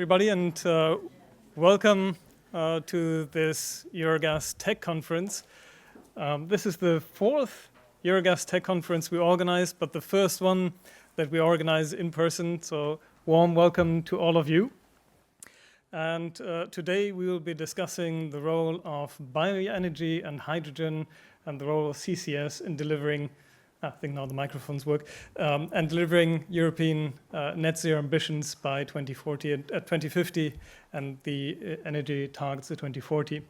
everybody, and welcome to this Eurogas Tech Conference. This is the fourth Eurogas Tech Conference we organized, but the first one that we organize in person, so warm welcome to all of you. And today we will be discussing the role of bioenergy and hydrogen and the role of CCS in delivering, I think now the microphones work, and delivering European net zero ambitions by 2040 and 2050 and the energy targets at 2040.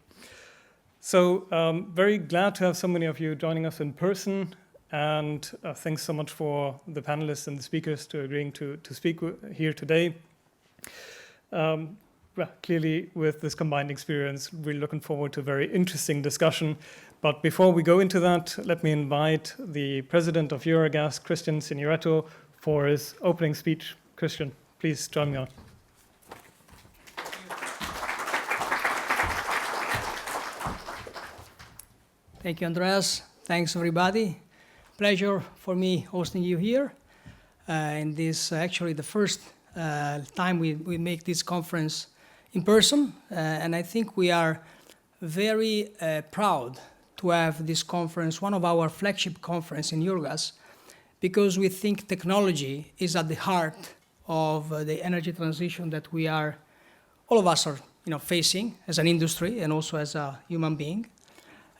So very glad to have so many of you joining us in person, and thanks so much for the panelists and the speakers to agreeing to speak here today. Well, clearly, with this combined experience, we're looking forward to a very interesting discussion. But before we go into that, let me invite the president of Eurogas, Cristian Signoretto, for his opening speech. Cristian, please join me on. Thank you, Andreas. Thanks, everybody. Pleasure for me hosting you here. And this actually the first time we make this conference in person, and I think we are very proud to have this conference, one of our flagship conference in Eurogas, because we think technology is at the heart of the energy transition that we are, all of us are, facing as an industry and also as a human being.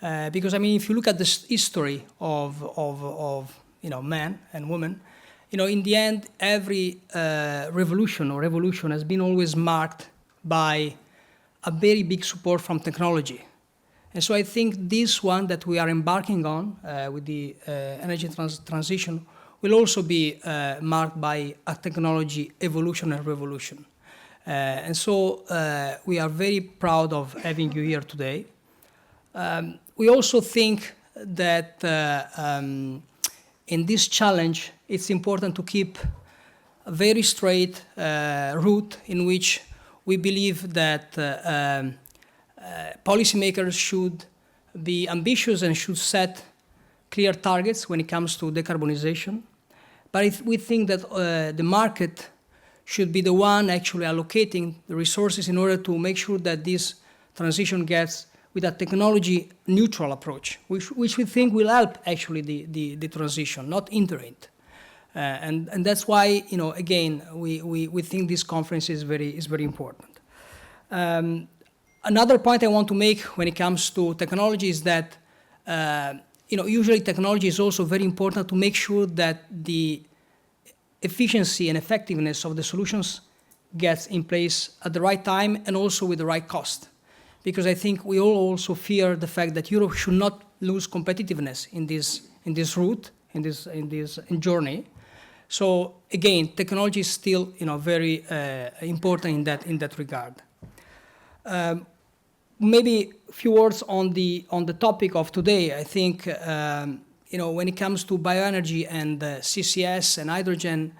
Because I mean, if you look at the history of man and woman, in the end, every revolution has been always marked by a very big support from technology. And so I think this one that we are embarking on with the energy transition will also be marked by a technology evolution and revolution. And so we are very proud of having you here today. We also think that in this challenge, it's important to keep a very straight route in which we believe that policymakers should be ambitious and should set clear targets when it comes to decarbonization. But we think that the market should be the one actually allocating the resources in order to make sure that this transition gets with a technology neutral approach, which we think will help actually the transition, not hinder it. And that's why, again, we think this conference is very important. Another point I want to make when it comes to technology is that, usually technology is also very important to make sure that the efficiency and effectiveness of the solutions gets in place at the right time and also with the right cost. Because I think we all also fear the fact that Europe should not lose competitiveness in this route, in this journey. So again, technology is still, very important in that regard. Maybe a few words on the topic of today. I think, when it comes to bioenergy and CCS and hydrogen,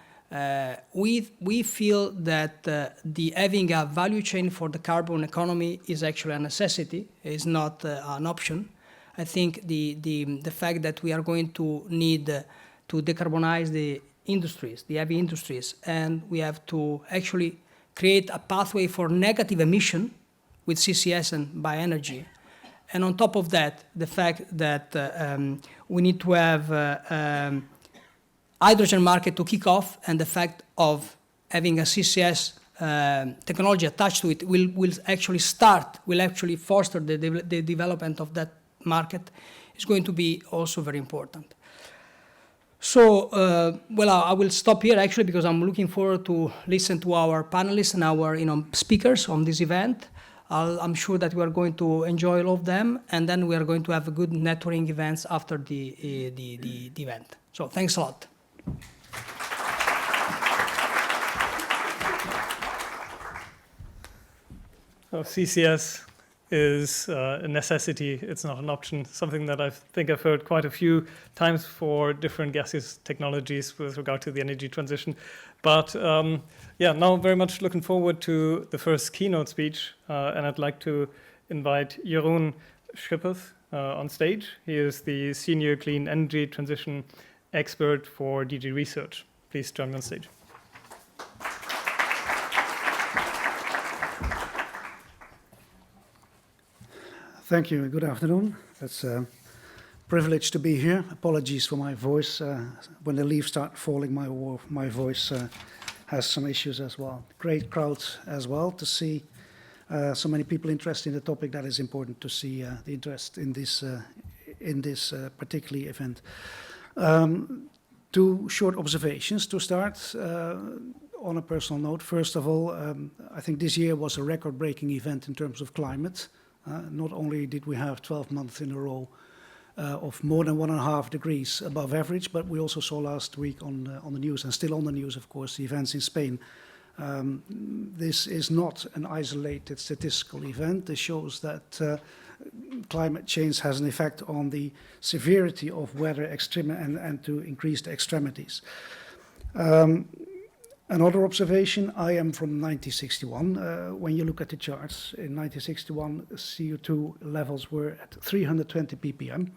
we feel that the having a value chain for the carbon economy is actually a necessity, is not an option. I think the fact that we are going to need to decarbonize the industries, the heavy industries, and we have to actually create a pathway for negative emission with CCS and bioenergy. And on top of that, the fact that we need to have hydrogen market to kick off, and the fact of having a CCS technology attached to it will actually foster the development of that market, is going to be also very important. So, I will stop here actually because I'm looking forward to listen to our panelists and our speakers on this event. I'm sure that we are going to enjoy all of them, and then we are going to have a good networking events after the event. So thanks a lot. So CCS is a necessity. It's not an option, something that I think I've heard quite a few times for different gaseous technologies with regard to the energy transition. But now very much looking forward to the first keynote speech, and I'd like to invite Jeroen Schuppers on stage. He is the Senior Clean Energy Transition Expert for DG Research. Please join me on stage. Thank you. Good afternoon. It's a privilege to be here. Apologies for my voice. When the leaves start falling, my voice has some issues as well. Great crowd as well to see so many people interested in the topic. That is important to see the interest in this particular event. Two short observations to start. On a personal note, first of all, I think this year was a record-breaking event in terms of climate. Not only did we have 12 months in a row of more than 1.5 degrees above average, but we also saw last week on the news, and still on the news, of course, the events in Spain. This is not an isolated statistical event. This shows that climate change has an effect on the severity of weather and to increase the extremities. Another observation, I am from 1961. When you look at the charts, in 1961, CO2 levels were at 320 ppm.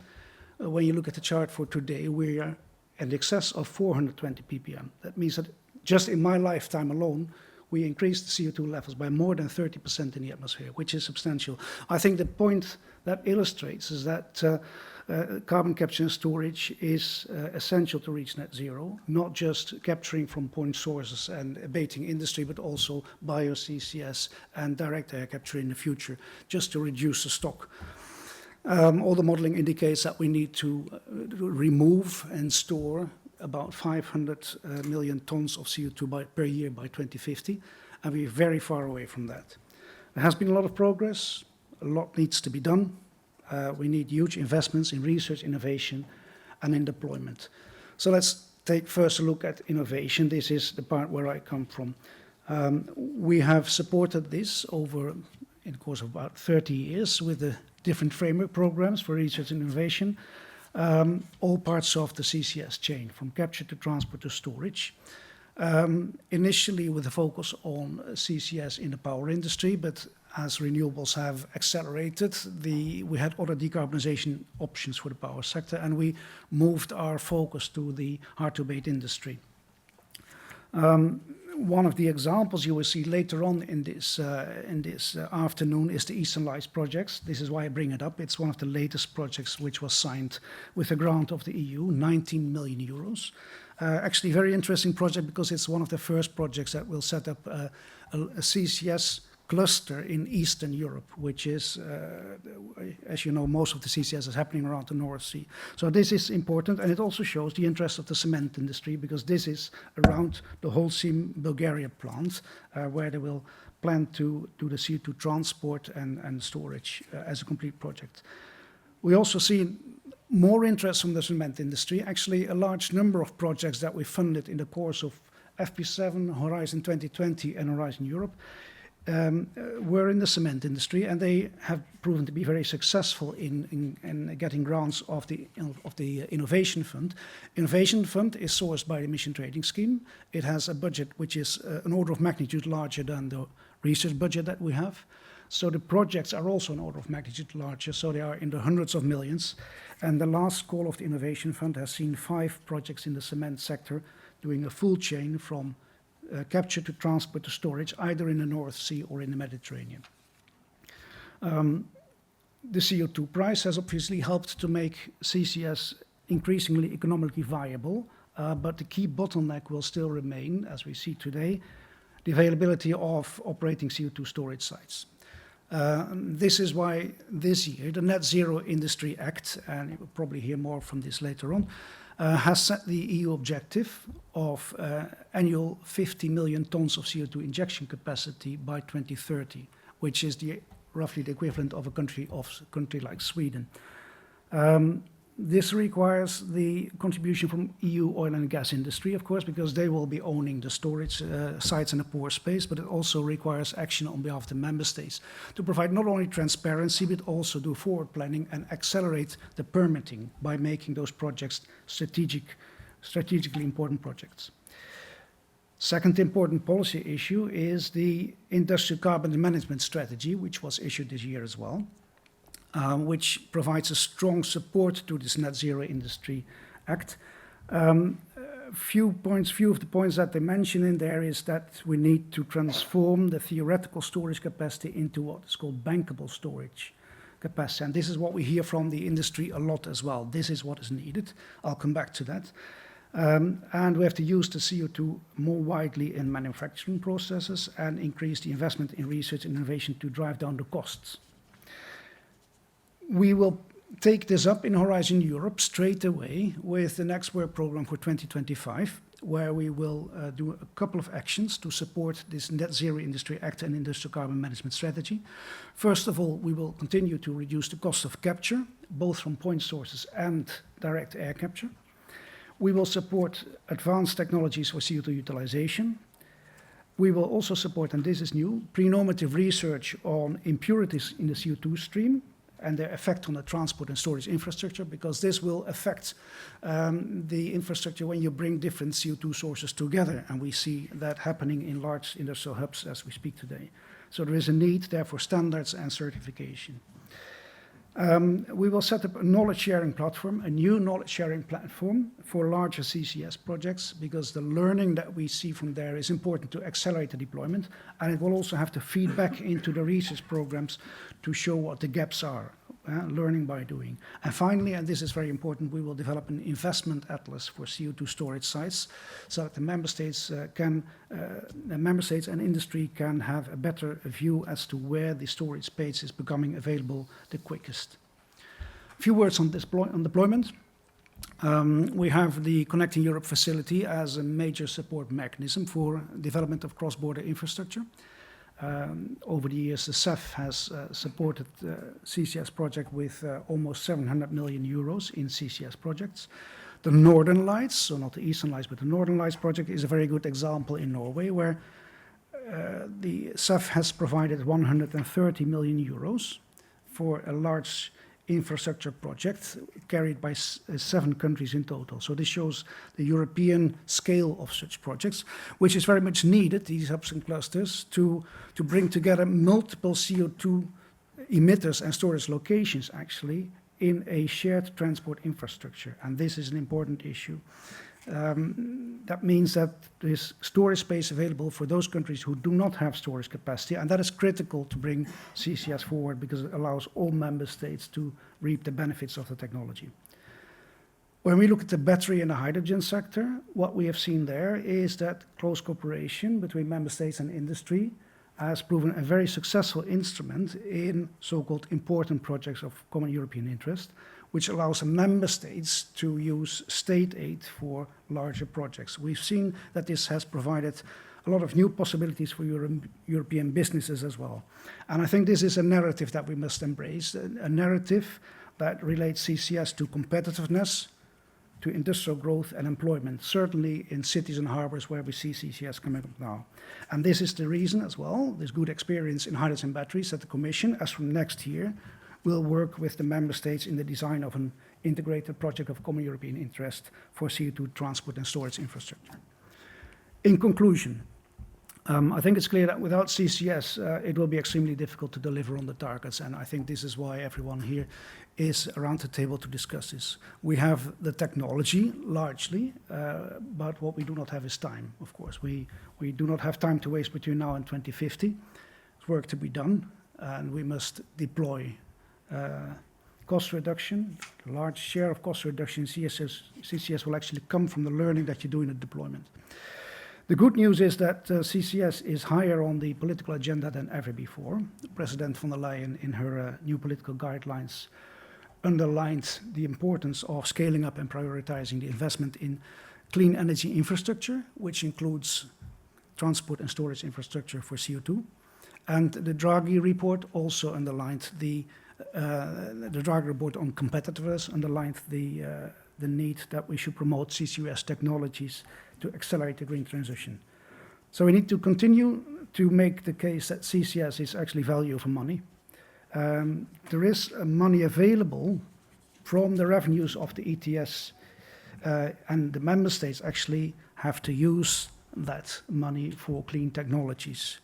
When you look at the chart for today, we are in excess of 420 ppm. That means that just in my lifetime alone, we increased the CO2 levels by more than 30% in the atmosphere, which is substantial. I think the point that illustrates is that carbon capture and storage is essential to reach net zero, not just capturing from point sources and abating industry, but also bio-CCS and direct air capture in the future, just to reduce the stock. All the modeling indicates that we need to remove and store about 500 million tons of CO2 per year by 2050, and we're very far away from that. There has been a lot of progress, a lot needs to be done. We need huge investments in research, innovation, and in deployment. So let's take first a look at innovation. This is the part where I come from. We have supported this over, in the course of about 30 years, with the different framework programs for research and innovation, all parts of the CCS chain, from capture to transport to storage. Initially with a focus on CCS in the power industry, but as renewables have accelerated, we had other decarbonization options for the power sector, and we moved our focus to the hard-to-abate industry. One of the examples you will see later on in this afternoon is the Eastern Lights projects. This is why I bring it up. It's one of the latest projects which was signed with a grant of the EU, 19 million euros. Actually, very interesting project because it's one of the first projects that will set up a CCS cluster in Eastern Europe, which is, as you know, most of the CCS is happening around the North Sea. So this is important, and it also shows the interest of the cement industry, because this is around the Holcim, Bulgaria plant, where they will plan to do the CO2 transport and storage as a complete project. We also see more interest from the cement industry. Actually, a large number of projects that we funded in the course of FP7, Horizon 2020, and Horizon Europe were in the cement industry, and they have proven to be very successful in getting grants of the Innovation Fund. Innovation Fund is sourced by the Emission Trading Scheme. It has a budget which is an order of magnitude larger than the research budget that we have. So the projects are also an order of magnitude larger, so they are in the hundreds of millions. And the last call of the Innovation Fund has seen 5 projects in the cement sector doing a full chain from capture to transport to storage, either in the North Sea or in the Mediterranean. The CO2 price has obviously helped to make CCS increasingly economically viable, but the key bottleneck will still remain, as we see today, the availability of operating CO2 storage sites. This is why this year the Net Zero Industry Act, and you will probably hear more from this later on, has set the EU objective of annual 50 million tons of CO2 injection capacity by 2030, which is roughly the equivalent of a country like Sweden. This requires the contribution from EU oil and gas industry, of course, because they will be owning the storage sites in the pore space, but it also requires action on behalf of the member states to provide not only transparency, but also do forward planning and accelerate the permitting by making those projects strategically important projects. Second important policy issue is the Industrial Carbon Management Strategy, which was issued this year as well. Which provides a strong support to this Net Zero Industry Act. Few of the points that they mention in there is that we need to transform the theoretical storage capacity into what is called bankable storage. capacity. And this is what we hear from the industry a lot as well. This is what is needed. I'll come back to that. And we have to use the CO2 more widely in manufacturing processes and increase the investment in research and innovation to drive down the costs. We will take this up in Horizon Europe straight away with the next work program for 2025, where we will do a couple of actions to support this Net Zero Industry Act and Industrial Carbon Management Strategy. First of all, we will continue to reduce the cost of capture, both from point sources and direct air capture. We will support advanced technologies for CO2 utilization. We will also support, and this is new, pre-normative research on impurities in the CO2 stream and their effect on the transport and storage infrastructure, because this will affect the infrastructure when you bring different CO2 sources together, and we see that happening in large industrial hubs as we speak today. So there is a need there for standards and certification. We will set up a knowledge-sharing platform, a new knowledge-sharing platform for larger CCS projects, because the learning that we see from there is important to accelerate the deployment, and it will also have to feed back into the research programs to show what the gaps are, learning by doing. And finally, and this is very important, we will develop an investment atlas for CO2 storage sites, so that the member states and industry can have a better view as to where the storage space is becoming available the quickest. A few words on deployment. We have the Connecting Europe facility as a major support mechanism for development of cross-border infrastructure. Over the years, the CEF has supported CCS project with almost 700 million euros in CCS projects. The Northern Lights, so not the Eastern Lights, but the Northern Lights project is a very good example in Norway, where the CEF has provided 130 million euros for a large infrastructure project carried by 7 countries in total. So this shows the European scale of such projects, which is very much needed, these hubs and clusters, to bring together multiple CO2 emitters and storage locations, actually, in a shared transport infrastructure. And this is an important issue. That means that there is storage space available for those countries who do not have storage capacity, and that is critical to bring CCS forward, because it allows all member states to reap the benefits of the technology. When we look at the battery and the hydrogen sector, what we have seen there is that close cooperation between member states and industry has proven a very successful instrument in so-called important projects of common European interest, which allows member states to use state aid for larger projects. We've seen that this has provided a lot of new possibilities for European businesses as well. And I think this is a narrative that we must embrace, a narrative that relates CCS to competitiveness, to industrial growth and employment, certainly in cities and harbors where we see CCS coming up now. And this is the reason as well, this good experience in hydrogen batteries, that the Commission, as from next year, will work with the member states in the design of an integrated project of common European interest for CO2 transport and storage infrastructure. In conclusion, I think it's clear that without CCS, it will be extremely difficult to deliver on the targets, and I think this is why everyone here is around the table to discuss this. We have the technology, largely, but what we do not have is time, of course. We do not have time to waste between now and 2050. There's work to be done, and we must deploy cost reduction. A large share of cost reduction in CCS will actually come from the learning that you do in the deployment. The good news is that CCS is higher on the political agenda than ever before. President von der Leyen, in her new political guidelines, underlined the importance of scaling up and prioritizing the investment in clean energy infrastructure, which includes transport and storage infrastructure for CO2. And the Draghi report also underlined the Draghi report on competitiveness underlined the need that we should promote CCUS technologies to accelerate the green transition. So we need to continue to make the case that CCS is actually value for money. There is money available from the revenues of the ETS, and the member states actually have to use that money for clean technologies.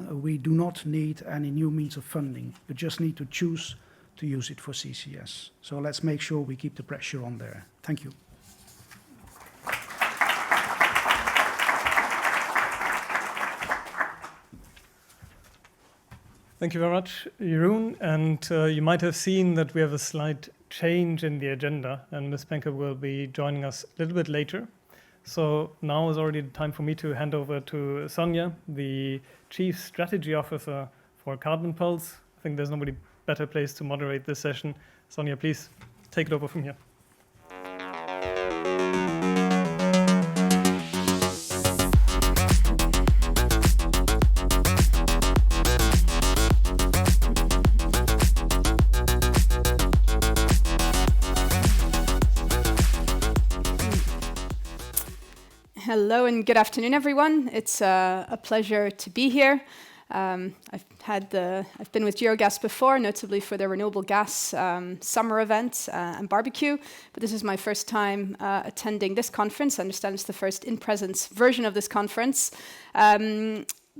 We do not need any new means of funding. We just need to choose to use it for CCS. So let's make sure we keep the pressure on there. Thank you. Thank you very much, Jeroen. And you might have seen that we have a slight change in the agenda, and Ms. Penke will be joining us a little bit later. So now is already the time for me to hand over to Sonja, the Chief Strategy Officer for Carbon Pulse. I think there's nobody better placed to moderate this session. Sonja, please take it over from here. Hello and good afternoon, everyone. It's a pleasure to be here. I've been with Eurogas before, notably for their renewable gas summer event and barbecue, but this is my first time attending this conference. I understand it's the first in-presence version of this conference.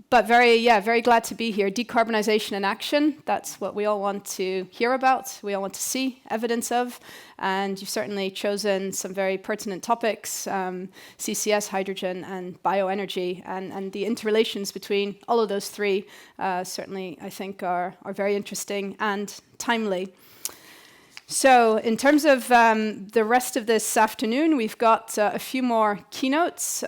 But very glad to be here. Decarbonisation in action, that's what we all want to hear about, we all want to see evidence of, and you've certainly chosen some very pertinent topics, CCS, hydrogen, and bioenergy, and the interrelations between all of those three certainly, I think, are very interesting and timely. So in terms of the rest of this afternoon, we've got a few more keynotes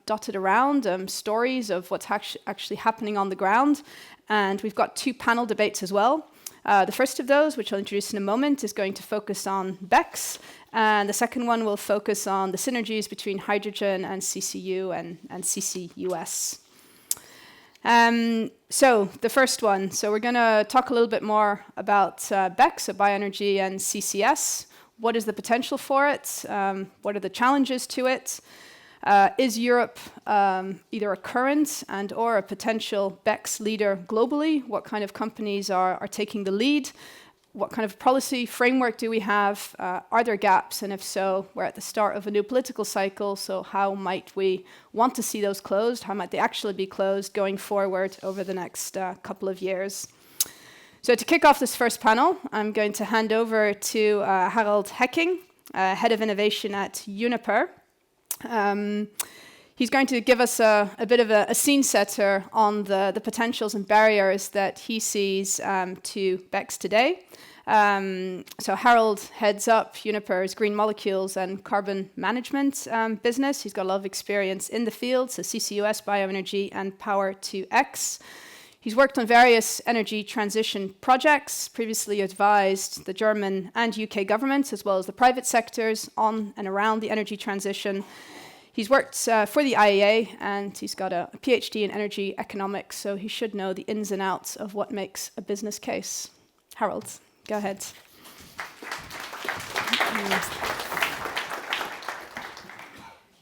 dotted around, stories of what's actually happening on the ground. And we've got 2 panel debates as well. The first of those, which I'll introduce in a moment, is going to focus on BECCS. And the second one will focus on the synergies between hydrogen and CCU and CCUS. So the first one, so we're going to talk a little bit more about BECCS, so bioenergy and CCS. What is the potential for it? What are the challenges to it? Is Europe either a current and or a potential BECCS leader globally? What kind of companies are taking the lead? What kind of policy framework do we have? Are there gaps? And if so, we're at the start of a new political cycle, so how might we want to see those closed? How might they actually be closed going forward over the next couple of years? So to kick off this first panel, I'm going to hand over to Harald Hecking, Head of Innovation at Uniper. He's going to give us a bit of a scene setter on the potentials and barriers that he sees to BECCS today. So Harald heads up Uniper's green molecules and carbon management business. He's got a lot of experience in the field, so CCUS, bioenergy, and power to X. He's worked on various energy transition projects, previously advised the German and UK governments, as well as the private sectors on and around the energy transition. He's worked for the IEA, and he's got a PhD in energy economics, so he should know the ins and outs of what makes a business case. Harald, go ahead.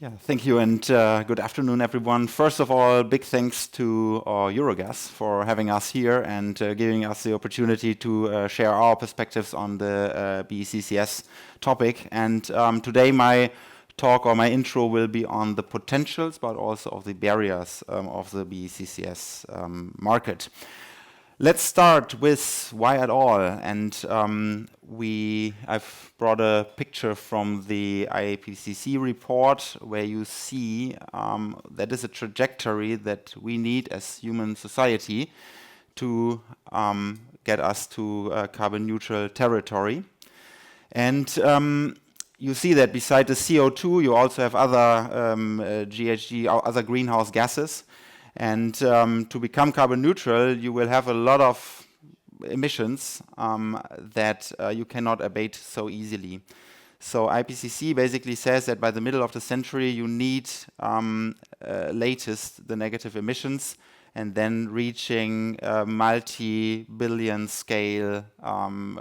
Yeah, thank you, and good afternoon, everyone. First of all, big thanks to Eurogas for having us here and giving us the opportunity to share our perspectives on the BECCS topic. And today my talk or my intro will be on the potentials, but also of the barriers of the BECCS market. Let's start with why at all. And I've brought a picture from the IPCC report where you see that is a trajectory that we need as human society to get us to carbon neutral territory. And you see that beside the CO2, you also have other GHG, or other greenhouse gases. And to become carbon neutral, you will have a lot of emissions that you cannot abate so easily. So IPCC basically says that by the middle of the century, you need latest the negative emissions, and then reaching multi-billion scale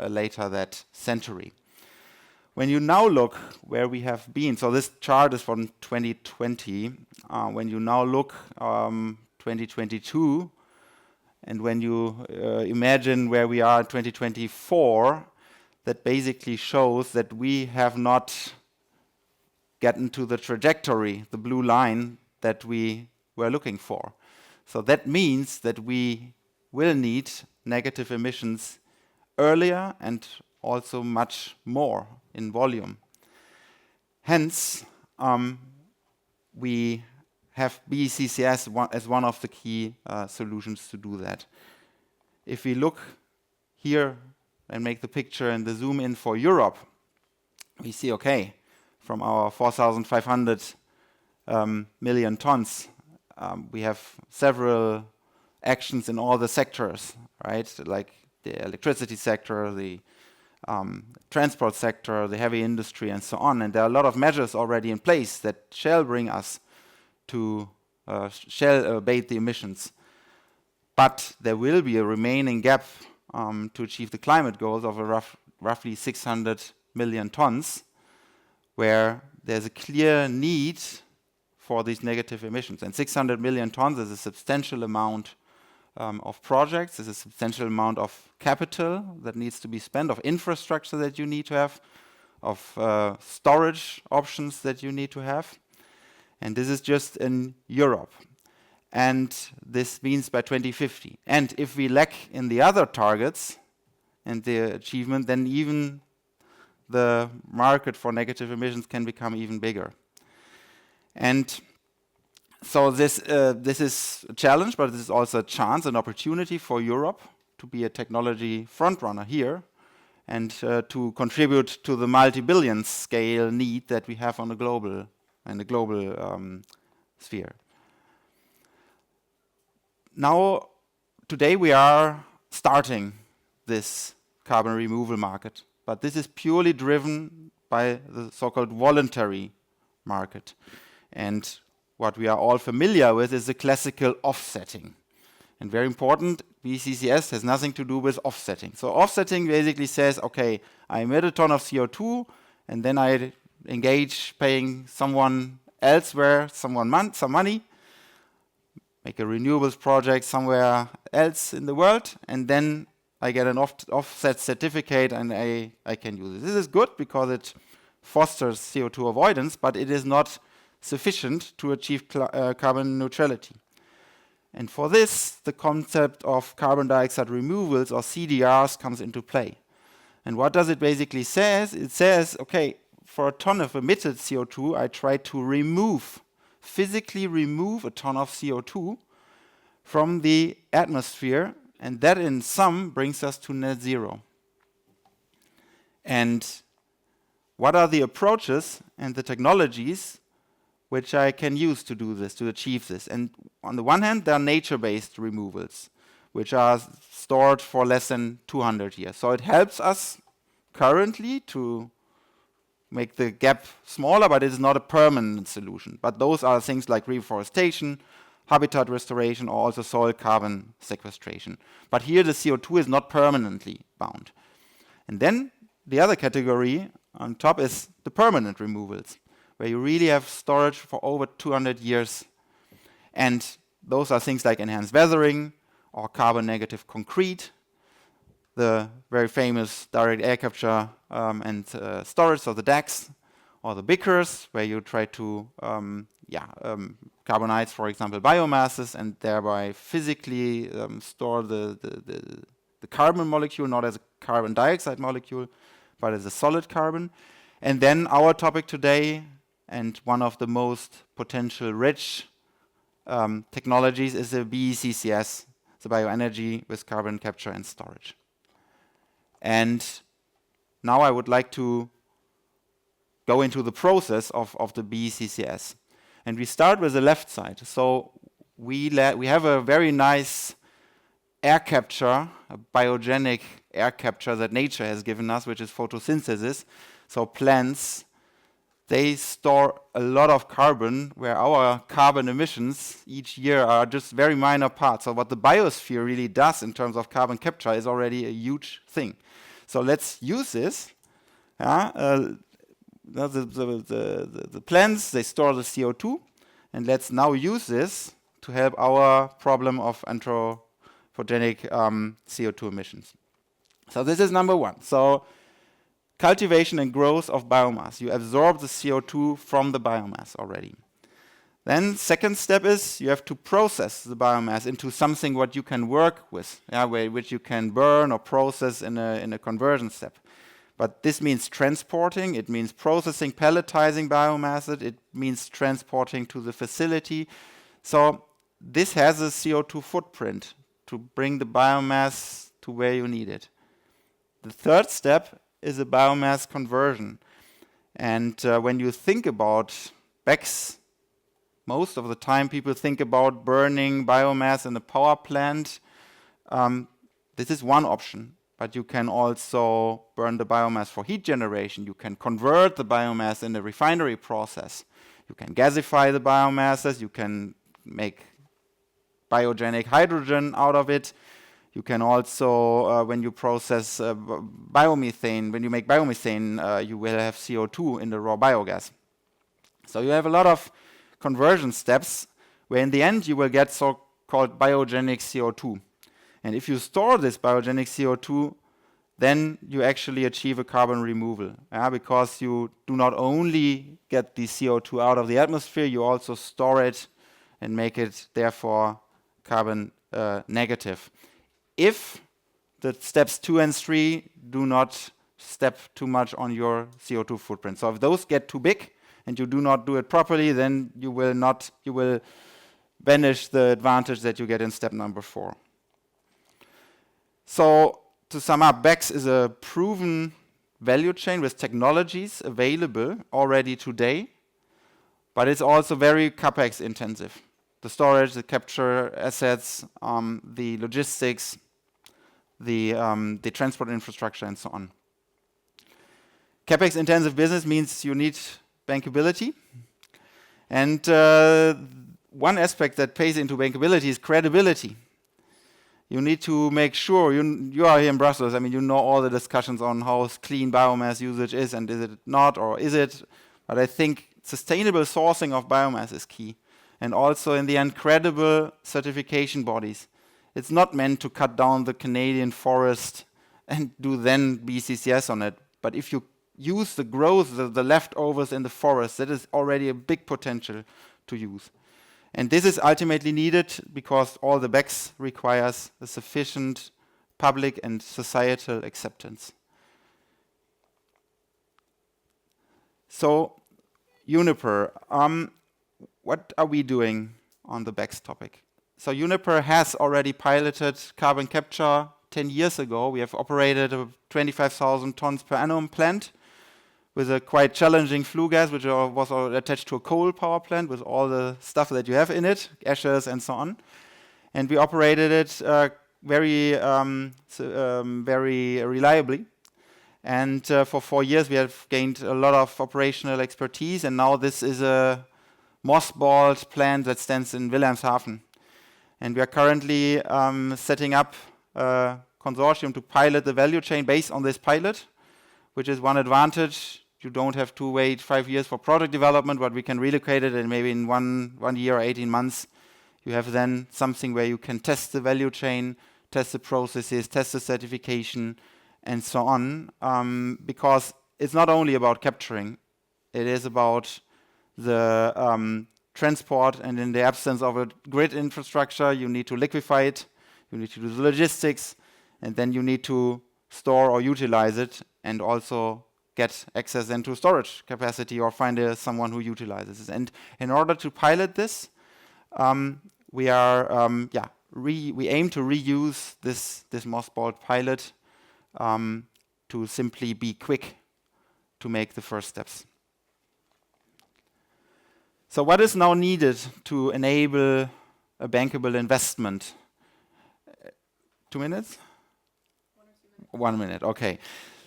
later that century. When you now look where we have been, so this chart is from 2020. When you now look 2022, and when you imagine where we are in 2024, that basically shows that we have not gotten to the trajectory, the blue line that we were looking for. So that means that we will need negative emissions earlier and also much more in volume. Hence, we have BECCS as one of the key solutions to do that. if we look here and make the picture and the zoom in for Europe, we see, okay, from our 4,500 million tons, we have several actions in all the sectors, right? Like the electricity sector, the transport sector, the heavy industry, and so on. And there are a lot of measures already in place that shall bring us to, shall abate the emissions. But there will be a remaining gap to achieve the climate goals of roughly 600 million tons, where there's a clear need for these negative emissions. And 600 million tons is a substantial amount of projects, is a substantial amount of capital that needs to be spent, of infrastructure that you need to have, of storage options that you need to have. And this is just in Europe. And this means by 2050. And if we lack in the other targets and the achievement, then even the market for negative emissions can become even bigger. And so this is a challenge, but this is also a chance, an opportunity for Europe to be a technology frontrunner here and to contribute to the multi-billion scale need that we have on a global sphere. Now, today we are starting this carbon removal market, but this is purely driven by the so-called voluntary market. And what we are all familiar with is the classical offsetting. And very important, BECCS has nothing to do with offsetting. So offsetting basically says, okay, I emit a ton of CO2, and then I engage paying someone elsewhere some money, make a renewables project somewhere else in the world, and then I get an offset certificate and I can use it. This is good because it fosters CO2 avoidance, but it is not sufficient to achieve carbon neutrality. And for this, the concept of carbon dioxide removals, or CDRs, comes into play. And what does it basically say? It says, okay, for a ton of emitted CO2, I try to physically remove a ton of CO2 from the atmosphere, and that in sum brings us to net zero. And what are the approaches and the technologies which I can use to do this, to achieve this? And on the one hand, there are nature-based removals, which are stored for less than 200 years. So it helps us currently to make the gap smaller, but it is not a permanent solution. But those are things like reforestation, habitat restoration, or also soil carbon sequestration. But here the CO2 is not permanently bound. And then the other category on top is the permanent removals, where you really have storage for over 200 years. And those are things like enhanced weathering or carbon negative concrete, the very famous direct air capture and storage, so the DACs, or the BECCS, where you try to carbonize, for example, biomasses, and thereby physically store the carbon molecule, not as a carbon dioxide molecule, but as a solid carbon. And then our topic today, and one of the most potential rich technologies, is the BECCS, the bioenergy with carbon capture and storage. And now I would like to go into the process of the BECCS. And we start with the left side. So we have a very nice air capture, a biogenic air capture that nature has given us, which is photosynthesis. So plants, they store a lot of carbon, where our carbon emissions each year are just very minor parts. So what the biosphere really does in terms of carbon capture is already a huge thing. So let's use this. The plants, they store the CO2, and let's now use this to help our problem of anthropogenic CO2 emissions. So this is number one. So cultivation and growth of biomass. You absorb the CO2 from the biomass already. Then second step is you have to process the biomass into something what you can work with, which you can burn or process in a conversion step. But this means transporting, it means processing, pelletizing biomass, it means transporting to the facility. So this has a CO2 footprint to bring the biomass to where you need it. The third step is a biomass conversion. And when you think about BECCS, most of the time people think about burning biomass in a power plant. This is one option, but you can also burn the biomass for heat generation. You can convert the biomass in the refinery process. You can gasify the biomasses. You can make biogenic hydrogen out of it. You can also, when you process biomethane, when you make biomethane, you will have CO2 in the raw biogas. So you have a lot of conversion steps where in the end you will get so-called biogenic CO2. And if you store this biogenic CO2, then you actually achieve a carbon removal, because you do not only get the CO2 out of the atmosphere, you also store it and make it therefore carbon negative. If the steps 2 and 3 do not step too much on your CO2 footprint. So if those get too big and you do not do it properly, then you will vanish the advantage that you get in step number 4. So to sum up, BECCS is a proven value chain with technologies available already today, but it's also very CapEx intensive. The storage, the capture assets, the logistics, the transport infrastructure, and so on. CapEx intensive business means you need bankability. And one aspect that pays into bankability is credibility. You need to make sure, you are here in Brussels, I mean, you know all the discussions on how clean biomass usage is and is it not, or is it? But I think sustainable sourcing of biomass is key. And also, in the end, credible certification bodies. It's not meant to cut down the Canadian forest and do then BCCS on it. But if you use the growth, the leftovers in the forest, that is already a big potential to use. And this is ultimately needed because all the BECCS requires a sufficient public and societal acceptance. So, Uniper. What are we doing on the BECCS topic? So Uniper has already piloted carbon capture 10 years ago. We have operated a 25,000 tons per annum plant with a quite challenging flue gas, which was attached to a coal power plant with all the stuff that you have in it, ashes and so on. And we operated it very reliably. And for 4 years, we have gained a lot of operational expertise. And now this is a mothballed plant that stands in Wilhelmshaven. And we are currently setting up a consortium to pilot the value chain based on this pilot, which is one advantage. You don't have to wait 5 years for product development, but we can relocate it and maybe in one year or 18 months, you have then something where you can test the value chain, test the processes, test the certification, and so on. Because it's not only about capturing, it is about the transport, and in the absence of a grid infrastructure, you need to liquefy it, you need to do the logistics, and then you need to store or utilize it, and also get access then to storage capacity or find someone who utilizes it. And in order to pilot this, we aim to reuse this mothballed pilot to simply be quick to make the first steps. So what is now needed to enable a bankable investment? 2 minutes? 1 minute, okay.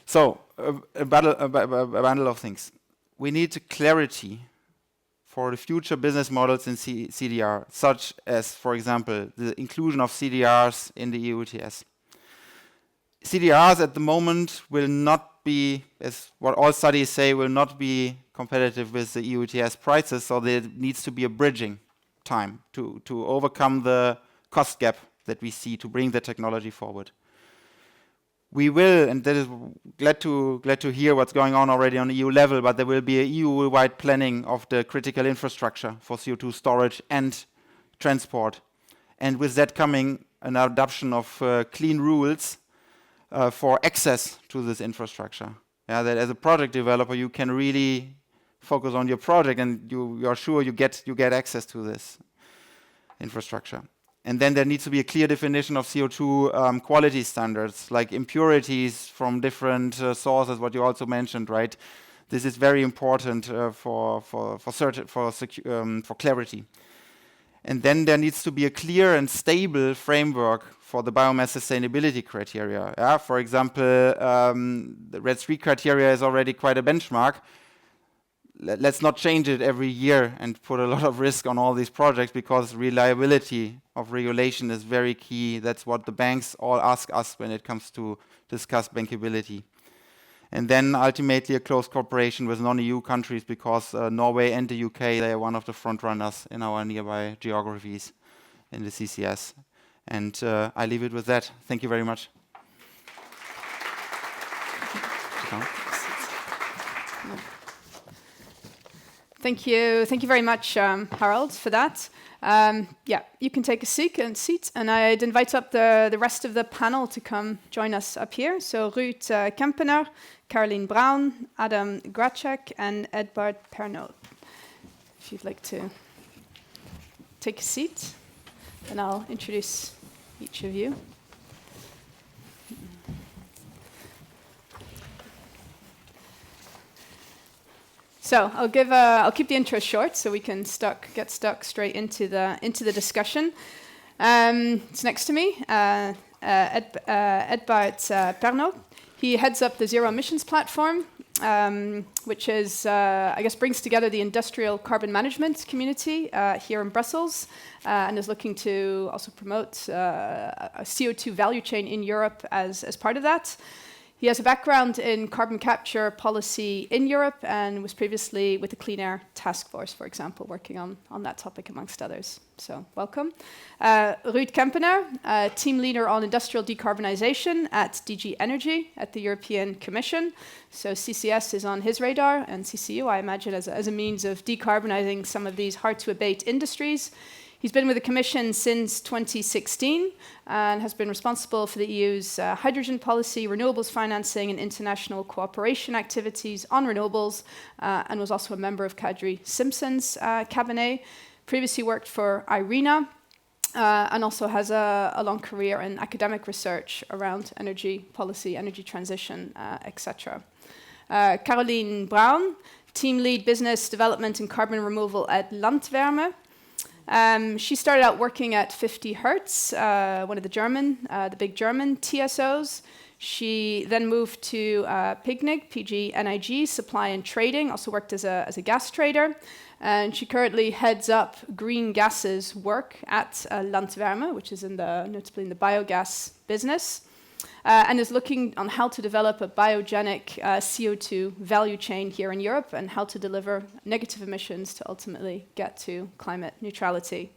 So a bundle of things. We need clarity for the future business models in CDR, such as, for example, the inclusion of CDRs in the EU ETS. CDRs at the moment will not be, as what all studies say, will not be competitive with the EU ETS prices, so there needs to be a bridging time to overcome the cost gap that we see to bring the technology forward. We will, and that is glad to hear what's going on already on EU level, but there will be a EU-wide planning of the critical infrastructure for CO2 storage and transport. And with that coming an adoption of clean rules for access to this infrastructure. Yeah, that as a project developer, you can really focus on your project and you are sure you get access to this infrastructure. And then there needs to be a clear definition of CO2 quality standards, like impurities from different sources, what you also mentioned, right? This is very important for clarity. And then there needs to be a clear and stable framework for the biomass sustainability criteria. Yeah? For example, the RED 3 criteria is already quite a benchmark. Let's not change it every year and put a lot of risk on all these projects, because reliability of regulation is very key. That's what the banks all ask us when it comes to discuss bankability. And then ultimately a close cooperation with non-EU countries, because Norway and the UK, they are one of the front runners in our nearby geographies in the CCS. And I leave it with that. Thank you very much. Thank you very much, Harald, for that. Yeah, you can take a seat, and I'd invite up the rest of the panel to come join us up here. So Ruud Kempener, Caroline Braun, Adam Gracek, and Edvard Pernod. If you'd like to take a seat, and I'll introduce each of you. So I'll keep the intro short so we can get stuck straight into the discussion. It's next to me, Edvard Pernod. He heads up the Zero Emissions Platform, which is I guess brings together the industrial carbon management community here in Brussels, and is looking to also promote a CO2 value chain in Europe as part of that. He has a background in carbon capture policy in Europe and was previously with the Clean Air Task Force, for example, working on that topic amongst others. So welcome. Ruud Kempener, team leader on industrial decarbonisation at DG Energy at the European Commission. So CCS is on his radar, and CCU, I imagine, as a means of decarbonising some of these hard-to-abate industries. He's been with the Commission since 2016 and has been responsible for the EU's hydrogen policy, renewables financing, and international cooperation activities on renewables, and was also a member of Kadri Simpson's cabinet. Previously worked for IRENA, and also has a long career in academic research around energy policy, energy transition, etc. Caroline Braun, team lead business development and carbon removal at Landwärme. She started out working at 50 Hertz, one of the big German TSOs. She then moved to PGNiG, supply and trading, also worked as a gas trader. And she currently heads up green gases work at Landwärme, which is notably in the biogas business. And is looking on how to develop a biogenic CO2 value chain here in Europe and how to deliver negative emissions to ultimately get to climate neutrality.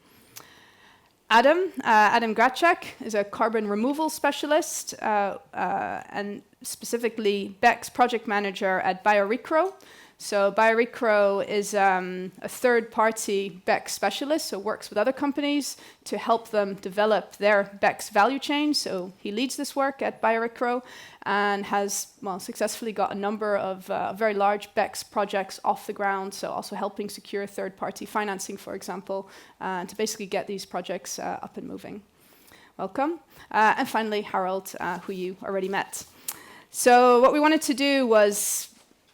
Adam Gracek is a carbon removal specialist and specifically BECCS project manager at bioenergy. So bioenergy is a third-party BECCS specialist, so works with other companies to help them develop their BECCS value chain. So he leads this work at bioenergy and has successfully got a number of very large BECCS projects off the ground, so also helping secure third-party financing, for example, to basically get these projects up and moving. Welcome. And finally, Harald, who you already met. So what we wanted to do was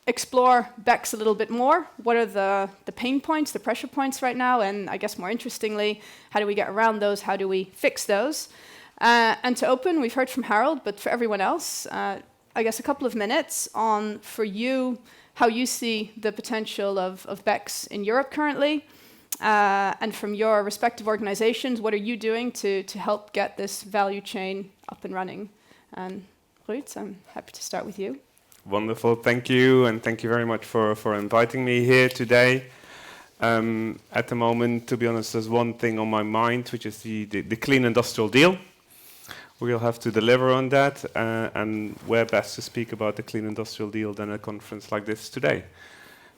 explore BECCS a little bit more. What are the pain points, the pressure points right now? And I guess more interestingly, how do we get around those? How do we fix those? And to open, we've heard from Harald, but for everyone else, I guess a couple of minutes on, for you, how you see the potential of BECCS in Europe currently. And from your respective organizations, what are you doing to help get this value chain up and running? And Ruud, I'm happy to start with you. Wonderful, thank you, and thank you very much for inviting me here today. At the moment, to be honest, there's one thing on my mind, which is the clean industrial deal. We'll have to deliver on that, and where best to speak about the clean industrial deal than a conference like this today.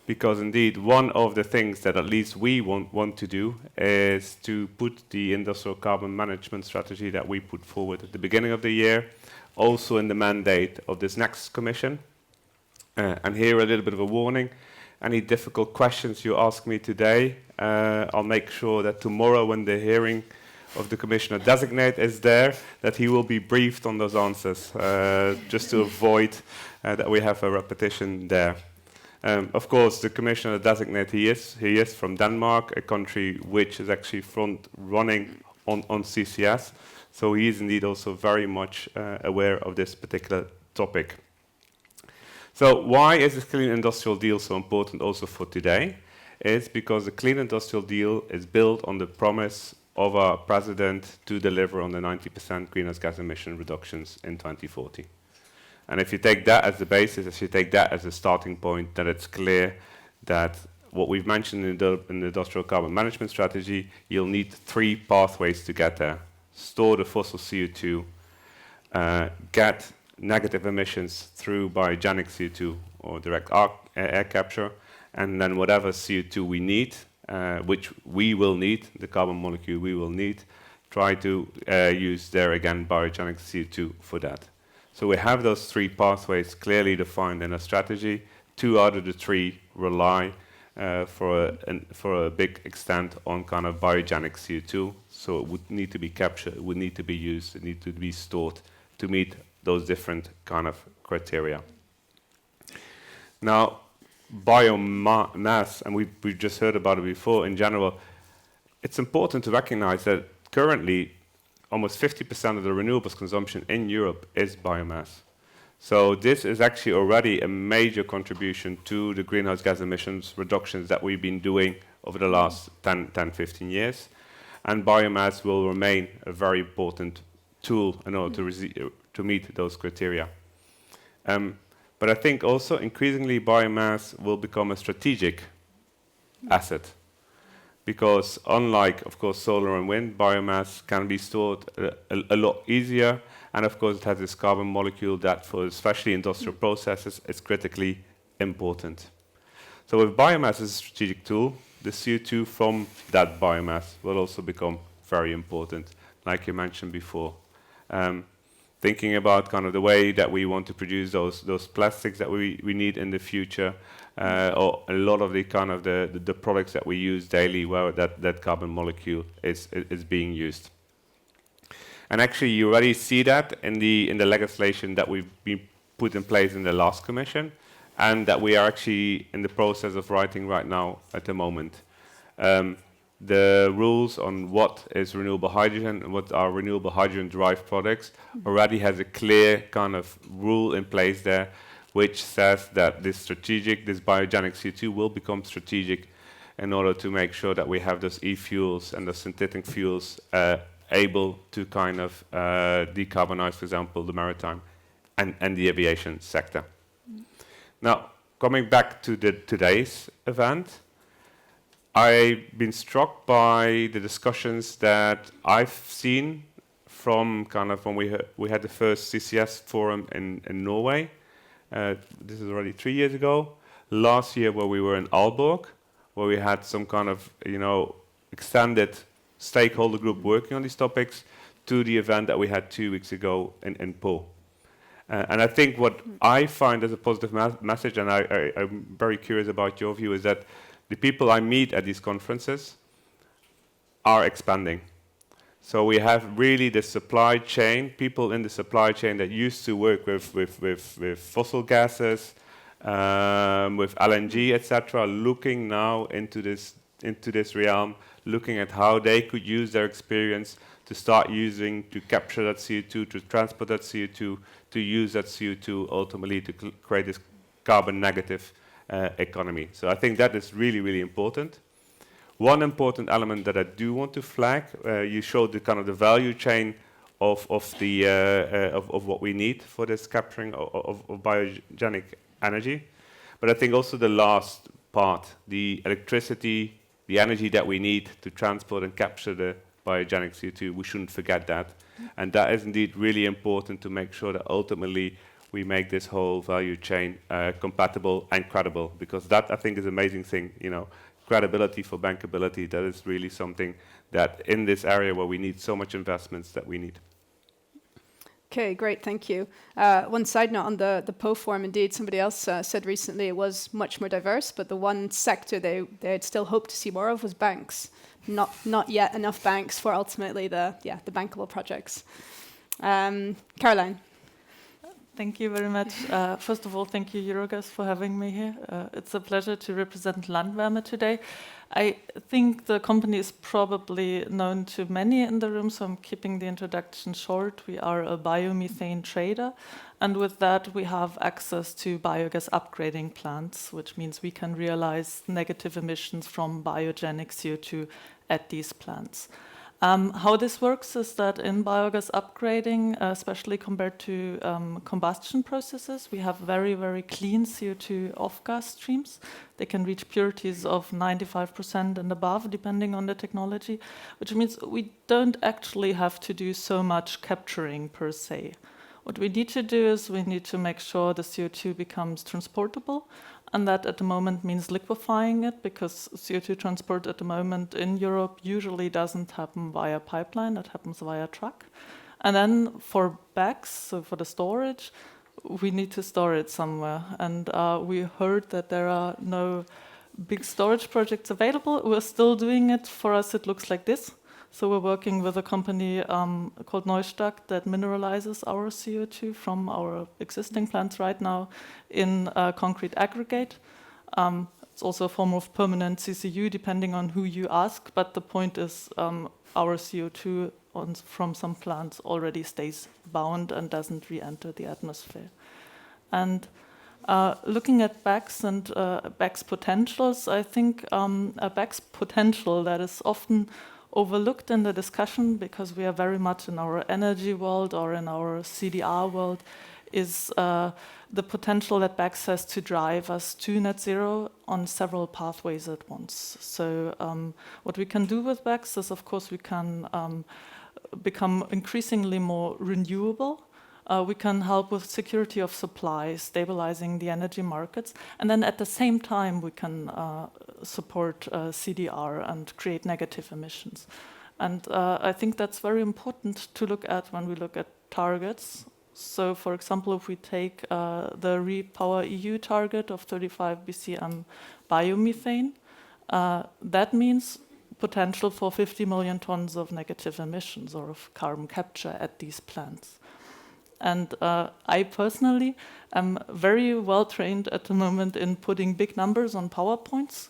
Because indeed, one of the things that at least we want to do is to put the industrial carbon management strategy that we put forward at the beginning of the year, also in the mandate of this next commission. And here a little bit of a warning. Any difficult questions you ask me today, I'll make sure that tomorrow when the hearing of the commissioner designate is there, that he will be briefed on those answers, just to avoid that we have a repetition there. Of course, the commissioner designate, he is from Denmark, a country which is actually front running on CCS. So he is indeed also very much aware of this particular topic. So why is this Clean Industrial Deal so important also for today? It's because the Clean Industrial Deal is built on the promise of our president to deliver on the 90% greenhouse gas emission reductions in 2040. And if you take that as the basis, if you take that as a starting point, then it's clear that what we've mentioned in the industrial carbon management strategy, you'll need 3 pathways to get there. Store the fossil CO2, get negative emissions through biogenic CO2 or direct air capture, and then whatever CO2 we need, which we will need, the carbon molecule we will need, try to use there again biogenic CO2 for that. So we have those 3 pathways clearly defined in a strategy. 2 out of the 3 rely for a big extent on kind of biogenic CO2. So it would need to be captured, it would need to be used, it needs to be stored to meet those different kind of criteria. Now, biomass, and we've just heard about it before in general, it's important to recognize that currently almost 50% of the renewables consumption in Europe is biomass. So this is actually already a major contribution to the greenhouse gas emissions reductions that we've been doing over the last 10, 15 years. And biomass will remain a very important tool in order to meet those criteria. But I think also increasingly biomass will become a strategic asset, because unlike, of course, solar and wind, biomass can be stored a lot easier, and of course it has this carbon molecule that for especially industrial processes is critically important. So with biomass as a strategic tool, the CO2 from that biomass will also become very important, like you mentioned before. Thinking about kind of the way that we want to produce those plastics that we need in the future, or a lot of the kind of the products that we use daily where that carbon molecule is being used. And actually you already see that in the legislation that we've been put in place in the last commission, and that we are actually in the process of writing right now at the moment. The rules on what is renewable hydrogen and what are renewable hydrogen derived products already has a clear kind of rule in place there, which says that this biogenic CO2 will become strategic in order to make sure that we have those e-fuels and the synthetic fuels able to kind of decarbonize, for example, the maritime and the aviation sector. Now, coming back to today's event, I've been struck by the discussions that I've seen from kind of when we had the first CCS forum in Norway. This is already 3 years ago. Last year, where we were in Aalborg, where we had some kind of extended stakeholder group working on these topics, to the event that we had 2 weeks ago in Po. And I think what I find as a positive message, and I'm very curious about your view, is that the people I meet at these conferences are expanding. So we have really the supply chain, people in the supply chain that used to work with fossil gases, with LNG, etc., looking now into this realm, looking at how they could use their experience to start using, to capture that CO2, to transport that CO2, to use that CO2 ultimately to create this carbon negative economy. So I think that is really, really important. One important element that I do want to flag, you showed the kind of the value chain of what we need for this capturing of biogenic energy. But I think also the last part, the electricity, the energy that we need to transport and capture the biogenic CO2, we shouldn't forget that. And that is indeed really important to make sure that ultimately we make this whole value chain compatible and credible, because that, I think, is an amazing thing, credibility for bankability. That is really something that in this area where we need so much investments that we need. Okay, great, thank you. One side note on the PO forum, indeed, somebody else said recently it was much more diverse, but the one sector they had still hoped to see more of was banks. not yet enough banks for ultimately the bankable projects. Caroline. Thank you very much. First of all, thank you, Eurogas, for having me here. It's a pleasure to represent Landwärme today. I think the company is probably known to many in the room, so I'm keeping the introduction short. We are a biomethane trader, and with that we have access to biogas upgrading plants, which means we can realize negative emissions from biogenic CO2 at these plants. How this works is that in biogas upgrading, especially compared to combustion processes, we have very, very clean CO2 off-gas streams. They can reach purities of 95% and above, depending on the technology, which means we don't actually have to do so much capturing per se. What we need to do is we need to make sure the CO2 becomes transportable, and that at the moment means liquefying it, because CO2 transport at the moment in Europe usually doesn't happen via pipeline, it happens via truck. And then for BECCS, so for the storage, we need to store it somewhere. And we heard that there are no big storage projects available. We're still doing it. For us, it looks like this. So we're working with a company called Neustadt that mineralizes our CO2 from our existing plants right now in concrete aggregate. It's also a form of permanent CCU, depending on who you ask. But the point is our CO2 from some plants already stays bound and doesn't re-enter the atmosphere. And looking at BECCS and BECCS potentials, I think a BECCS potential that is often overlooked in the discussion, because we are very much in our energy world or in our CDR world, is the potential that BECCS has to drive us to net zero on several pathways at once. So what we can do with BECCS is, of course, we can become increasingly more renewable. We can help with security of supply, stabilizing the energy markets, and then at the same time we can support CDR and create negative emissions. And I think that's very important to look at when we look at targets. So, for example, if we take the REPower EU target of 35 BCM biomethane, that means potential for 50 million tons of negative emissions or of carbon capture at these plants. And I personally am very well trained at the moment in putting big numbers on PowerPoints.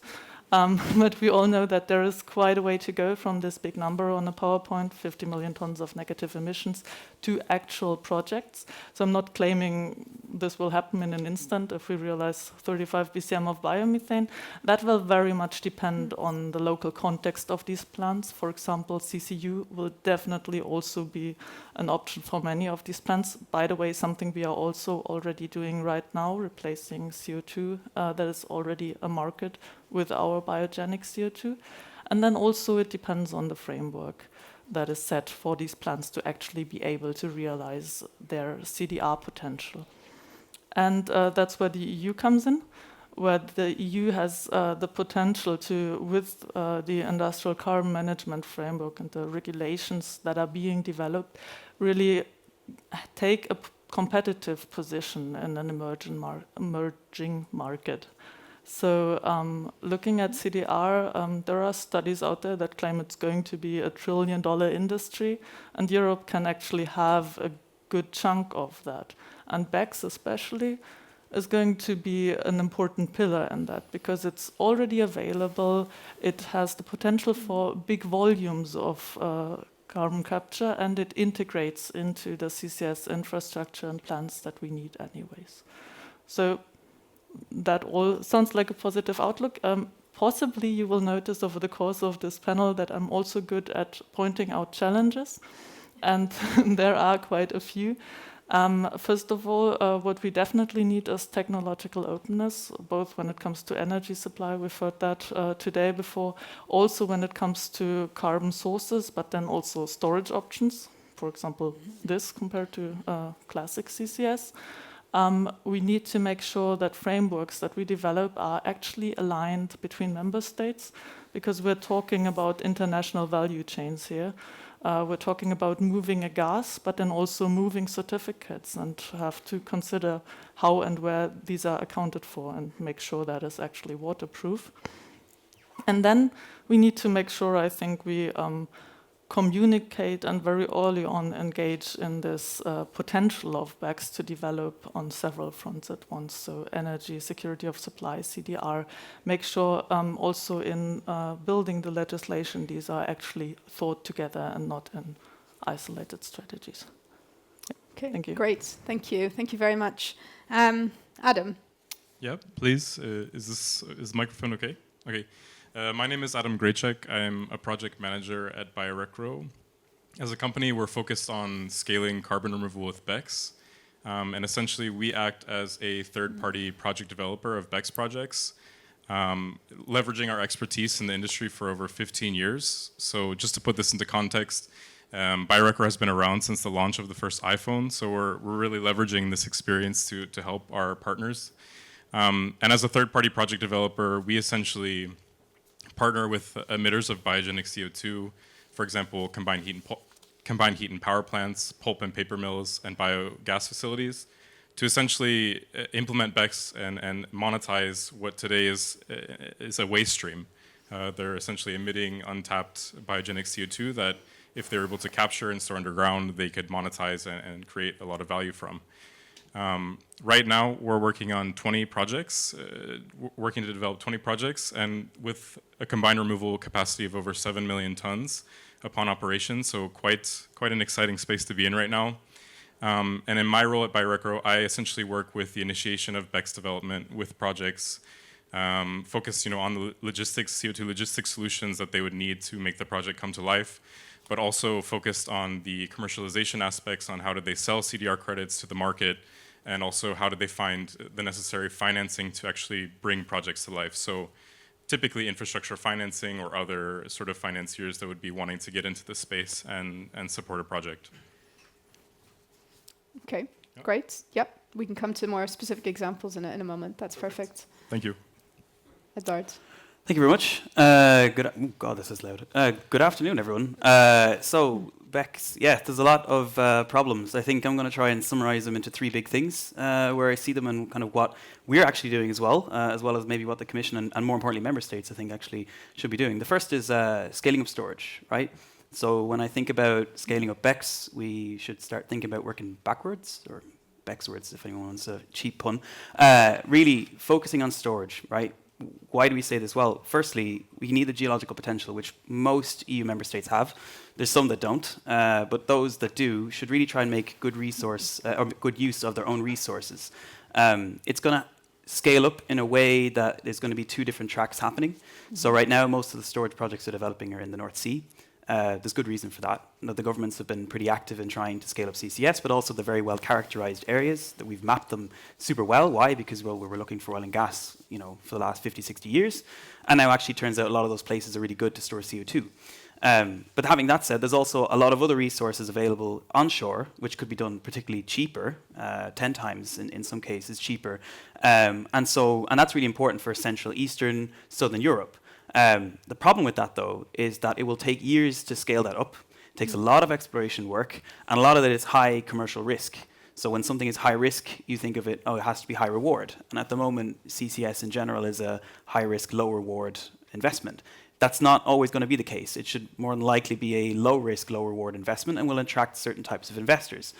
But we all know that there is quite a way to go from this big number on a PowerPoint, 50 million tons of negative emissions, to actual projects. So I'm not claiming this will happen in an instant if we realize 35 BCM of biomethane. That will very much depend on the local context of these plants. For example, CCU will definitely also be an option for many of these plants. By the way, something we are also already doing right now, replacing CO2 that is already a market with our biogenic CO2. And then also it depends on the framework that is set for these plants to actually be able to realize their CDR potential. And that's where the EU comes in, where the EU has the potential to, with the industrial carbon management framework and the regulations that are being developed, really take a competitive position in an emerging market. So looking at CDR, there are studies out there that claim it's going to be $1 trillion industry, and Europe can actually have a good chunk of that. And BECCS especially is going to be an important pillar in that, because it's already available, it has the potential for big volumes of carbon capture, and it integrates into the CCS infrastructure and plants that we need anyways. So that all sounds like a positive outlook. Possibly you will notice over the course of this panel that I'm also good at pointing out challenges, and there are quite a few. First of all, what we definitely need is technological openness, both when it comes to energy supply, we've heard that today before, also when it comes to carbon sources, but then also storage options, for example, this compared to classic CCS. We need to make sure that frameworks that we develop are actually aligned between member states, because we're talking about international value chains here. We're talking about moving a gas, but then also moving certificates, and have to consider how and where these are accounted for and make sure that is actually waterproof. And then we need to make sure, I think, we communicate and very early on engage in this potential of BECCS to develop on several fronts at once. So energy, security of supply, CDR. Make sure also in building the legislation, these are actually thought together and not in isolated strategies. Yeah. Okay, thank you. Great, thank you. Thank you very much. Adam. Yeah, please. Is the microphone okay? Okay. My name is Adam Graychek. I'm a project manager at BioEnergy. As a company, we're focused on scaling carbon removal with BECCS. And essentially, we act as a third-party project developer of BECCS projects, leveraging our expertise in the industry for over 15 years. So just to put this into context, BioEnergy has been around since the launch of the first iPhone. So we're really leveraging this experience to help our partners. And as a third-party project developer, we essentially partner with emitters of biogenic CO2, for example, combined heat and power plants, pulp and paper mills, and biogas facilities, to essentially implement BECCS and monetize what today is a waste stream. They're essentially emitting untapped biogenic CO2 that, if they're able to capture and store underground, they could monetize and create a lot of value from. Right now, we're working on 20 projects, working to develop 20 projects, and with a combined removal capacity of over 7 million tons upon operation, so quite an exciting space to be in right now. And in my role at BioEnergy, I essentially work with the initiation of BECCS development with projects focused on the logistics, CO2 logistics solutions that they would need to make the project come to life, but also focused on the commercialization aspects, on how do they sell CDR credits to the market, and also how do they find the necessary financing to actually bring projects to life. So typically infrastructure financing or other sort of financiers that would be wanting to get into the space and support a project. Okay, Yep. Great. Yep, we can come to more specific examples in a moment. That's perfect. Thank you. Edward. Thank you very much. Oh God, this is loud. Good afternoon, everyone. So BECCS, yeah, there's a lot of problems. I think I'm going to try and summarize them into three big things where I see them and kind of what we're actually doing as well as maybe what the Commission and more importantly member states, I think, actually should be doing. The first is scaling up storage, right? So when I think about scaling up BECCS, we should start thinking about working backwards, or BECCSwards, if anyone wants a cheap pun. Really focusing on storage, right? Why do we say this? Well, firstly, we need the geological potential, which most EU member states have. There's some that don't, but those that do should really try and make good resource or good use of their own resources. It's going to scale up in a way that there's going to be two different tracks happening. Mm-hmm. So right now, most of the storage projects they're developing are in the North Sea. There's good reason for that. The governments have been pretty active in trying to scale up CCS, but also the very well characterized areas that we've mapped them super well. Why? Because, well, we were looking for oil and gas, for the last 50, 60 years. And now actually turns out a lot of those places are really good to store CO2. But having that said, there's also a lot of other resources available onshore, which could be done particularly cheaper, 10 times in some cases cheaper. And that's really important for Central, Eastern, Southern Europe. The problem with that, though, is that it will take years to scale that up. It takes a lot of exploration work, and a lot of it is high commercial risk. So when something is high risk, you think of it, it has to be high reward. And at the moment, CCS in general is a high risk, low reward investment. That's not always going to be the case. It should more than likely be a low risk, low reward investment and will attract certain types of investors.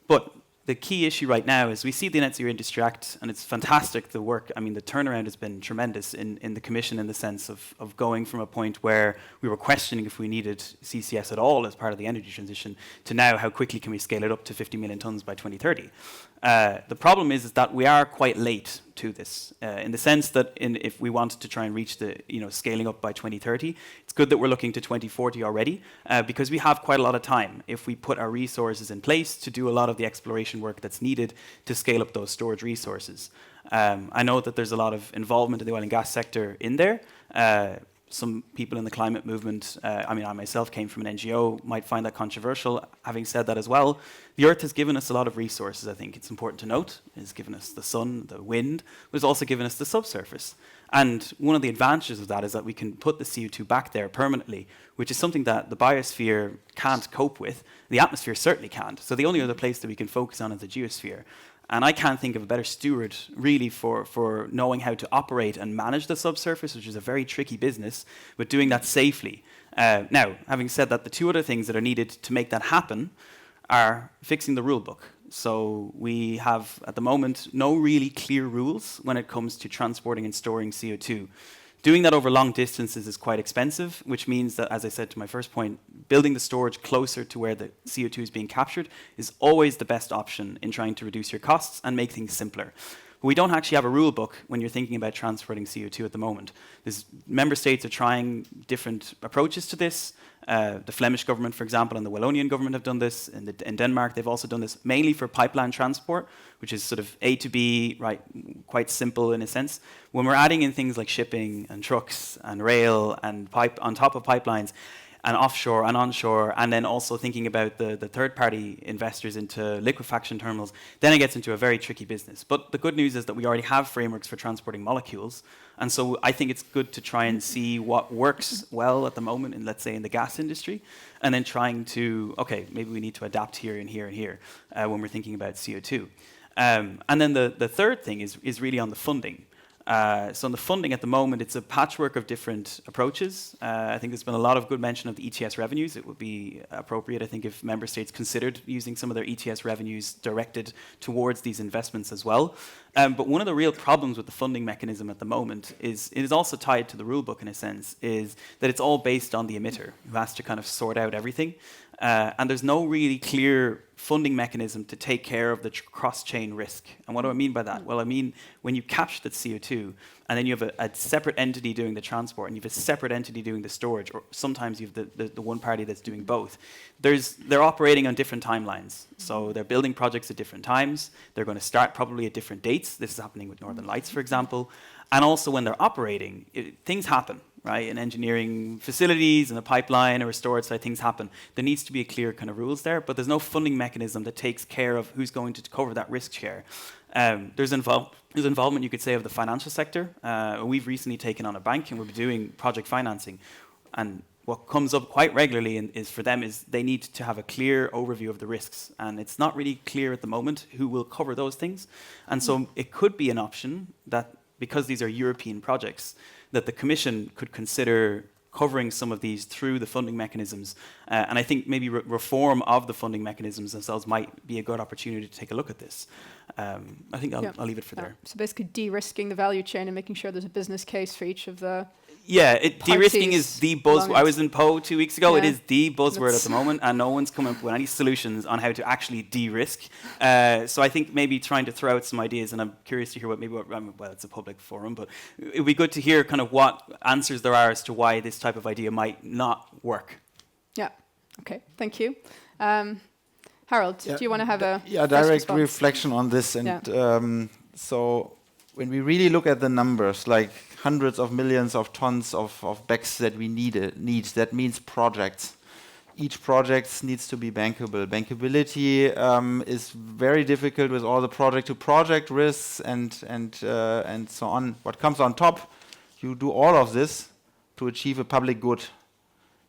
But the key issue right now is we see the Net Zero Industry Act, and it's fantastic, the work. I mean, the turnaround has been tremendous in the Commission in the sense of going from a point where we were questioning if we needed CCS at all as part of the energy transition to now how quickly can we scale it up to 50 million tons by 2030. The problem is that we are quite late to this, in the sense that if we wanted to try and reach the scaling up by 2030, it's good that we're looking to 2040 already, because we have quite a lot of time if we put our resources in place to do a lot of the exploration work that's needed to scale up those storage resources. I know that there's a lot of involvement in the oil and gas sector in there. Some people in the climate movement, I myself came from an NGO, might find that controversial. Having said that as well, the Earth has given us a lot of resources, I think it's important to note. It has given us the sun, the wind, but it's also given us the subsurface. And one of the advantages of that is that we can put the CO2 back there permanently, which is something that the biosphere can't cope with. The atmosphere certainly can't. So the only other place that we can focus on is the geosphere. And I can't think of a better steward, really, for knowing how to operate and manage the subsurface, which is a very tricky business, but doing that safely. Now, having said that, the two other things that are needed to make that happen are fixing the rule book. So we have, at the moment, no really clear rules when it comes to transporting and storing CO2. Doing that over long distances is quite expensive, which means that, as I said to my first point, building the storage closer to where the CO2 is being captured is always the best option in trying to reduce your costs and make things simpler. We don't actually have a rule book when you're thinking about transporting CO2 at the moment. Member states are trying different approaches to this. The Flemish government, for example, and the Wallonian government have done this. In Denmark, they've also done this mainly for pipeline transport, which is sort of A to B, right, quite simple in a sense. When we're adding in things like shipping and trucks and rail and pipe on top of pipelines, and offshore and onshore, and then also thinking about the third-party investors into liquefaction terminals, then it gets into a very tricky business. But the good news is that we already have frameworks for transporting molecules, and so I think it's good to try and see what works well at the moment, in, let's say, in the gas industry, and then trying to, okay, maybe we need to adapt here and here and here when we're thinking about CO2. And then the third thing is really on the funding. So on the funding at the moment, it's a patchwork of different approaches. I think there's been a lot of good mention of the ETS revenues. It would be appropriate, I think, if member states considered using some of their ETS revenues directed towards these investments as well. But one of the real problems with the funding mechanism at the moment is, it is also tied to the rule book in a sense, is that it's all based on the emitter, who has to kind of sort out everything. And there's no really clear funding mechanism to take care of the cross-chain risk. And what do I mean by that? Well, I mean, when you capture the CO2, and then you have a separate entity doing the transport, and you have a separate entity doing the storage, or sometimes you have the one party that's doing both, they're operating on different timelines. So they're building projects at different times. They're going to start probably at different dates. This is happening with Northern Lights, for example. And also when they're operating, things happen. Right, in engineering facilities, in a pipeline or a storage site, things happen. There needs to be a clear kind of rules there, but there's no funding mechanism that takes care of who's going to cover that risk share. There's involvement, you could say, of the financial sector. We've recently taken on a bank, and we'll be doing project financing. And what comes up quite regularly is for them is they need to have a clear overview of the risks, and it's not really clear at the moment who will cover those things. And so it could be an option that, because these are European projects, that the Commission could consider covering some of these through the funding mechanisms. And I think maybe reform of the funding mechanisms themselves might be a good opportunity to take a look at this. I think I'll leave it for there. So basically de-risking the value chain and making sure there's a business case for each of the de-risking is the buzzword. I was in PO 2 weeks ago. Yeah. It is the buzzword at the moment, and no one's come up with any solutions on how to actually de-risk. So I think maybe trying to throw out some ideas, and I'm curious to hear well, it's a public forum, but it would be good to hear kind of what answers there are as to why this type of idea might not work. Yeah. Okay. Thank you. Harold, do you want to have a direct reflection on this? And so when we really look at the numbers, like hundreds of millions of tons of BECCS that we need, that means projects. Each project needs to be bankable. Bankability is very difficult with all the project-to-project risks and so on. What comes on top, you do all of this to achieve a public good.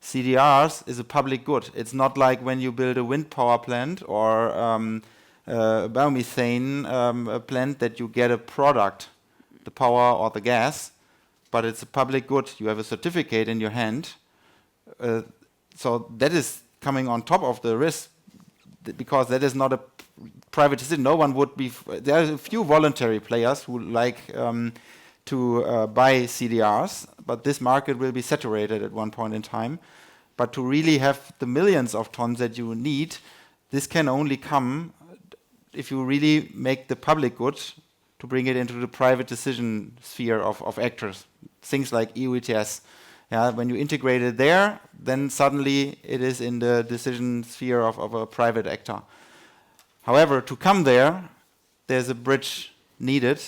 CDRs is a public good. It's not like when you build a wind power plant or biomethane plant that you get a product, the power or the gas, but it's a public good. You have a certificate in your hand. So that is coming on top of the risk, because that is not a private decision. No one would be. There are a few voluntary players who like to buy CDRs, but this market will be saturated at one point in time. But to really have the millions of tons that you need, this can only come if you really make the public good to bring it into the private decision sphere of actors. Things like EU ETS. When you integrate it there, then suddenly it is in the decision sphere of a private actor. However, to come there, there's a bridge needed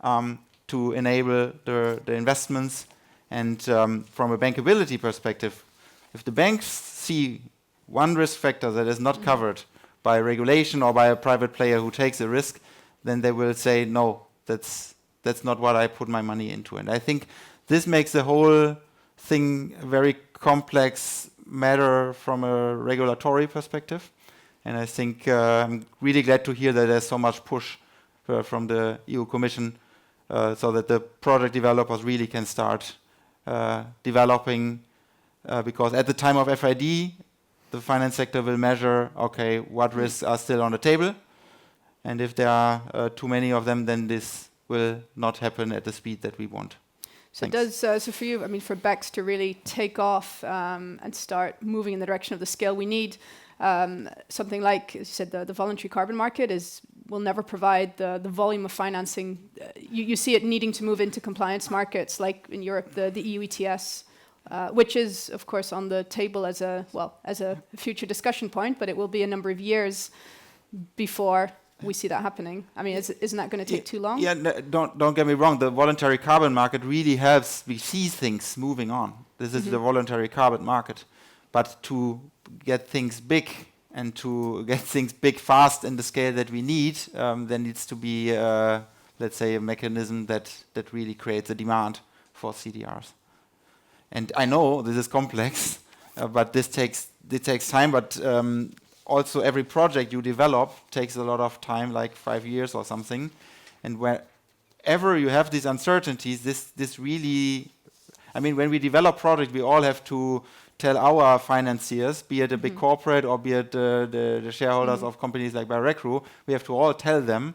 to enable the investments. And from a bankability perspective, if the banks see one risk factor that is not covered by regulation or by a private player who takes a risk, then they will say, no, that's not what I put my money into. And I think this makes the whole thing a very complex matter from a regulatory perspective. And I think I'm really glad to hear that there's so much push from the EU Commission, so that the project developers really can start developing, because at the time of FID, the finance sector will measure, okay, what risks are still on the table, and if there are too many of them, then this will not happen at the speed that we want. So so for you, I mean, for BECCS to really take off and start moving in the direction of the scale we need, something like, as you said, the voluntary carbon market will never provide the volume of financing. You see it needing to move into compliance markets, like in Europe, the EU ETS, which is, of course, on the table as a future discussion point, but it will be a number of years before we see that happening. I mean, isn't that going to take too long? Yeah, no, don't get me wrong. The voluntary carbon market really helps. We see things moving on. This is the voluntary carbon market. But to get things big and to get things big fast in the scale that we need, there needs to be, let's say, a mechanism that really creates a demand for CDRs. And I know this is complex, but this takes time. But also, every project you develop takes a lot of time, like 5 years or something. And wherever you have these uncertainties, this really, I mean, when we develop projects, we all have to tell our financiers, be it a big corporate or be it the shareholders of companies like BioEnergy, we have to all tell them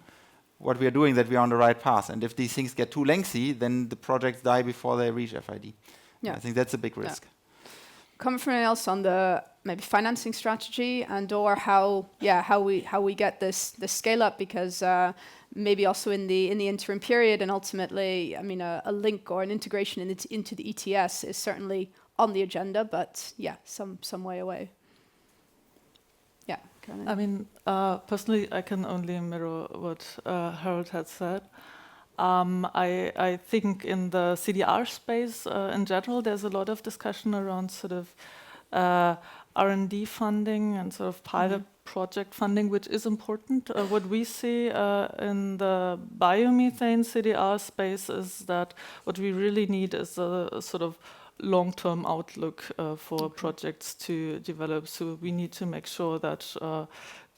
what we are doing, that we are on the right path. And if these things get too lengthy, then the projects die before they reach FID. Yeah. I think that's a big risk. Comment from anyone else on the maybe financing strategy and or how we get this scale up, because maybe also in the interim period and ultimately, I mean, a link or an integration into the ETS is certainly on the agenda, but yeah, some way away. Yeah, Caroline. I mean, personally, I can only mirror what Harald had said. I think in the CDR space in general, there's a lot of discussion around sort of R&D funding and sort of pilot project funding, which is important. What we see in the biomethane CDR space is that what we really need is a sort of long-term outlook for projects to develop. So we need to make sure that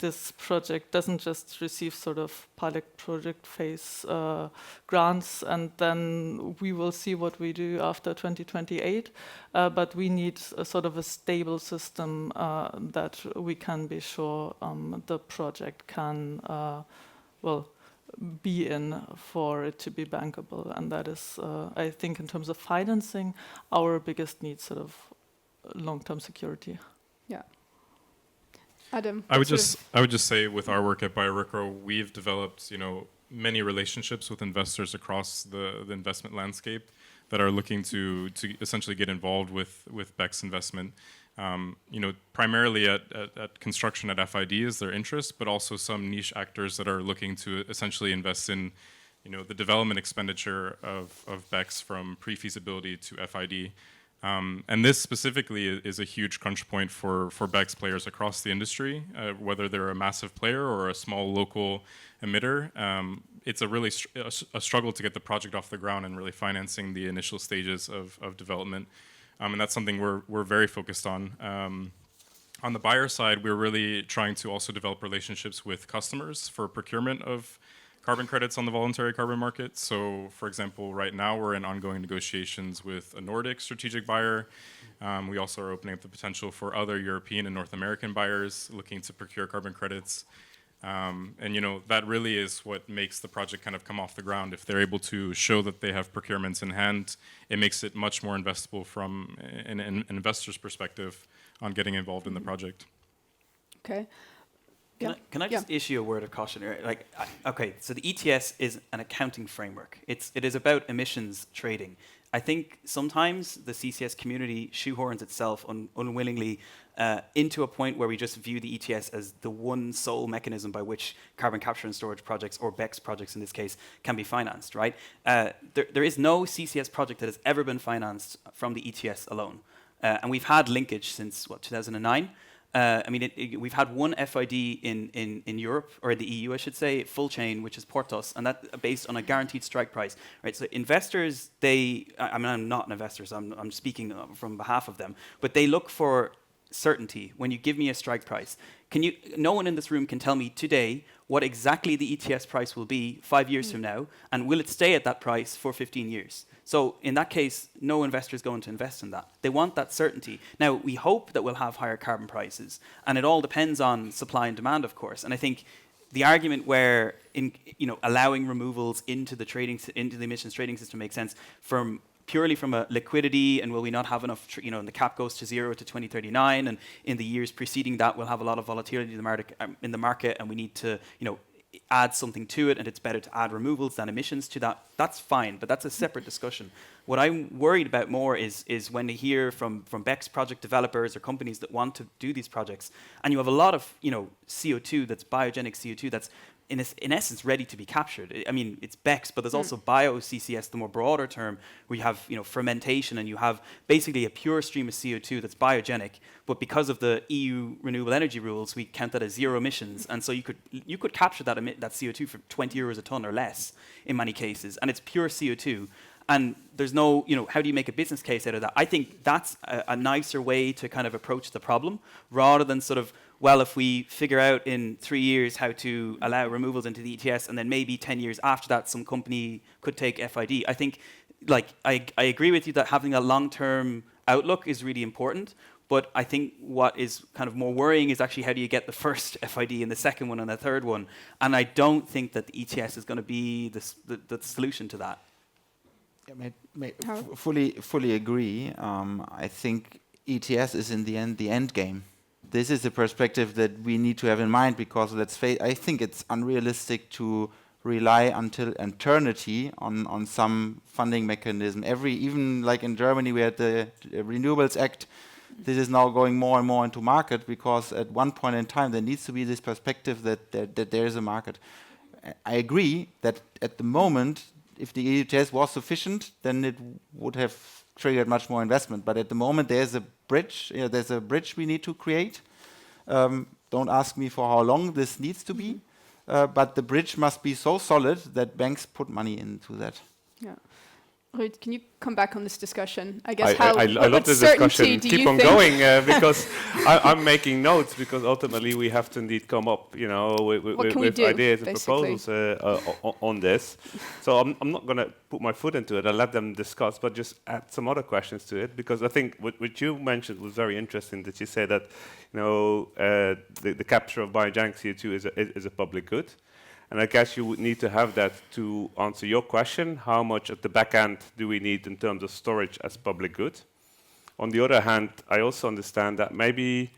this project doesn't just receive sort of pilot project phase grants, and then we will see what we do after 2028. But we need a sort of a stable system that we can be sure the project can, be in for it to be bankable. And that is, I think, in terms of financing, our biggest need, sort of long-term security. Yeah. Adam, I would just say, with our work at BioEnergy, we've developed, many relationships with investors across the investment landscape that are looking to essentially get involved with BECCS investment. Primarily at construction at FID is their interest, but also some niche actors that are looking to essentially invest in, the development expenditure of BECCS from pre-feasibility to FID. And this specifically is a huge crunch point for BECCS players across the industry, whether they're a massive player or a small local emitter. It's a really a struggle to get the project off the ground and really financing the initial stages of development. And that's something we're very focused on. On the buyer side, we're really trying to also develop relationships with customers for procurement of carbon credits on the voluntary carbon market. So, for example, right now we're in ongoing negotiations with a Nordic strategic buyer. We also are opening up the potential for other European and North American buyers looking to procure carbon credits. And that really is what makes the project kind of come off the ground. If they're able to show that they have procurements in hand, it makes it much more investable from an investor's perspective on getting involved in the project. Okay. Can I just issue a word of caution here? Okay, so the ETS is an accounting framework. It is about emissions trading. I think sometimes the CCS community shoehorns itself unwillingly into a point where we just view the ETS as the one sole mechanism by which carbon capture and storage projects, or BECCS projects in this case, can be financed, right? There is no CCS project that has ever been financed from the ETS alone. And we've had linkage since, 2009? We've had one FID in Europe, or the EU, I should say, full chain, which is Portos, and that based on a guaranteed strike price, right? So investors, I'm not an investor, so I'm speaking from behalf of them, but they look for certainty. When you give me a strike price, no one in this room can tell me today what exactly the ETS price will be 5 years from now, and will it stay at that price for 15 years? So in that case, no investor is going to invest in that. They want that certainty. Now, we hope that we'll have higher carbon prices, and it all depends on supply and demand, of course. And I think the argument where allowing removals into the emissions trading system makes sense purely from a liquidity, and will we not have enough, and the cap goes to 0 to 2039, and in the years preceding that we'll have a lot of volatility in the market, and we need to, add something to it, and it's better to add removals than emissions to that. That's fine, but that's a separate discussion. What I'm worried about more is when you hear from BECCS project developers or companies that want to do these projects, and you have a lot of, CO2 that's biogenic CO2 that's in essence ready to be captured. I mean, it's BECCS, but there's also bio-CCS, the more broader term, where you have fermentation, and you have basically a pure stream of CO2 that's biogenic. But because of the EU renewable energy rules, we count that as zero emissions, and so you could capture that CO2 for 20 euros a ton or less in many cases, and it's pure CO2. And there's no, how do you make a business case out of that? I think that's a nicer way to kind of approach the problem, rather than sort of, well, if we figure out in 3 years how to allow removals into the ETS, and then maybe 10 years after that, some company could take FID. I think, I agree with you that having a long-term outlook is really important. But I think what is kind of more worrying is actually how do you get the first FID and the second one and the third one? And I don't think that the ETS is going to be the solution to that. Yeah, fully agree. I think ETS is in the end the end game. This is a perspective that we need to have in mind, because I think it's unrealistic to rely until eternity on some funding mechanism. Even like in Germany, we had the Renewables Act. This is now going more and more into market, because at one point in time there needs to be this perspective that there is a market. I agree that at the moment, if the ETS was sufficient, then it would have triggered much more investment. But at the moment, there's a bridge. There's a bridge we need to create. Don't ask me for how long this needs to be, but the bridge must be so solid that banks put money into that. Yeah. Ruud, can you come back on this discussion? I guess I love this discussion. Keep on going, because I'm making notes, because ultimately we have to indeed come up, with ideas and proposals on this. So I'm not going to put my foot into it. I'll let them discuss, but just add some other questions to it, because I think what you mentioned was very interesting. That you said that the capture of biogenic CO2 is a public good. And I guess you would need to have that to answer your question. How much at the back end do we need in terms of storage as public good? On the other hand, I also understand that maybe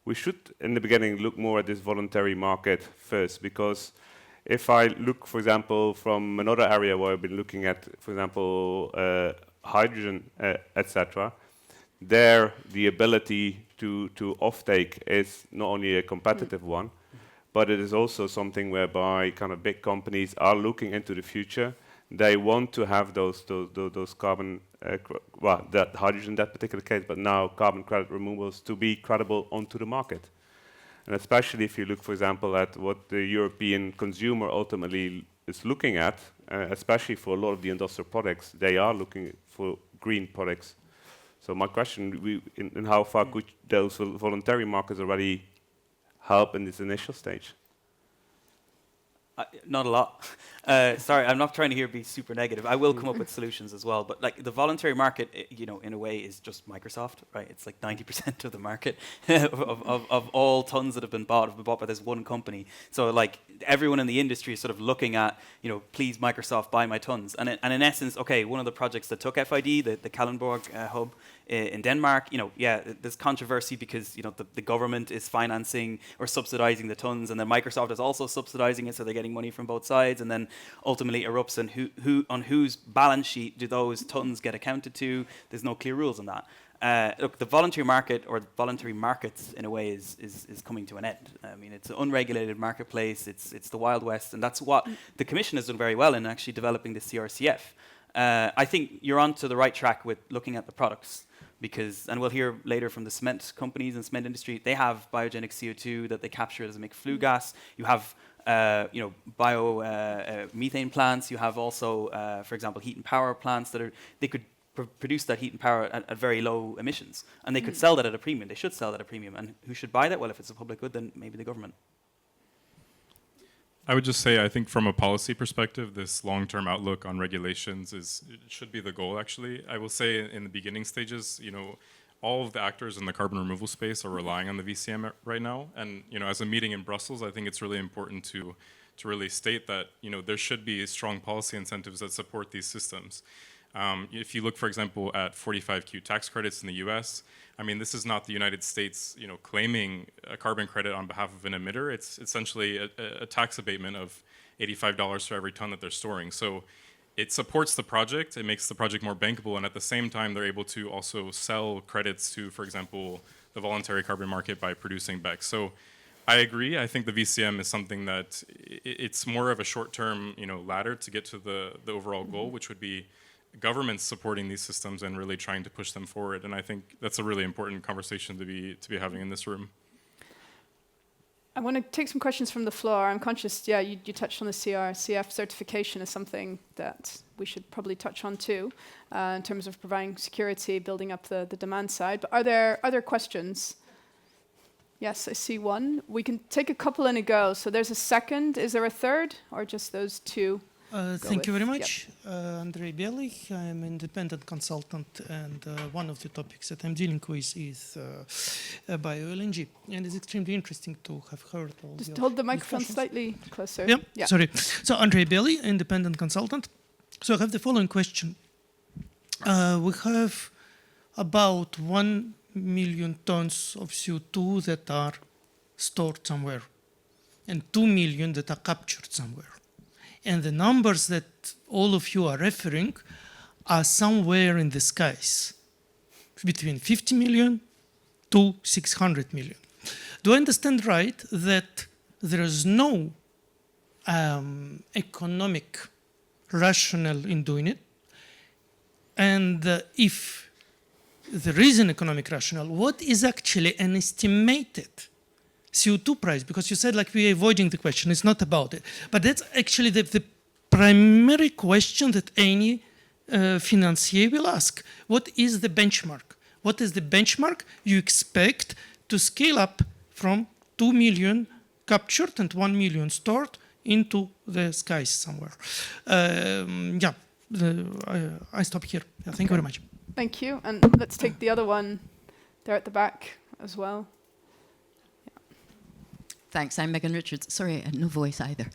we should, in the beginning, look more at this voluntary market first. Because if I look, for example, from another area where I've been looking at, for example, hydrogen, etc., there the ability to offtake is not only a competitive one, but it is also something whereby kind of big companies are looking into the future. They want to have those carbon, that hydrogen in that particular case, but now carbon credit removals to be credible onto the market. And especially if you look, for example, at what the European consumer ultimately is looking at, especially for a lot of the industrial products, they are looking for green products. So my question, in how far could those voluntary markets already help in this initial stage? Not a lot. Sorry, I'm not trying to be super negative. I will come up with solutions as well. But like the voluntary market, in a way, is just Microsoft, right? It's like 90% of the market of all tons that have been bought by this one company. So like everyone in the industry is sort of looking at, please Microsoft, buy my tons. And in essence, okay, one of the projects that took FID, the Kalundborg hub in Denmark, there's controversy because the government is financing or subsidizing the tons, and then Microsoft is also subsidizing it, so they're getting money from both sides, and then ultimately erupts, and who on whose balance sheet do those tons get accounted to? There's no clear rules on that. Look, the voluntary market, or voluntary markets in a way, is coming to an end. I mean, it's an unregulated marketplace. It's the Wild West, and that's what the Commission has done very well in actually developing the CRCF. I think you're on to the right track with looking at the products. And we'll hear later from the cement companies and cement industry, they have biogenic CO2 that they capture as a make flue gas. You have methane plants. You have also, for example, heat and power plants they could produce that heat and power at very low emissions, and they could sell that at a premium. They should sell that at a premium. And who should buy that? Well, if it's a public good, then maybe the government. I would just say, I think from a policy perspective, this long-term outlook on regulations it should be the goal, actually. I will say in the beginning stages, all of the actors in the carbon removal space are relying on the VCM right now. And, as a meeting in Brussels, I think it's really important to really state that, there should be strong policy incentives that support these systems. If you look, for example, at 45Q tax credits in the US, I mean, this is not the United States, claiming a carbon credit on behalf of an emitter. It's essentially a tax abatement of $85 for every ton that they're storing. So it supports the project, it makes the project more bankable, and at the same time, they're able to also sell credits to, for example, the voluntary carbon market by producing BECCS. So I agree. I think the VCM is something that it's more of a short-term, ladder to get to the overall goal, which would be governments supporting these systems and really trying to push them forward. And I think that's a really important conversation to be having in this room. I want to take some questions from the floor. I'm conscious, you touched on the CRCF certification as something that we should probably touch on too, in terms of providing security, building up the demand side. But are there other questions? Yes, I see one. We can take a couple in a go. So there's a second. Is there a third, or just those two? Thank you very much. Andrei Belly, I'm an independent consultant, and one of the topics that I'm dealing with is bioenergy. And it's extremely interesting to have heard all Just hold the microphone slightly closer. Yeah, sorry. So Andrei Belly, independent consultant. So I have the following question. We have about 1 million tons of CO2 that are stored somewhere, and 2 million that are captured somewhere. And the numbers that all of you are referring are somewhere in the skies, between 50 million to 600 million. Do I understand right that there is no economic rationale in doing it? And if there is an economic rationale, what is actually an estimated CO2 price? Because you said we're avoiding the question, it's not about it. But that's actually the primary question that any financier will ask. What is the benchmark? What is the benchmark you expect to scale up from 2 million captured and 1 million stored into the skies somewhere? I stop here. Thank you very much. Thank you. And let's take the other one there at the back as well. Thanks, I'm Megan Richards. Sorry, I had no voice either.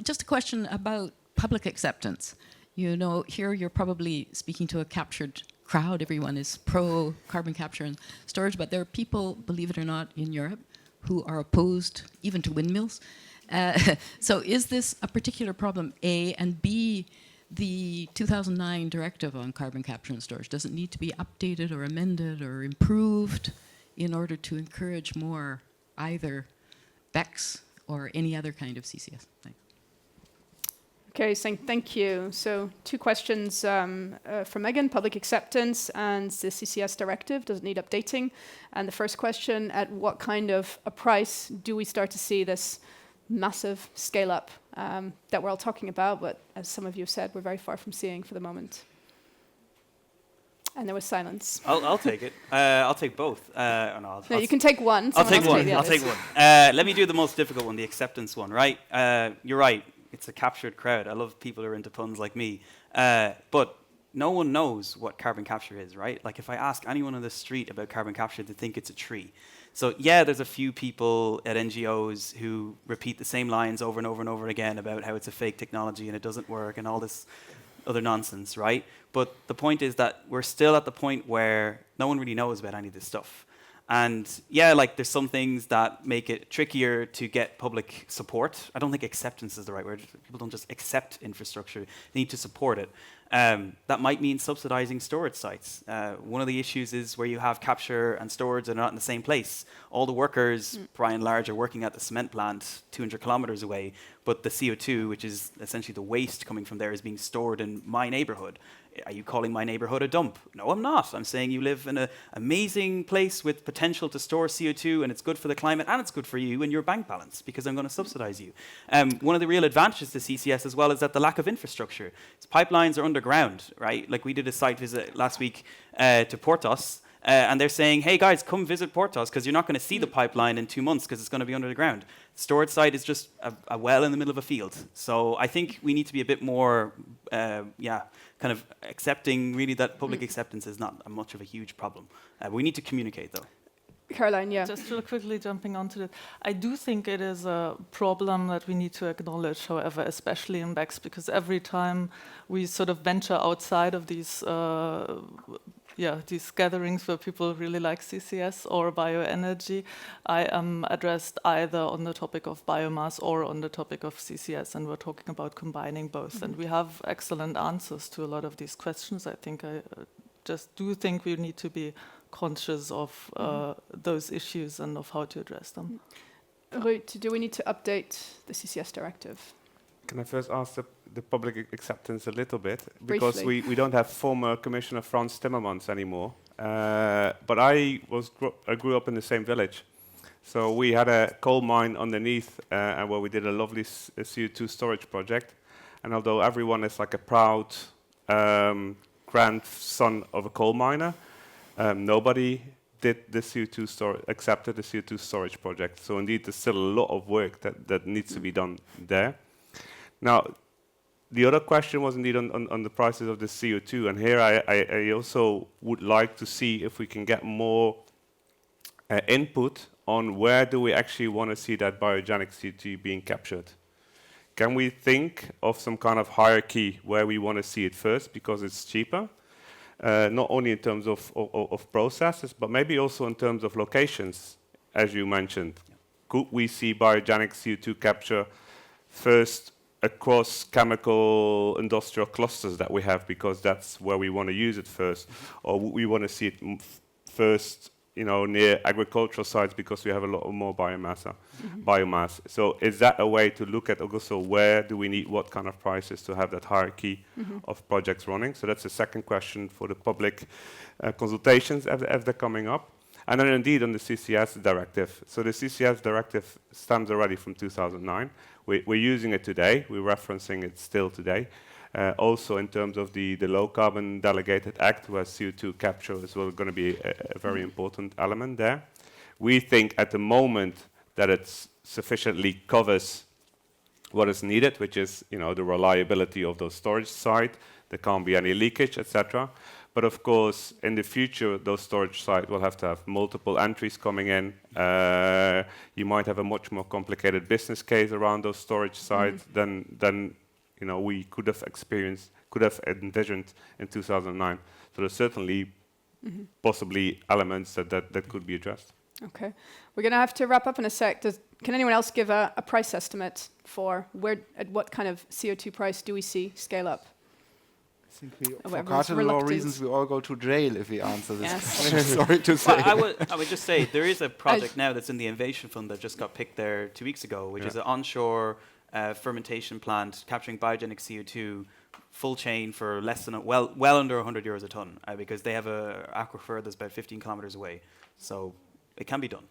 Just a question about public acceptance. Here you're probably speaking to a captured crowd. Everyone is pro carbon capture and storage, but there are people, believe it or not, in Europe who are opposed even to windmills. So is this a particular problem, A? And B, the 2009 directive on carbon capture and storage, does it need to be updated or amended or improved in order to encourage more either BECCS or any other kind of CCS? Thanks. Okay, thank you. So 2 questions from Megan, public acceptance and the CCS directive, does it need updating? And the first question, at what kind of a price do we start to see this massive scale up that we're all talking about, but as some of you said, we're very far from seeing for the moment? And there was silence. I'll take it. I'll take both. No, you can take one. I'll take one. I'll take one. Let me do the most difficult one, the acceptance one, right? You're right. It's a captured crowd. I love people who are into puns like me. But no one knows what carbon capture is, right? If I ask anyone on the street about carbon capture, they think it's a tree. So yeah, there's a few people at NGOs who repeat the same lines over and over and over again about how it's a fake technology and it doesn't work and all this other nonsense, right? But the point is that we're still at the point where no one really knows about any of this stuff. And yeah, there's some things that make it trickier to get public support. I don't think acceptance is the right word. People don't just accept infrastructure. They need to support it. That might mean subsidizing storage sites. One of the issues is where you have capture and storage that are not in the same place. All the workers, by and large, are working at the cement plant 200 kilometers away, but the CO2, which is essentially the waste coming from there, is being stored in my neighborhood. Are you calling my neighborhood a dump? No, I'm not. I'm saying you live in an amazing place with potential to store CO2, and it's good for the climate, and it's good for you and your bank balance, because I'm going to subsidize you. One of the real advantages to CCS as well is that the lack of infrastructure. Pipelines are underground, right? We did a site visit last week to Portos, And they're saying, hey guys, come visit Portos because you're not going to see the pipeline in 2 months because it's going to be under the ground. Storage site is just a well in the middle of a field. So I think we need to be a bit more, kind of accepting really that public acceptance is not much of a huge problem. We need to communicate though. Caroline, yeah. Just real quickly jumping onto that, I do think it is a problem that we need to acknowledge, however, especially in BECCS, because every time we sort of venture outside of these gatherings where people really like CCS or bioenergy, I am addressed either on the topic of biomass or on the topic of CCS, and we're talking about combining both. And we have excellent answers to a lot of these questions. I think I just do think we need to be conscious of those issues and of how to address them. Ruud, do we need to update the CCS directive? Can I first ask the public acceptance a little bit? Because we don't have former Commissioner Frans Timmermans anymore. But I grew up in the same village. So we had a coal mine underneath and where we did a lovely CO2 storage project. And although everyone is like a proud grandson of a coal miner, nobody did the accepted the CO2 storage project. So indeed, there's still a lot of work that needs to be done there. Now, the other question was indeed on the prices of the CO2, and here I also would like to see if we can get more input on where do we actually want to see that biogenic CO2 being captured. Can we think of some kind of hierarchy where we want to see it first because it's cheaper? Not only in terms of processes, but maybe also in terms of locations, as you mentioned. Could we see biogenic CO2 capture first across chemical industrial clusters that we have because that's where we want to use it first? Or would we want to see it first, near agricultural sites because we have a lot more biomass? So is that a way to look at also where do we need what kind of prices to have that hierarchy of projects running? So that's the second question for the public consultations as they're coming up. And then indeed on the CCS directive. So the CCS directive stands already from 2009. We're using it today. We're referencing it still today. Also in terms of the low carbon delegated act, where CO2 capture is going to be a very important element there. We think at the moment that it sufficiently covers what is needed, which is the reliability of those storage sites. There can't be any leakage, etc. But of course, in the future, those storage sites will have to have multiple entries coming in. You might have a much more complicated business case around those storage sites than we could have envisioned in 2009. So there's certainly possibly elements that could be addressed. Okay, we're going to have to wrap up in a sec. Can anyone else give a price estimate for at what kind of CO2 price do we see scale up? I think for cartel law reasons, we all go to jail if we answer this question. Yes. Sorry to say. Well, I would just say there is a project now that's in the Innovation Fund that just got picked there 2 weeks ago, which is an onshore fermentation plant capturing biogenic CO2, full chain for less than well under 100 euros a ton, because they have an aquifer that's about 15 kilometers away. So it can be done.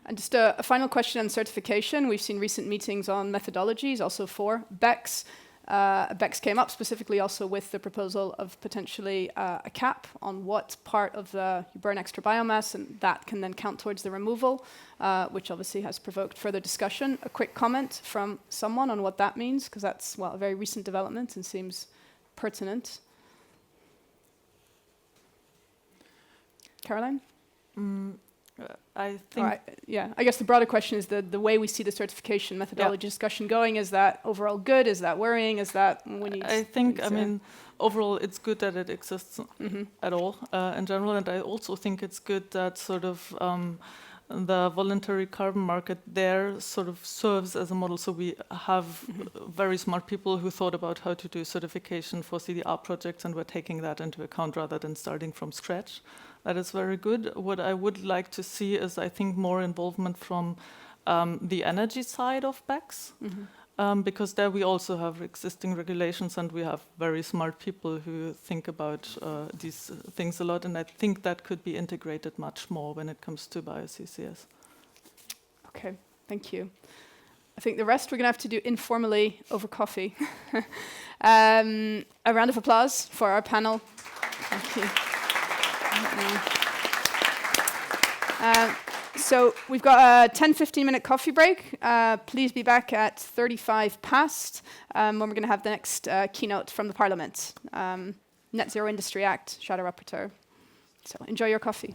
And just a final question on certification. We've seen recent meetings on methodologies, also for BECCS. BECCS came up specifically also with the proposal of potentially a cap on what part of you burn extra biomass, and that can then count towards the removal, which obviously has provoked further discussion. A quick comment from someone on what that means, because that's a very recent development and seems pertinent. Caroline? I think. I guess the broader question is the way we see the certification methodology discussion going. Is that overall good? Is that worrying? Is that I think, overall it's good that it exists at all in general, and I also think it's good that sort of the voluntary carbon market there sort of serves as a model. So we have very smart people who thought about how to do certification for CDR projects, and we're taking that into account rather than starting from scratch. That is very good. What I would like to see is, I think, more involvement from the energy side of BECCS, because there we also have existing regulations and we have very smart people who think about these things a lot, and I think that could be integrated much more when it comes to bio-CCS. Okay, thank you. I think the rest we're going to have to do informally over coffee. A round of applause for our panel. Thank you. So we've got a 10-15 minute coffee break. Please be back at 35 past when we're going to have the next keynote from the Parliament. Net Zero Industry Act, Shadow Rapporteur. So enjoy your coffee.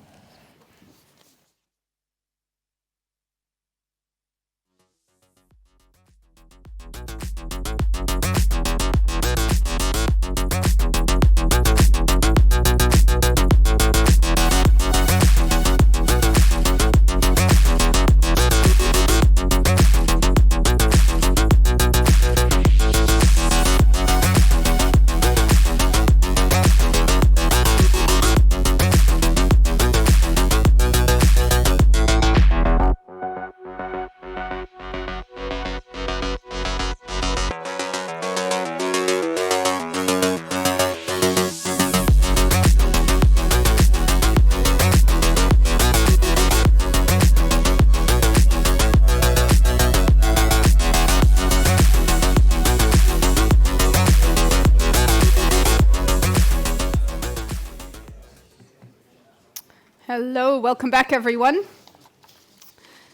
Hello, welcome back everyone.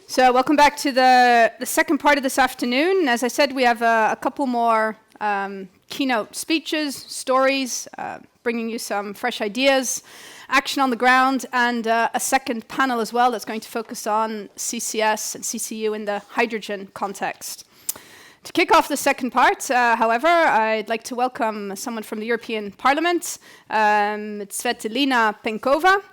So welcome back to the second part of this afternoon. As I said, we have a couple more keynote speeches, stories, bringing you some fresh ideas, action on the ground, and a second panel as well that's going to focus on CCS and CCU in the hydrogen context. To kick off the second part, however, I'd like to welcome someone from the European Parliament. It's Svetlana Penkova.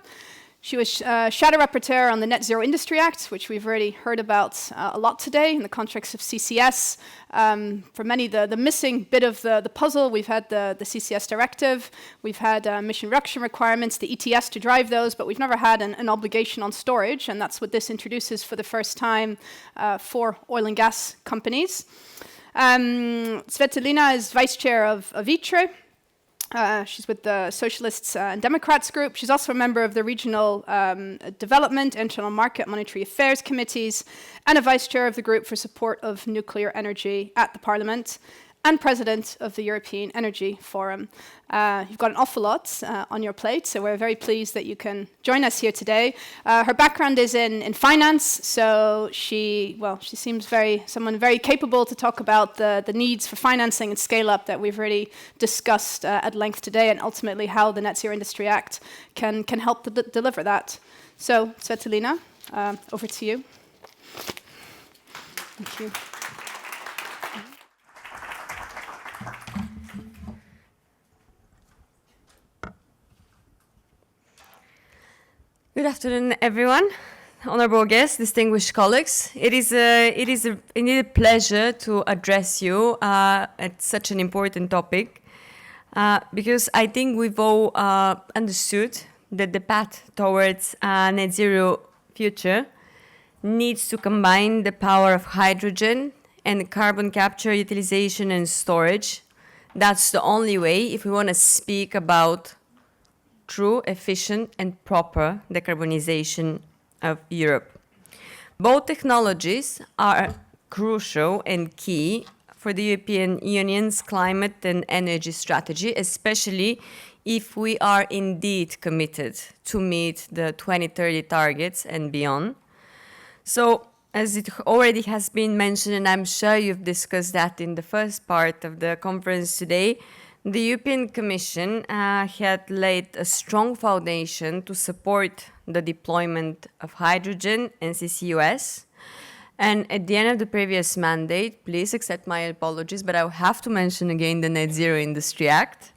She was Shadow Rapporteur on the Net Zero Industry Act, which we've already heard about a lot today in the context of CCS. For many, the missing bit of the puzzle, we've had the CCS directive, we've had emission reduction requirements, the ETS to drive those, but we've never had an obligation on storage, and that's what this introduces for the first time for oil and gas companies. Svetlana is Vice Chair of ITRE. She's with the Socialists and Democrats group. She's also a member of the Regional Development, Internal Market, Monetary Affairs Committees, and a Vice Chair of the Group for Support of Nuclear Energy at the Parliament, and President of the European Energy Forum. You've got an awful lot on your plate, so we're very pleased that you can join us here today. Her background is in finance, so she seems someone very capable to talk about the needs for financing and scale up that we've already discussed at length today, and ultimately how the Net Zero Industry Act can help to deliver that. So, Svetlana, over to you. Thank you. Good afternoon, everyone. Honorable guests, distinguished colleagues. It is indeed a pleasure to address you at such an important topic because I think we've all understood that the path towards a net zero future needs to combine the power of hydrogen and carbon capture, utilization and storage. That's the only way if we want to speak about true, efficient and proper decarbonization of Europe. Both technologies are crucial and key for the European Union's climate and energy strategy, especially if we are indeed committed to meet the 2030 targets and beyond. So, as it already has been mentioned, and I'm sure you've discussed that in the first part of the conference today, the European Commission had laid a strong foundation to support the deployment of hydrogen and CCUS. And at the end of the previous mandate, please accept my apologies, but I will have to mention again the Net Zero Industry Act.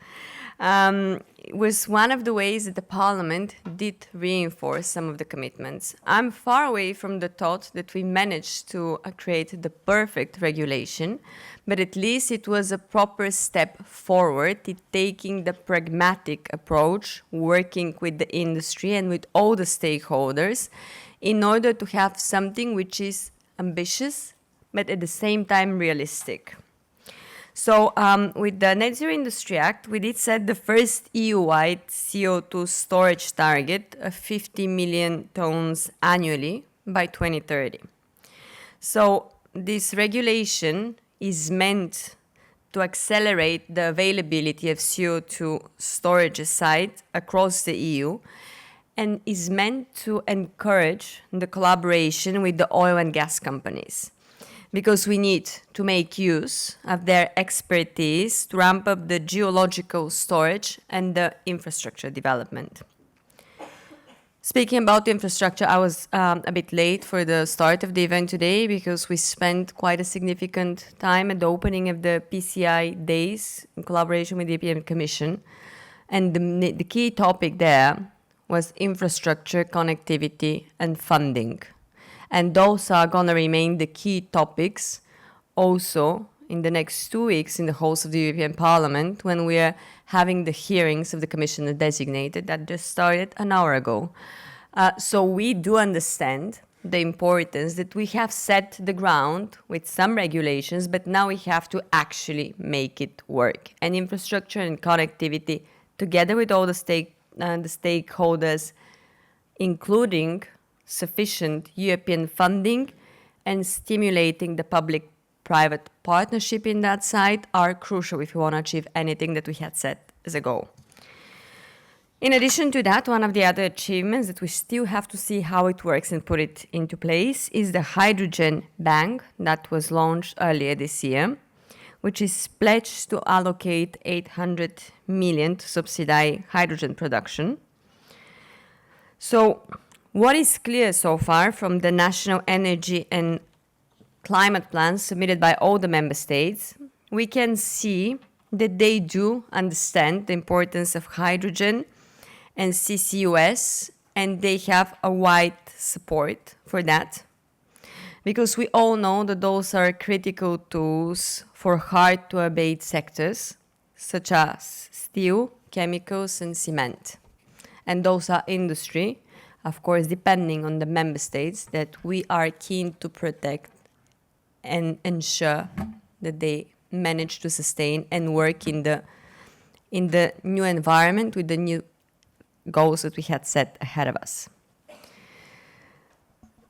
Was one of the ways that the Parliament did reinforce some of the commitments. I'm far away from the thought that we managed to create the perfect regulation, but at least it was a proper step forward in taking the pragmatic approach, working with the industry and with all the stakeholders in order to have something which is ambitious, but at the same time realistic. So with the Net Zero Industry Act, we did set the first EU-wide CO2 storage target of 50 million tons annually by 2030. So this regulation is meant to accelerate the availability of CO2 storage sites across the EU and is meant to encourage the collaboration with the oil and gas companies, because we need to make use of their expertise to ramp up the geological storage and the infrastructure development. Speaking about infrastructure, I was a bit late for the start of the event today because we spent quite a significant time at the opening of the PCI days in collaboration with the European Commission. And the key topic there was infrastructure, connectivity, and funding. And those are going to remain the key topics also in the next 2 weeks in the halls of the European Parliament when we are having the hearings of the Commissioner designated that just started an hour ago. So we do understand the importance that we have set the ground with some regulations, but now we have to actually make it work. And infrastructure and connectivity, together with all the stakeholders, including sufficient European funding and stimulating the public-private partnership in that side, are crucial if we want to achieve anything that we had set as a goal. In addition to that, one of the other achievements that we still have to see how it works and put it into place is the Hydrogen Bank that was launched earlier this year, which is pledged to allocate 800 million to subsidize hydrogen production. So what is clear so far from the national energy and climate plans submitted by all the member states, we can see that they do understand the importance of hydrogen and CCUS, and they have a wide support for that. Because we all know that those are critical tools for hard-to-abate sectors, such as steel, chemicals, and cement. And those are industry, of course, depending on the member states, that we are keen to protect and ensure that they manage to sustain and work in the new environment with the new goals that we had set ahead of us.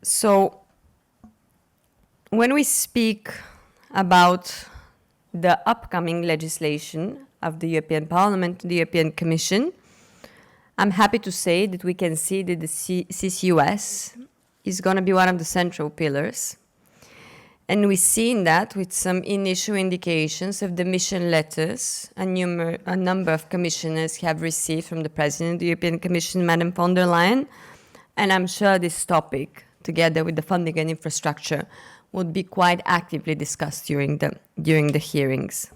So when we speak about the upcoming legislation of the European Parliament, the European Commission, I'm happy to say that we can see that the CCUS is going to be one of the central pillars. And we've seen that with some initial indications of the mission letters a number of commissioners have received from the President of the European Commission, Madam von der Leyen. And I'm sure this topic, together with the funding and infrastructure, would be quite actively discussed during the hearings.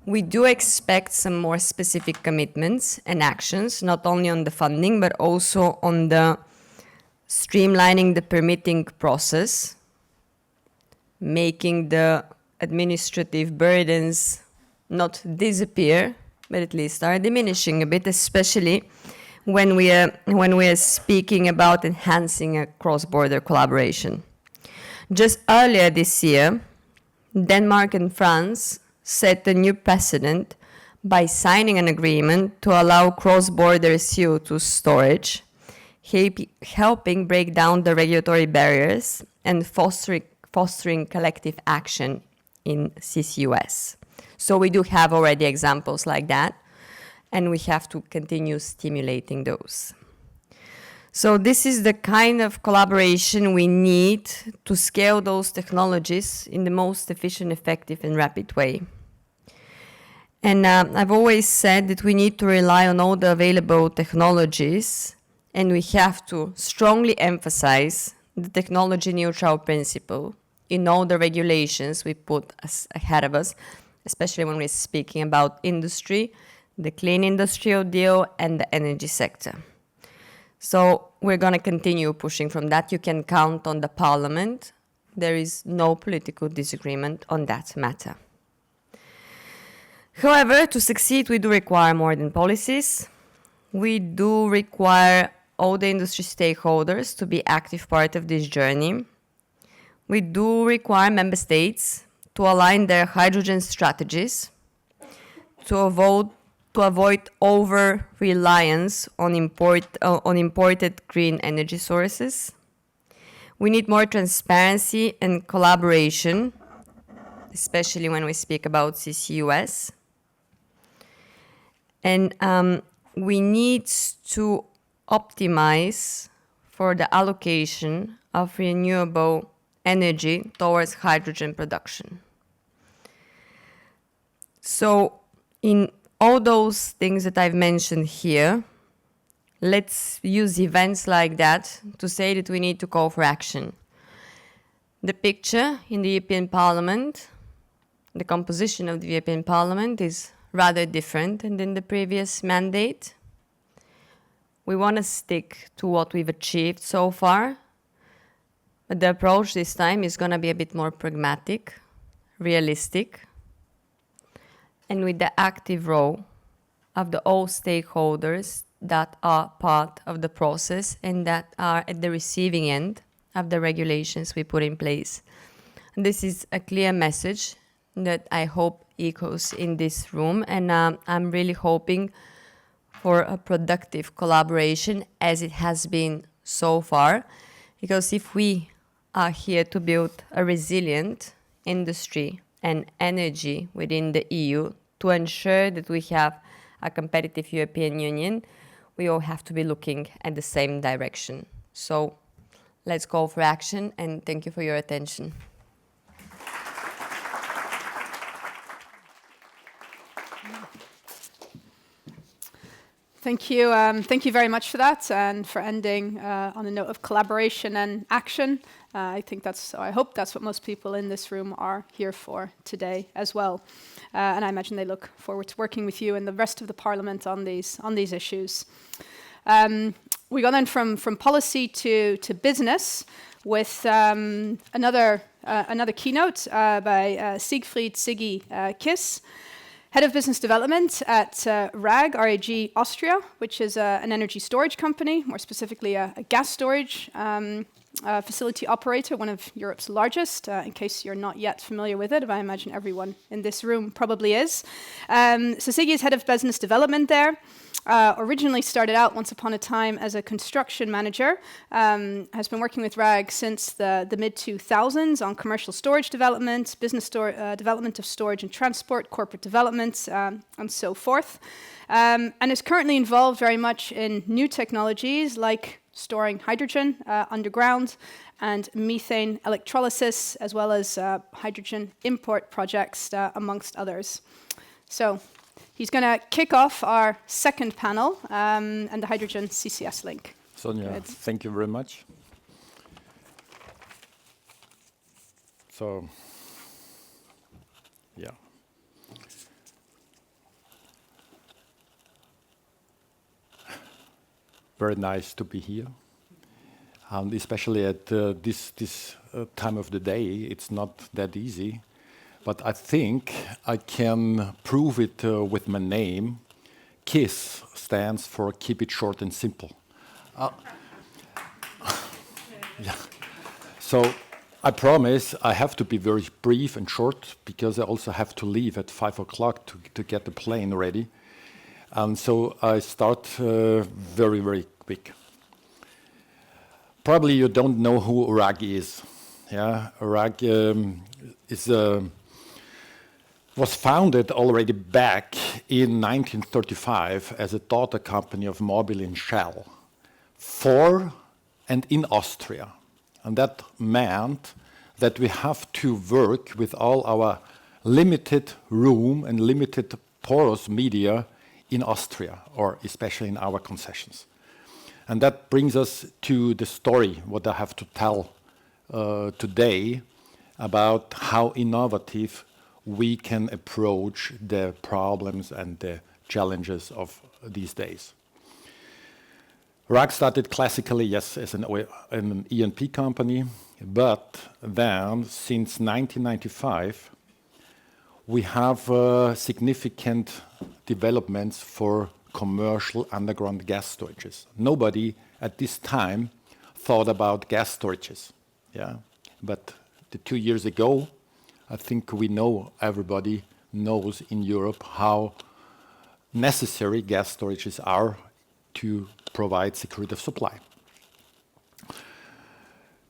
We do expect some more specific commitments and actions, not only on the funding, but also on the streamlining the permitting process, making the administrative burdens not disappear, but at least are diminishing a bit, especially when we are speaking about enhancing a cross-border collaboration. Just earlier this year, Denmark and France set a new precedent by signing an agreement to allow cross-border CO2 storage, helping break down the regulatory barriers and fostering collective action in CCUS. So we do have already examples like that, and we have to continue stimulating those. So this is the kind of collaboration we need to scale those technologies in the most efficient, effective, and rapid way. And I've always said that we need to rely on all the available technologies, and we have to strongly emphasize the technology neutral principle in all the regulations we put ahead of us, especially when we're speaking about industry, the clean industrial deal, and the energy sector. So we're going to continue pushing from that. You can count on the Parliament. There is no political disagreement on that matter. However, to succeed, we do require more than policies. We do require all the industry stakeholders to be active part of this journey. We do require member states to align their hydrogen strategies to avoid over-reliance on imported green energy sources. We need more transparency and collaboration, especially when we speak about CCUS. And we need to optimize for the allocation of renewable energy towards hydrogen production. So in all those things that I've mentioned here, let's use events like that to say that we need to call for action. The picture in the European Parliament, the composition of the European Parliament is rather different than the previous mandate. We want to stick to what we've achieved so far, but the approach this time is going to be a bit more pragmatic, realistic, and with the active role of the all stakeholders that are part of the process and that are at the receiving end of the regulations we put in place. And this is a clear message that I hope echoes in this room, and I'm really hoping for a productive collaboration as it has been so far, because if we are here to build a resilient industry and energy within the EU to ensure that we have a competitive European Union, we all have to be looking at the same direction. So let's call for action, and thank you for your attention. Thank you. Thank you very much for that, and for ending on a note of collaboration and action. I hope that's what most people in this room are here for today as well. And I imagine they look forward to working with you and the rest of the Parliament on these issues. We go then from policy to business with another keynote by Siegfried Siggi Kiss, Head of Business Development at RAG Austria, which is an energy storage company, more specifically a gas storage facility operator, one of Europe's largest, in case you're not yet familiar with it. I imagine everyone in this room probably is. So Siggi is Head of Business Development there. Originally started out once upon a time as a construction manager, has been working with RAG since the mid-2000s on commercial storage development, business development of storage and transport, corporate development, and so forth, and is currently involved very much in new technologies like storing hydrogen underground and methane electrolysis, as well as hydrogen import projects, amongst others. So he's going to kick off our second panel and the hydrogen CCS link. Sonja, thank you very much. So, yeah. Very nice to be here. And especially at this time of the day, it's not that easy. But I think I can prove it with my name. KISS stands for Keep It Short and Simple. Yeah. So I promise I have to be very brief and short, because I also have to leave at 5 o'clock to get the plane ready. And so I start very, very quick. Probably you don't know who RAG is. Yeah, RAG was founded already back in 1935 as a daughter company of Mobil and Shell for and in Austria. And that meant that we have to work with all our limited room and limited porous media in Austria, or especially in our concessions. And that brings us to the story, what I have to tell today about how innovative we can approach the problems and the challenges of these days. RAG started classically, yes, as an E&P company, but then since 1995, we have significant developments for commercial underground gas storages. Nobody at this time thought about gas storages, yeah. But 2 years ago, I think everybody knows in Europe how necessary gas storages are to provide security of supply.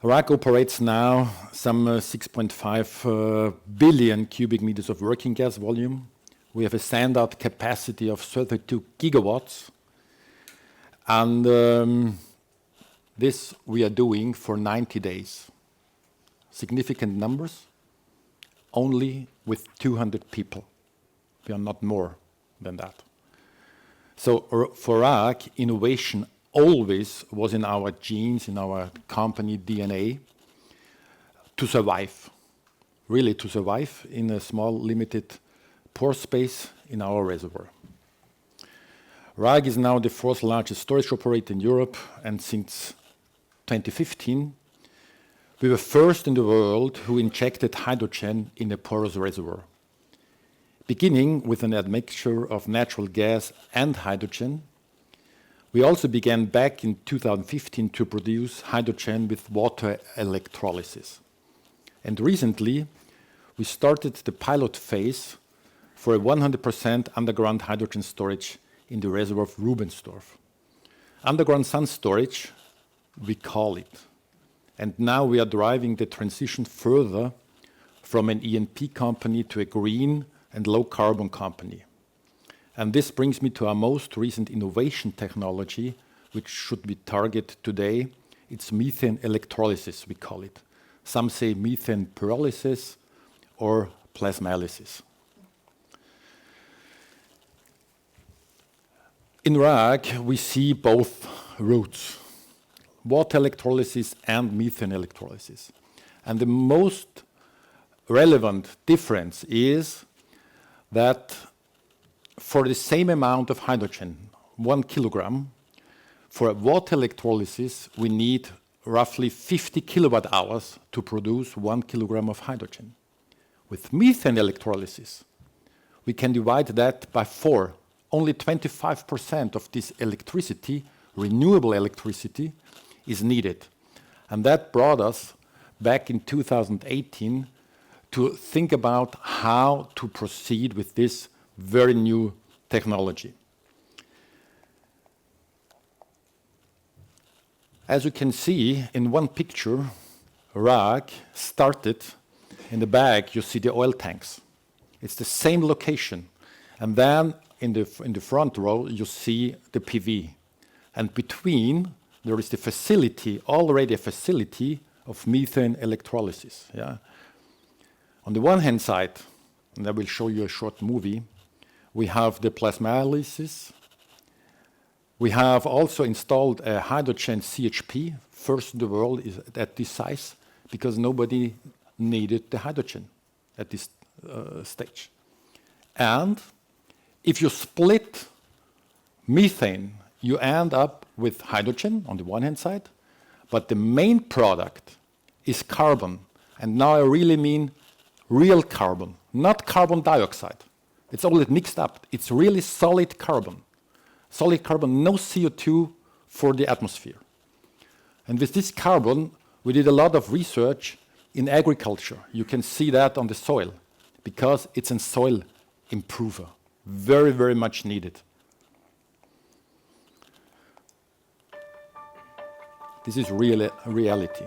RAG operates now some 6.5 billion cubic meters of working gas volume. We have a standard capacity of 32 gigawatts. And this we are doing for 90 days. Significant numbers, only with 200 people. We are not more than that. So for RAG, innovation always was in our genes, in our company DNA, to survive, really to survive in a small, limited pore space in our reservoir. RAG is now the fourth largest storage operator in Europe, and since 2015, we were first in the world who injected hydrogen in a porous reservoir. Beginning with an admixture of natural gas and hydrogen, we also began back in 2015 to produce hydrogen with water electrolysis. And recently, we started the pilot phase for a 100% underground hydrogen storage in the reservoir of Rubensdorf. Underground sun storage, we call it. And now we are driving the transition further from an E&P company to a green and low carbon company. And this brings me to our most recent innovation technology, which should be targeted today. It's methane electrolysis, we call it. Some say methane pyrolysis or plasmalysis. In RAG, we see both routes, water electrolysis and methane electrolysis. And the most relevant difference is that for the same amount of hydrogen, 1 kilogram, for water electrolysis, we need roughly 50 kilowatt hours to produce 1 kilogram of hydrogen. With methane electrolysis, we can divide that by 4. Only 25% of this electricity, renewable electricity, is needed. And that brought us back in 2018 to think about how to proceed with this very new technology. As you can see in one picture, RAG started in the back. You see the oil tanks. It's the same location. And then in the front row, you see the PV. And between, there is the facility, already a facility of methane electrolysis. Yeah? On the one hand side, and I will show you a short movie, we have the plasmalysis. We have also installed a hydrogen CHP, first in the world is at this size, because nobody needed the hydrogen at this stage. And if you split methane, you end up with hydrogen on the one hand side, but the main product is carbon. And now I really mean real carbon, not carbon dioxide. It's all mixed up. It's really solid carbon. Solid carbon, no CO2 for the atmosphere. And with this carbon, we did a lot of research in agriculture. You can see that on the soil, because it's a soil improver. Very, very much needed. This is reality.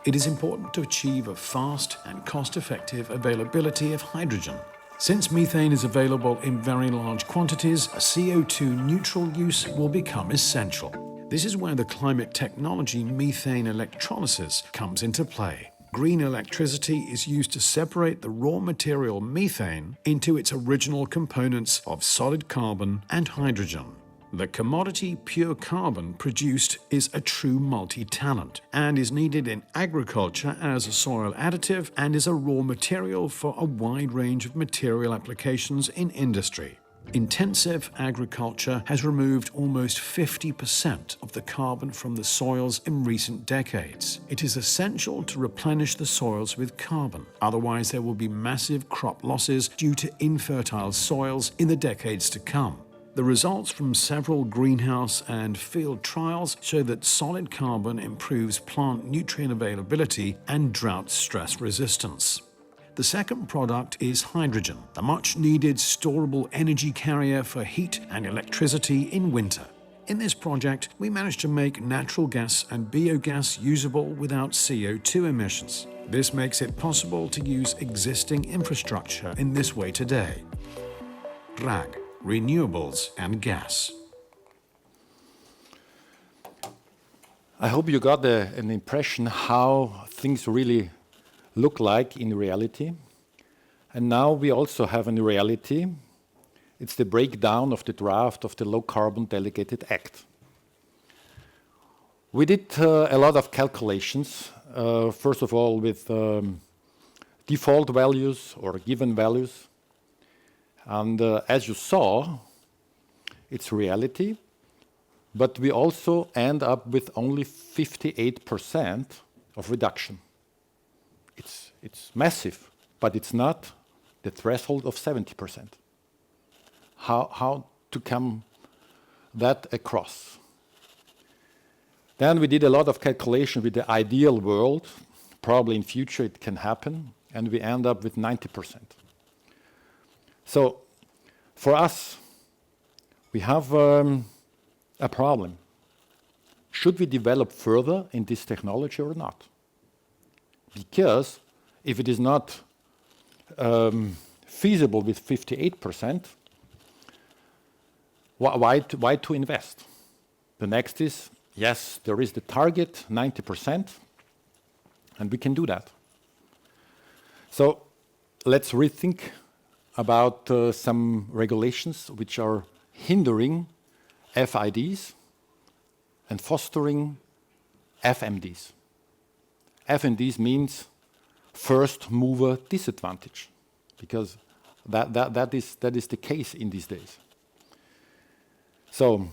It is important to achieve a fast and cost-effective availability of hydrogen. Since methane is available in very large quantities, a CO2 neutral use will become essential. This is where the climate technology methane electrolysis comes into play. Green electricity is used to separate the raw material methane into its original components of solid carbon and hydrogen. The commodity pure carbon produced is a true multi-talent and is needed in agriculture as a soil additive and is a raw material for a wide range of material applications in industry. Intensive agriculture has removed almost 50% of the carbon from the soils in recent decades. It is essential to replenish the soils with carbon, otherwise there will be massive crop losses due to infertile soils in the decades to come. The results from several greenhouse and field trials show that solid carbon improves plant nutrient availability and drought stress resistance. The second product is hydrogen, the much-needed storable energy carrier for heat and electricity in winter. In this project, we managed to make natural gas and biogas usable without CO2 emissions. This makes it possible to use existing infrastructure in this way today. RAG. Renewables and gas. I hope you got an impression how things really look like in reality. And now we also have in reality, it's the breakdown of the draft of the Low Carbon Delegated Act. We did a lot of calculations, first of all with default values or given values. And as you saw, it's reality, but we also end up with only 58% of reduction. It's massive, but it's not the threshold of 70%. How to come that across? Then we did a lot of calculation with the ideal world. Probably in future it can happen, and we end up with 90%. So for us, we have a problem. Should we develop further in this technology or not? Because if it is not feasible with 58%, why to invest? The next is, yes, there is the target, 90%, and we can do that. So let's rethink about some regulations which are hindering FIDs and fostering FMDs. FMDs means first mover disadvantage, because that is the case in these days. So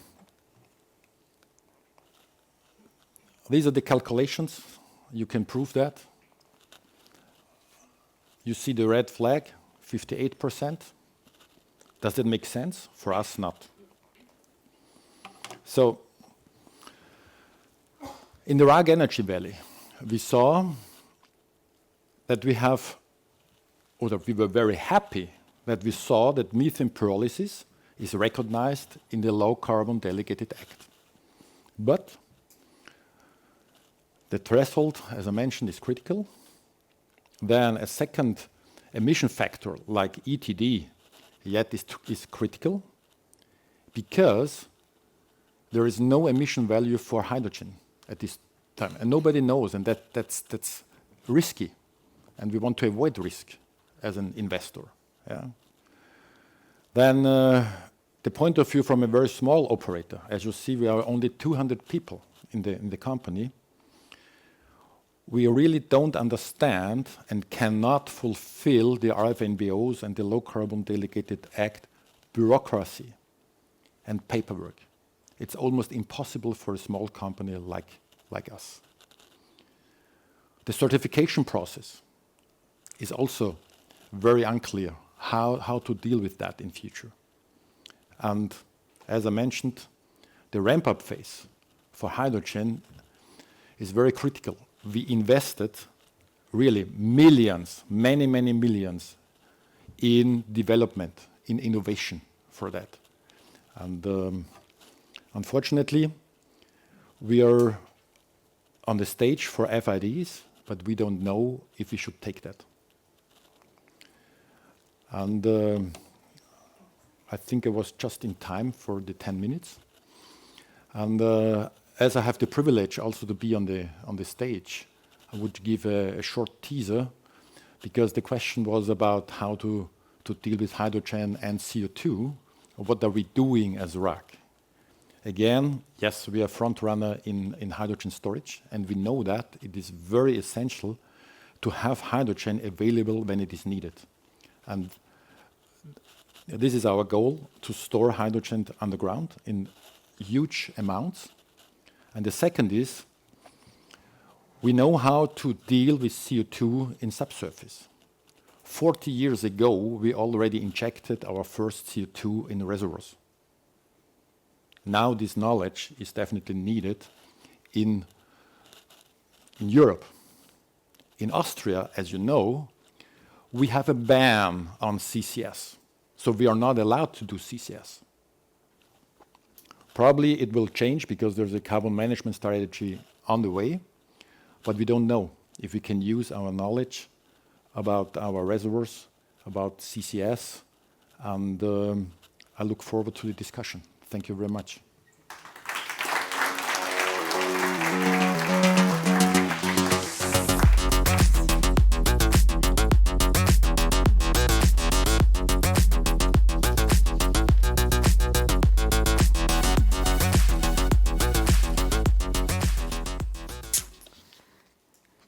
these are the calculations. You can prove that. You see the red flag, 58%. Does that make sense? For us, not. So in the Ruhr Energy Valley, we saw that we were very happy that we saw that methane pyrolysis is recognized in the Low Carbon Delegated Act. But the threshold, as I mentioned, is critical. Then a second emission factor like ETD yet is critical, because there is no emission value for hydrogen at this time, and nobody knows, and that's risky, and we want to avoid risk as an investor. Yeah. Then the point of view from a very small operator, as you see, we are only 200 people in the company. We really don't understand and cannot fulfill the RFNBOs and the Low Carbon Delegated Act bureaucracy and paperwork. It's almost impossible for a small company like us. The certification process is also very unclear how to deal with that in future. And as I mentioned, the ramp-up phase for hydrogen is very critical. We invested really millions, many millions in development, in innovation for that. And unfortunately, we are on the stage for FIDs, but we don't know if we should take that. And I think I was just in time for the 10 minutes. And as I have the privilege also to be on the stage, I would give a short teaser, because the question was about how to deal with hydrogen and CO2. What are we doing as RAK? Again, yes, we are front runner in hydrogen storage, and we know that it is very essential to have hydrogen available when it is needed. And this is our goal, to store hydrogen underground in huge amounts. And the second is, we know how to deal with CO2 in subsurface. 40 years ago, we already injected our first CO2 in reservoirs. Now this knowledge is definitely needed in Europe. In Austria, as you know, we have a ban on CCS. So we are not allowed to do CCS. Probably it will change because there's a carbon management strategy on the way, but we don't know if we can use our knowledge about our reservoirs, about CCS, and I look forward to the discussion. Thank you very much.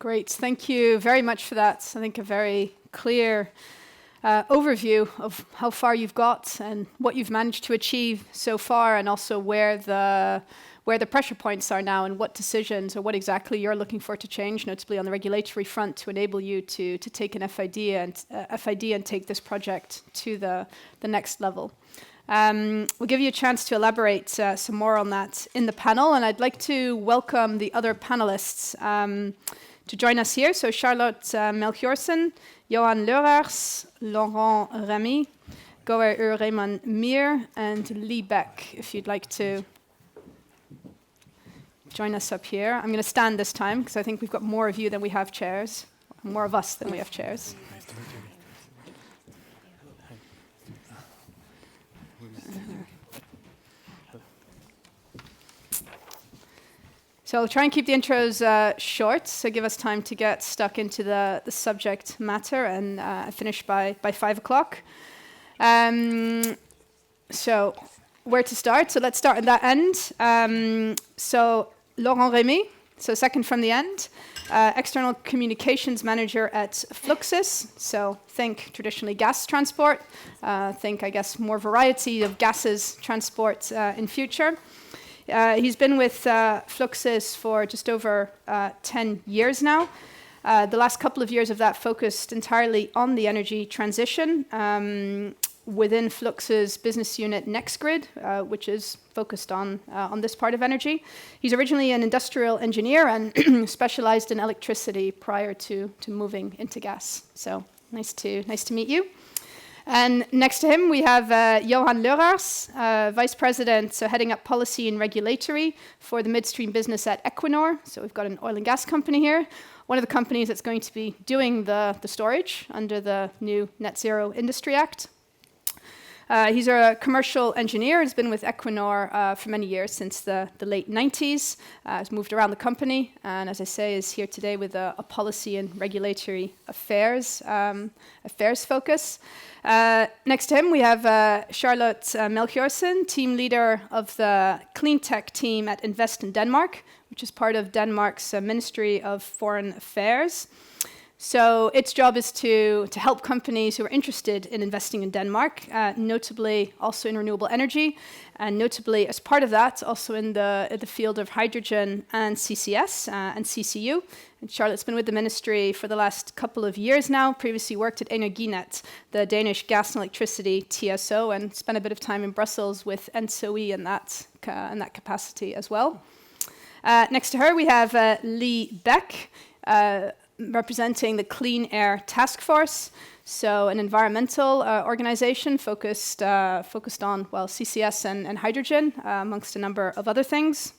Great, thank you very much for that. I think a very clear overview of how far you've got and what you've managed to achieve so far, and also where the pressure points are now and what decisions or what exactly you're looking for to change, notably on the regulatory front, to enable you to take an FID and take this project to the next level. We'll give you a chance to elaborate some more on that in the panel, and I'd like to welcome the other panelists to join us here. So Charlotte Melchiorsen, Johan Leuraars, Laurent Remy, Goer Ureyman Meer, and Lee Beck, if you'd like to join us up here. I'm going to stand this time because I think we've got more of you than we have chairs, more of us than we have chairs. So I'll try and keep the intros short, so give us time to get stuck into the subject matter and finish by 5 o'clock. So where to start? So let's start at that end. So Laurent Remy, so second from the end, external communications manager at Fluxys. So think traditionally gas transport. Think, I guess, more variety of gases transport in future. He's been with Fluxys for just over 10 years now. The last couple of years of that focused entirely on the energy transition within Fluxys' business unit NextGrid, which is focused on this part of energy. He's originally an industrial engineer and specialized in electricity prior to moving into gas. So nice to meet you. And next to him, we have Johan Leuraars, Vice President, so heading up policy and regulatory for the midstream business at Equinor. So we've got an oil and gas company here, one of the companies that's going to be doing the storage under the new Net Zero Industry Act. He's a commercial engineer, has been with Equinor for many years, since the late 90s, has moved around the company, and as I say, is here today with a policy and regulatory affairs focus. Next to him, we have Charlotte Melchiorsen, team leader of the clean tech team at Invest in Denmark, which is part of Denmark's Ministry of Foreign Affairs. So its job is to help companies who are interested in investing in Denmark, notably also in renewable energy, and notably as part of that, also in the field of hydrogen and CCS and CCU. And Charlotte's been with the ministry for the last couple of years now, previously worked at Energinet, the Danish gas and electricity TSO, and spent a bit of time in Brussels with NSOE in that capacity as well. Next to her, we have Lee Beck, representing the Clean Air Task Force, so an environmental organization focused on, well, CCS and hydrogen, amongst a number of other things.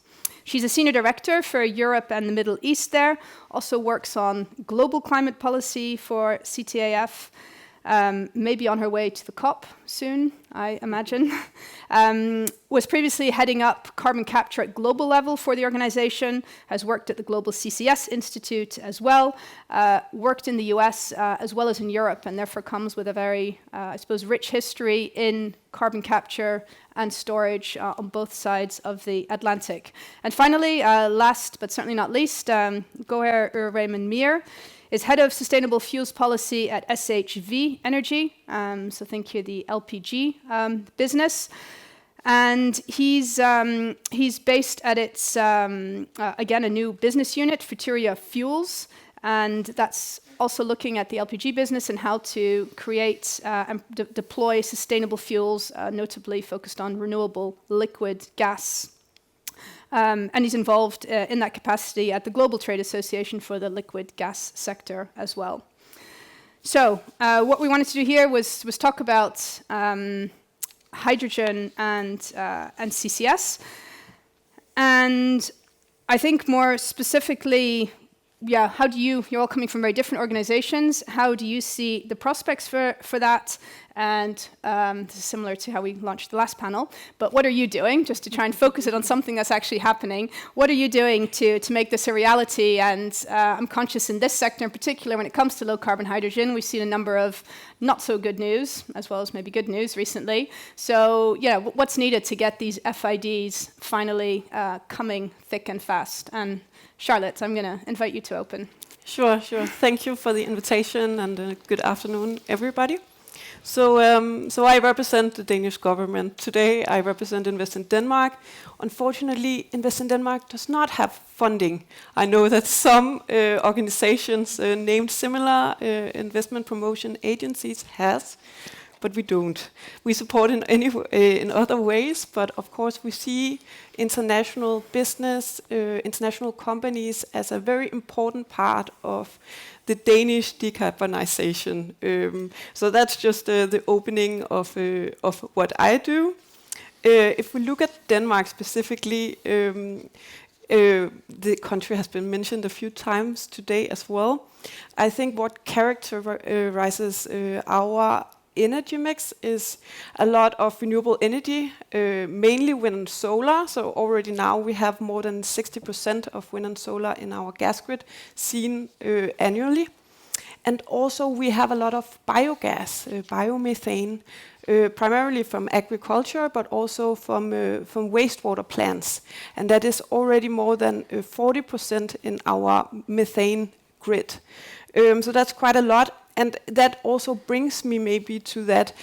She's a senior director for Europe and the Middle East there, also works on global climate policy for CTAF, maybe on her way to the COP soon, I imagine. Was previously heading up carbon capture at global level for the organization, has worked at the Global CCS Institute as well, worked in the US as well as in Europe, and therefore comes with a very, I suppose, rich history in carbon capture and storage on both sides of the Atlantic. And finally, last but certainly not least, Goer Ureyman Meer is head of sustainable fuels policy at SHV Energy, so think here the LPG business. And he's based at its, again, a new business unit, Futuria Fuels, and that's also looking at the LPG business and how to create and deploy sustainable fuels, notably focused on renewable liquid gas. And he's involved in that capacity at the Global Trade Association for the liquid gas sector as well. So what we wanted to do here was talk about hydrogen and CCS. And I think more specifically, how do you're all coming from very different organizations, how do you see the prospects for that? And this is similar to how we launched the last panel, but what are you doing, just to try and focus it on something that's actually happening? What are you doing to make this a reality? And I'm conscious in this sector in particular, when it comes to low carbon hydrogen, we've seen a number of not so good news, as well as maybe good news recently. So what's needed to get these FIDs finally coming thick and fast? And Charlotte, I'm going to invite you to open. Sure. Thank you for the invitation and good afternoon, everybody. So I represent the Danish government. Today I represent Invest in Denmark. Unfortunately, Invest in Denmark does not have funding. I know that some organizations named similar investment promotion agencies has, but we don't. We support in other ways, but of course we see international business, international companies as a very important part of the Danish decarbonization. So that's just the opening of what I do. If we look at Denmark specifically, the country has been mentioned a few times today as well. I think what characterizes our energy mix is a lot of renewable energy, mainly wind and solar. So already now we have more than 60% of wind and solar in our gas grid seen annually. And also we have a lot of biogas, biomethane, primarily from agriculture, but also from wastewater plants. And that is already more than 40% in our methane grid. So that's quite a lot. And that also brings me maybe to that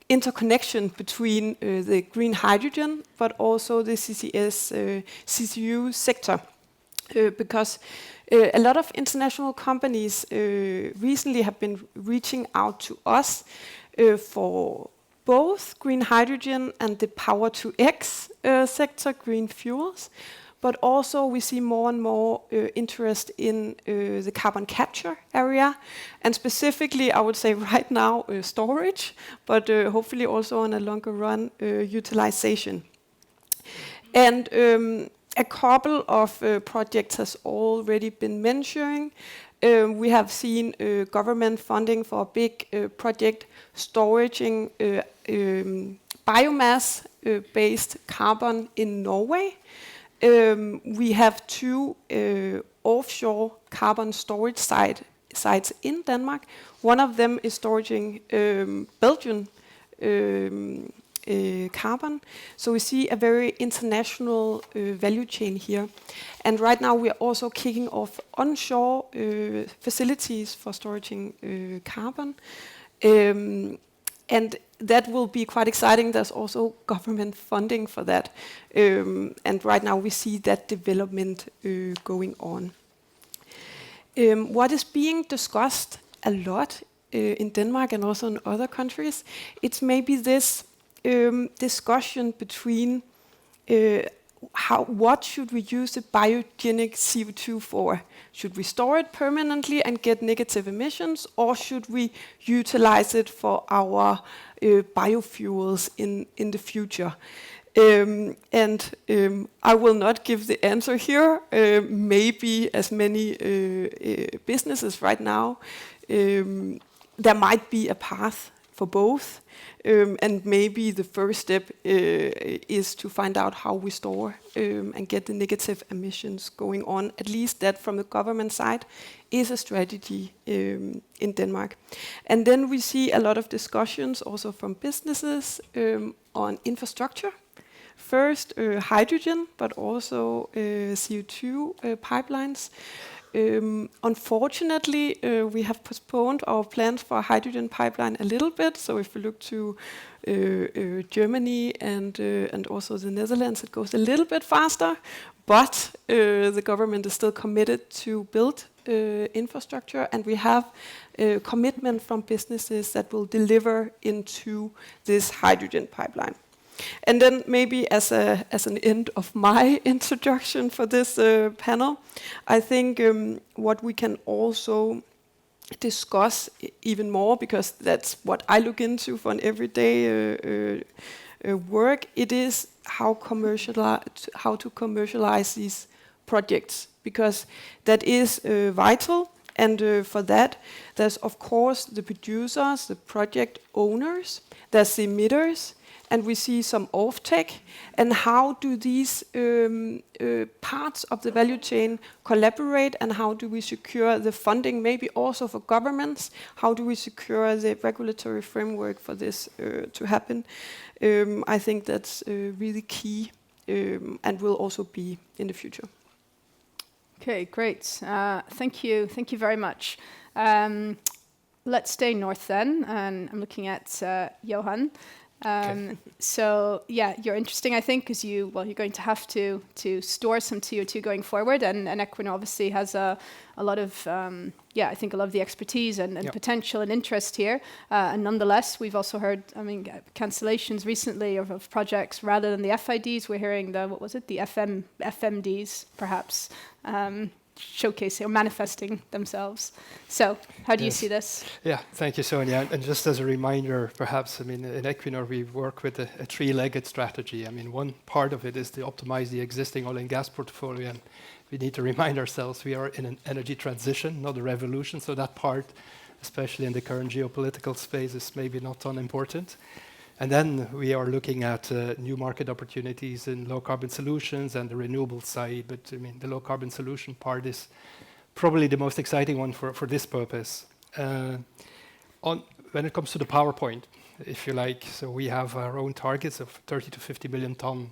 interconnection between the green hydrogen, but also the CCS, CCU sector. Because a lot of international companies recently have been reaching out to us for both green hydrogen and the power to X sector, green fuels. But also we see more and more interest in the carbon capture area, and specifically I would say right now storage, but hopefully also on a longer run utilization. And a couple of projects has already been mentioned. We have seen government funding for a big project storing biomass-based carbon in Norway. We have 2 offshore carbon storage sites in Denmark. One of them is storing Belgian carbon. So we see a very international value chain here. And right now we are also kicking off onshore facilities for storing carbon. And that will be quite exciting. There's also government funding for that. And right now we see that development going on. What is being discussed a lot in Denmark and also in other countries, it's maybe this discussion between what should we use the biogenic CO2 for? Should we store it permanently and get negative emissions, or should we utilize it for our biofuels in the future? I will not give the answer here. Maybe as many businesses right now, there might be a path for both. And maybe the first step is to find out how we store and get the negative emissions going on. At least that from the government side is a strategy in Denmark. And then we see a lot of discussions also from businesses on infrastructure. First hydrogen, but also CO2 pipelines. Unfortunately, we have postponed our plans for a hydrogen pipeline a little bit. So if we look to Germany and also the Netherlands, it goes a little bit faster. But the government is still committed to build infrastructure, and we have a commitment from businesses that will deliver into this hydrogen pipeline. And then maybe as an end of my introduction for this panel, I think what we can also discuss even more, because that's what I look into for an everyday work, it is how to commercialize these projects, because that is vital. And for that, there's of course the producers, the project owners, there's the emitters, and we see some off-take. And how do these parts of the value chain collaborate, and how do we secure the funding, maybe also for governments? How do we secure the regulatory framework for this to happen? I think that's really key and will also be in the future. Okay, great. Thank you very much. Let's stay north then, and I'm looking at Johan. So yeah, you're interesting, I think, because you're going to have to store some CO2 going forward, and Equinor obviously has a lot of I think a lot of the expertise and potential and interest here. And nonetheless, we've also heard, cancellations recently of projects rather than the FIDs. We're hearing the FMDs perhaps. Showcasing or manifesting themselves. So how do you see this? Yeah, thank you, Sonia. And just as a reminder, perhaps, in Equinor, we work with a three-legged strategy. One part of it is to optimize the existing oil and gas portfolio. And we need to remind ourselves we are in an energy transition, not a revolution. So that part, especially in the current geopolitical space, is maybe not unimportant. And then we are looking at new market opportunities in low-carbon solutions and the renewable side. But the low-carbon solution part is probably the most exciting one for this purpose. When it comes to the PowerPoint, if you like, so we have our own targets of 30 to 50 million ton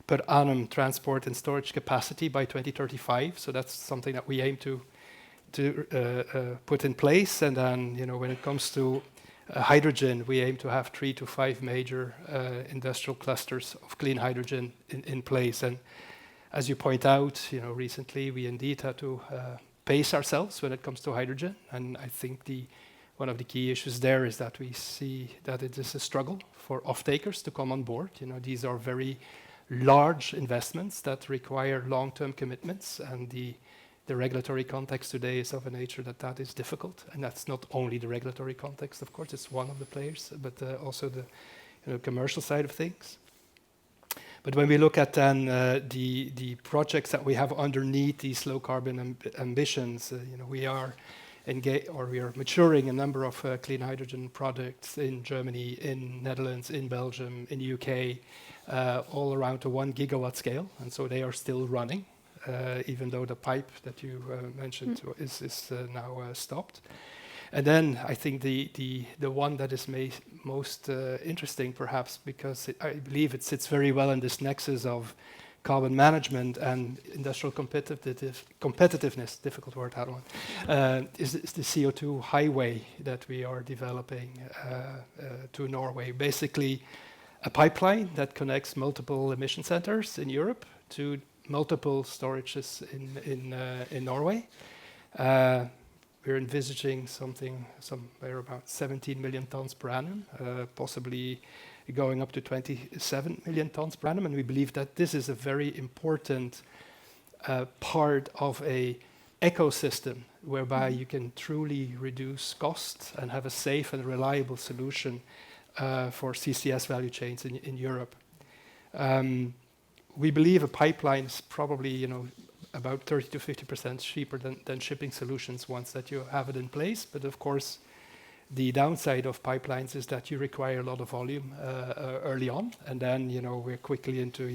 per annum transport and storage capacity by 2035. So that's something that we aim to put in place. And then, when it comes to hydrogen, we aim to have 3 to 5 major industrial clusters of clean hydrogen in place. And as you point out, recently we indeed had to pace ourselves when it comes to hydrogen. And I think one of the key issues there is that we see that it is a struggle for off-takers to come on board. These are very large investments that require long-term commitments, and the regulatory context today is of a nature that is difficult, and that's not only the regulatory context, of course, it's one of the players, but also the commercial side of things. But when we look at then the projects that we have underneath these low carbon ambitions, we are maturing a number of clean hydrogen projects in Germany, in Netherlands, in Belgium, in the UK, all around the 1 gigawatt scale, and so they are still running. Even though the pipe that you mentioned is now stopped. And then I think the one that is most interesting, perhaps, because I believe it sits very well in this nexus of carbon management and industrial competitiveness, difficult word, that one, is the CO2 highway that we are developing to Norway. Basically, a pipeline that connects multiple emission centers in Europe to multiple storages in Norway. We're envisaging somewhere about 17 million tons per annum, possibly going up to 27 million tons per annum. And we believe that this is a very important part of a ecosystem whereby you can truly reduce costs and have a safe and reliable solution for CCS value chains in Europe. We believe a pipeline is probably, about 30 to 50% cheaper than shipping solutions once that you have it in place. But of course, the downside of pipelines is that you require a lot of volume early on, and then we're quickly into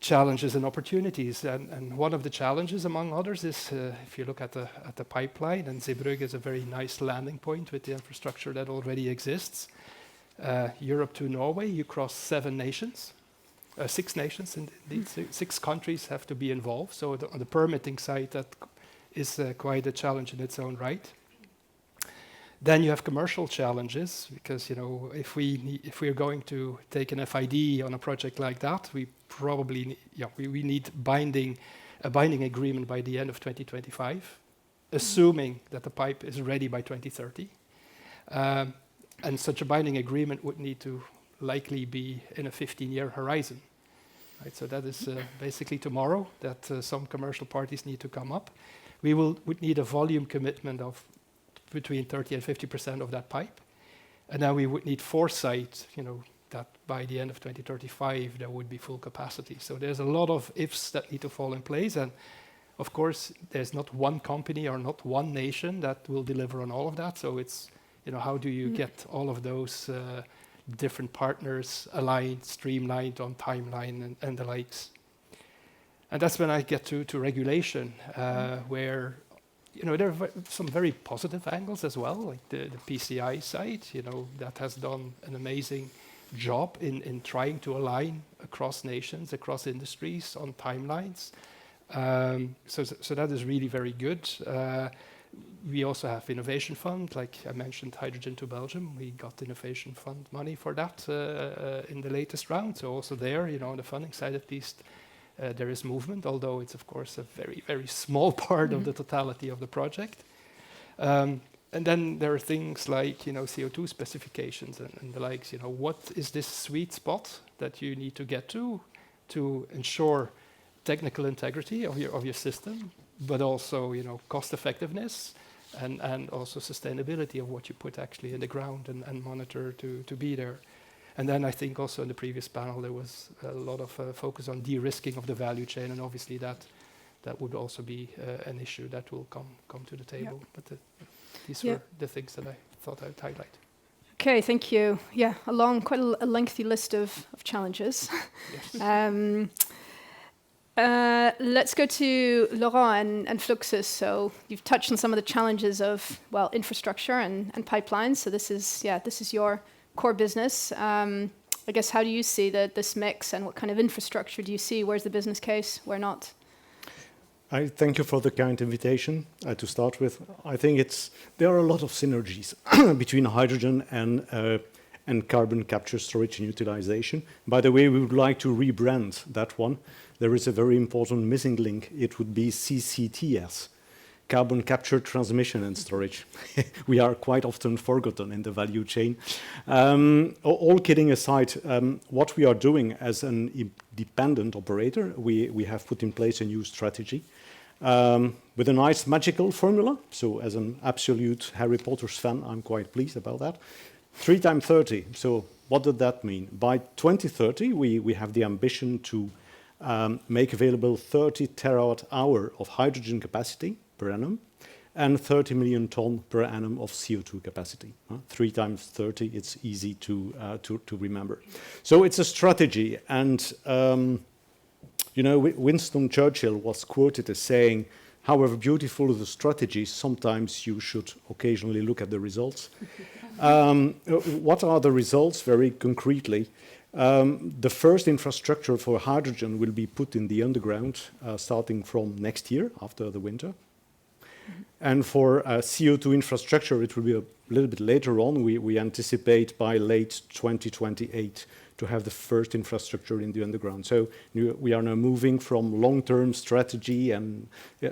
challenges and opportunities. And one of the challenges, among others, is if you look at the pipeline, and Zeebrugge is a very nice landing point with the infrastructure that already exists. Europe to Norway, you cross 6 nations, indeed. 6 countries have to be involved. So on the permitting side, that is quite a challenge in its own right. Then you have commercial challenges because if we are going to take an FID on a project like that, we probably we need a binding agreement by the end of 2025, assuming that the pipe is ready by 2030. And such a binding agreement would need to likely be in a 15-year horizon. Right? So that is basically tomorrow that some commercial parties need to come up. We would need a volume commitment of between 30 and 50% of that pipe. And then we would need foresight, that by the end of 2035 there would be full capacity. So there's a lot of ifs that need to fall in place. And of course, there's not one company or not one nation that will deliver on all of that. So it's, how do you get all of those different partners aligned, streamlined on timeline and the likes. And that's when I get to regulation, where there are some very positive angles as well, like the PCI side, that has done an amazing job in trying to align across nations, across industries on timelines, So that is really very good. We also have innovation fund, like I mentioned, Hydrogen to Belgium. We got innovation fund money for that in the latest round. So also there, on the funding side at least, there is movement, although it's of course a very, very small part of the totality of the project. And then there are things like, CO2 specifications and the likes. What is this sweet spot that you need to get to ensure technical integrity of your system, but also, cost effectiveness and also sustainability of what you put actually in the ground and monitor to be there. And then I think also in the previous panel there was a lot of focus on de-risking of the value chain, and obviously that would also be an issue that will come to the table. Yep. But these were the things that I thought I'd highlight. Okay, thank you. Yeah, quite a lengthy list of challenges. Yes. Let's go to Laurent and Fluxus. So you've touched on some of the challenges of, infrastructure and pipelines. So this is your core business. I guess, how do you see this mix, and what kind of infrastructure do you see? Where's the business case? Where not? I thank you for the kind invitation to start with. I think there are a lot of synergies between hydrogen and carbon capture, storage and utilization. By the way, we would like to rebrand that one. There is a very important missing link. It would be CCTS, carbon capture, transmission and storage. We are quite often forgotten in the value chain. All kidding aside, what we are doing as an independent operator, we have put in place a new strategy with a nice magical formula. So as an absolute Harry Potter fan, I'm quite pleased about that. 3 times 30. So what did that mean? By 2030, we have the ambition to make available 30 terawatt-hour of hydrogen capacity per annum and 30 million ton per annum of CO2 capacity. 3 times 30, it's easy to remember. So it's a strategy, and Winston Churchill was quoted as saying, however beautiful the strategy, sometimes you should occasionally look at the results. What are the results very concretely? The first infrastructure for hydrogen will be put in the underground starting from next year, after the winter. And for CO2 infrastructure, it will be a little bit later on. We anticipate by late 2028 to have the first infrastructure in the underground. So we are now moving from long-term strategy and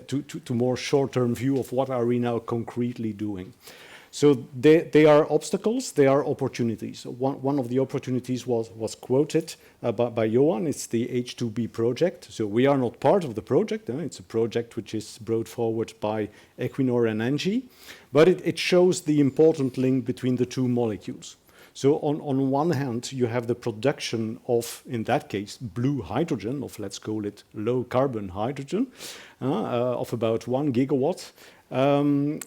to more short-term view of what are we now concretely doing. So they are obstacles, they are opportunities. One of the opportunities was quoted by Johan. It's the H2B project. So we are not part of the project. It's a project which is brought forward by Equinor and Engie. But it shows the important link between the two molecules. So on one hand, you have the production of, in that case, blue hydrogen, of let's call it low carbon hydrogen, of about 1 gigawatt.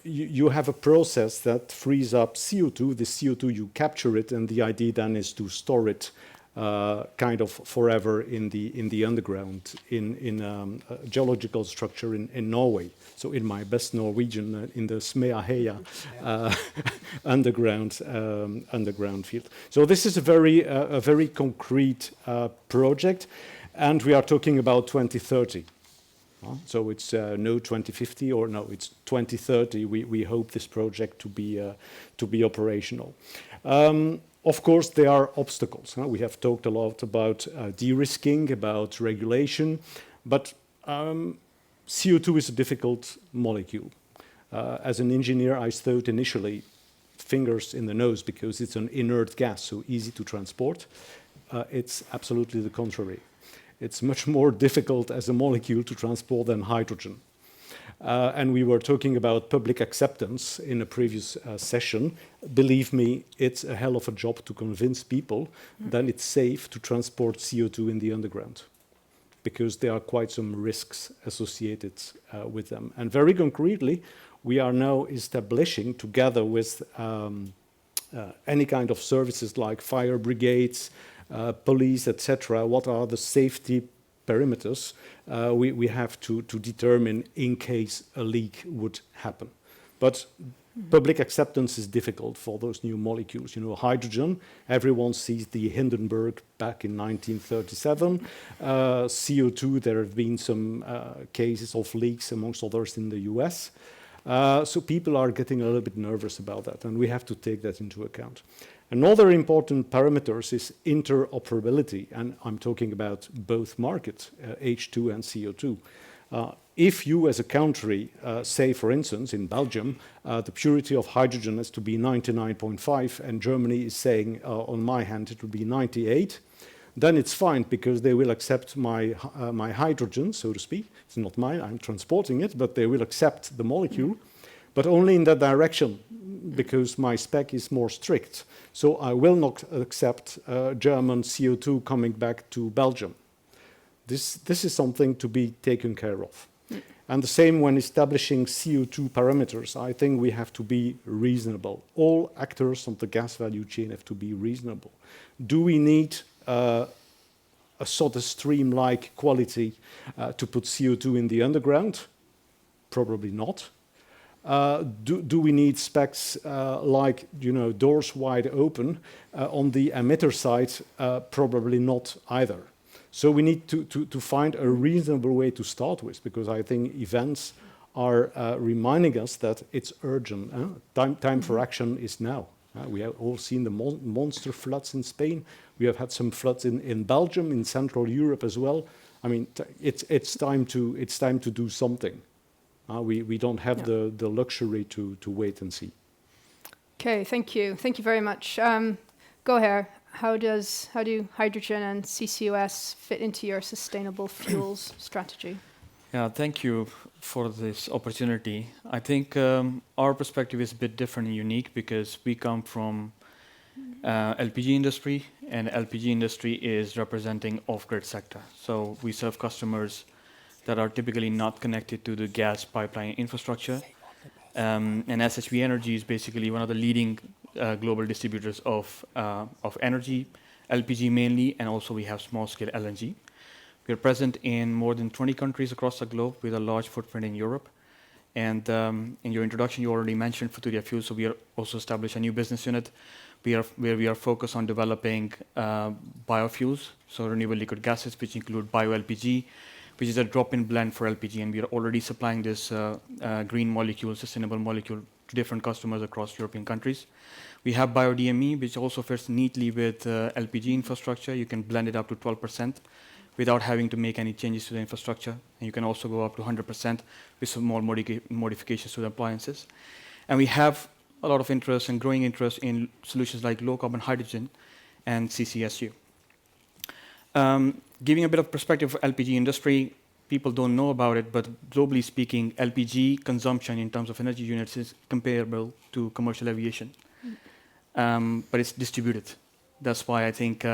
You have a process that frees up CO2. The CO2, you capture it, and the idea then is to store it kind of forever in the underground, in a geological structure in Norway. So in my best Norwegian, in the Smeaheia underground field. So this is a very concrete project, and we are talking about 2030. So it's no 2050 or no, it's 2030. We hope this project to be operational. Of course, there are obstacles. We have talked a lot about de-risking, about regulation, but CO2 is a difficult molecule. As an engineer, I thought initially fingers in the nose because it's an inert gas, so easy to transport. It's absolutely the contrary. It's much more difficult as a molecule to transport than hydrogen. And we were talking about public acceptance in a previous session. Believe me, it's a hell of a job to convince people that it's safe to transport CO2 in the underground, because there are quite some risks associated with them. And very concretely, we are now establishing, together with any kind of services like fire brigades, police, etc., what are the safety perimeters we have to determine in case a leak would happen. But public acceptance is difficult for those new molecules. You know, hydrogen, everyone sees the Hindenburg back in 1937. CO2, there have been some cases of leaks, amongst others, in the US. So people are getting a little bit nervous about that, and we have to take that into account. Another important parameter is interoperability, and I'm talking about both markets, H2 and CO2. If you as a country say, for instance, in Belgium, the purity of hydrogen has to be 99.5, and Germany is saying, on my hand, it will be 98, then it's fine because they will accept my hydrogen, so to speak. It's not mine, I'm transporting it, but they will accept the molecule, but only in that direction because my spec is more strict. So I will not accept German CO2 coming back to Belgium. This is something to be taken care of. And the same when establishing CO2 parameters. I think we have to be reasonable. All actors on the gas value chain have to be reasonable. Do we need a sort of stream-like quality to put CO2 in the underground? Probably not. Do we need specs like, you know, doors wide open on the emitter side? Probably not either. So we need to find a reasonable way to start with, because I think events are reminding us that it's urgent. Time for action is now. We have all seen the monster floods in Spain. We have had some floods in Belgium, in Central Europe as well. I mean, it's time to do something. We don't have the luxury to wait and see. Okay, thank you. Thank you very much. Go ahead. How do hydrogen and CCUS fit into your sustainable fuels strategy? Yeah, thank you for this opportunity. I think our perspective is a bit different and unique because we come from LPG industry, and LPG industry is representing off-grid sector. So we serve customers that are typically not connected to the gas pipeline infrastructure. And SHV Energy is basically one of the leading global distributors of energy, LPG mainly, and also we have small-scale LNG. We are present in more than 20 countries across the globe with a large footprint in Europe. And in your introduction, you already mentioned Futuria Fuels, so we are also established a new business unit where we are focused on developing biofuels, so renewable liquid gases, which include bio-LPG, which is a drop-in blend for LPG, and we are already supplying this green molecule, sustainable molecule, to different customers across European countries. We have bio-DME, which also fits neatly with LPG infrastructure. You can blend it up to 12% without having to make any changes to the infrastructure, and you can also go up to 100% with some more modifications to the appliances. And we have a lot of interest and growing interest in solutions like low-carbon hydrogen and CCSU. Giving a bit of perspective for LPG industry, people don't know about it, but globally speaking, LPG consumption in terms of energy units is comparable to commercial aviation, but it's distributed. That's why I think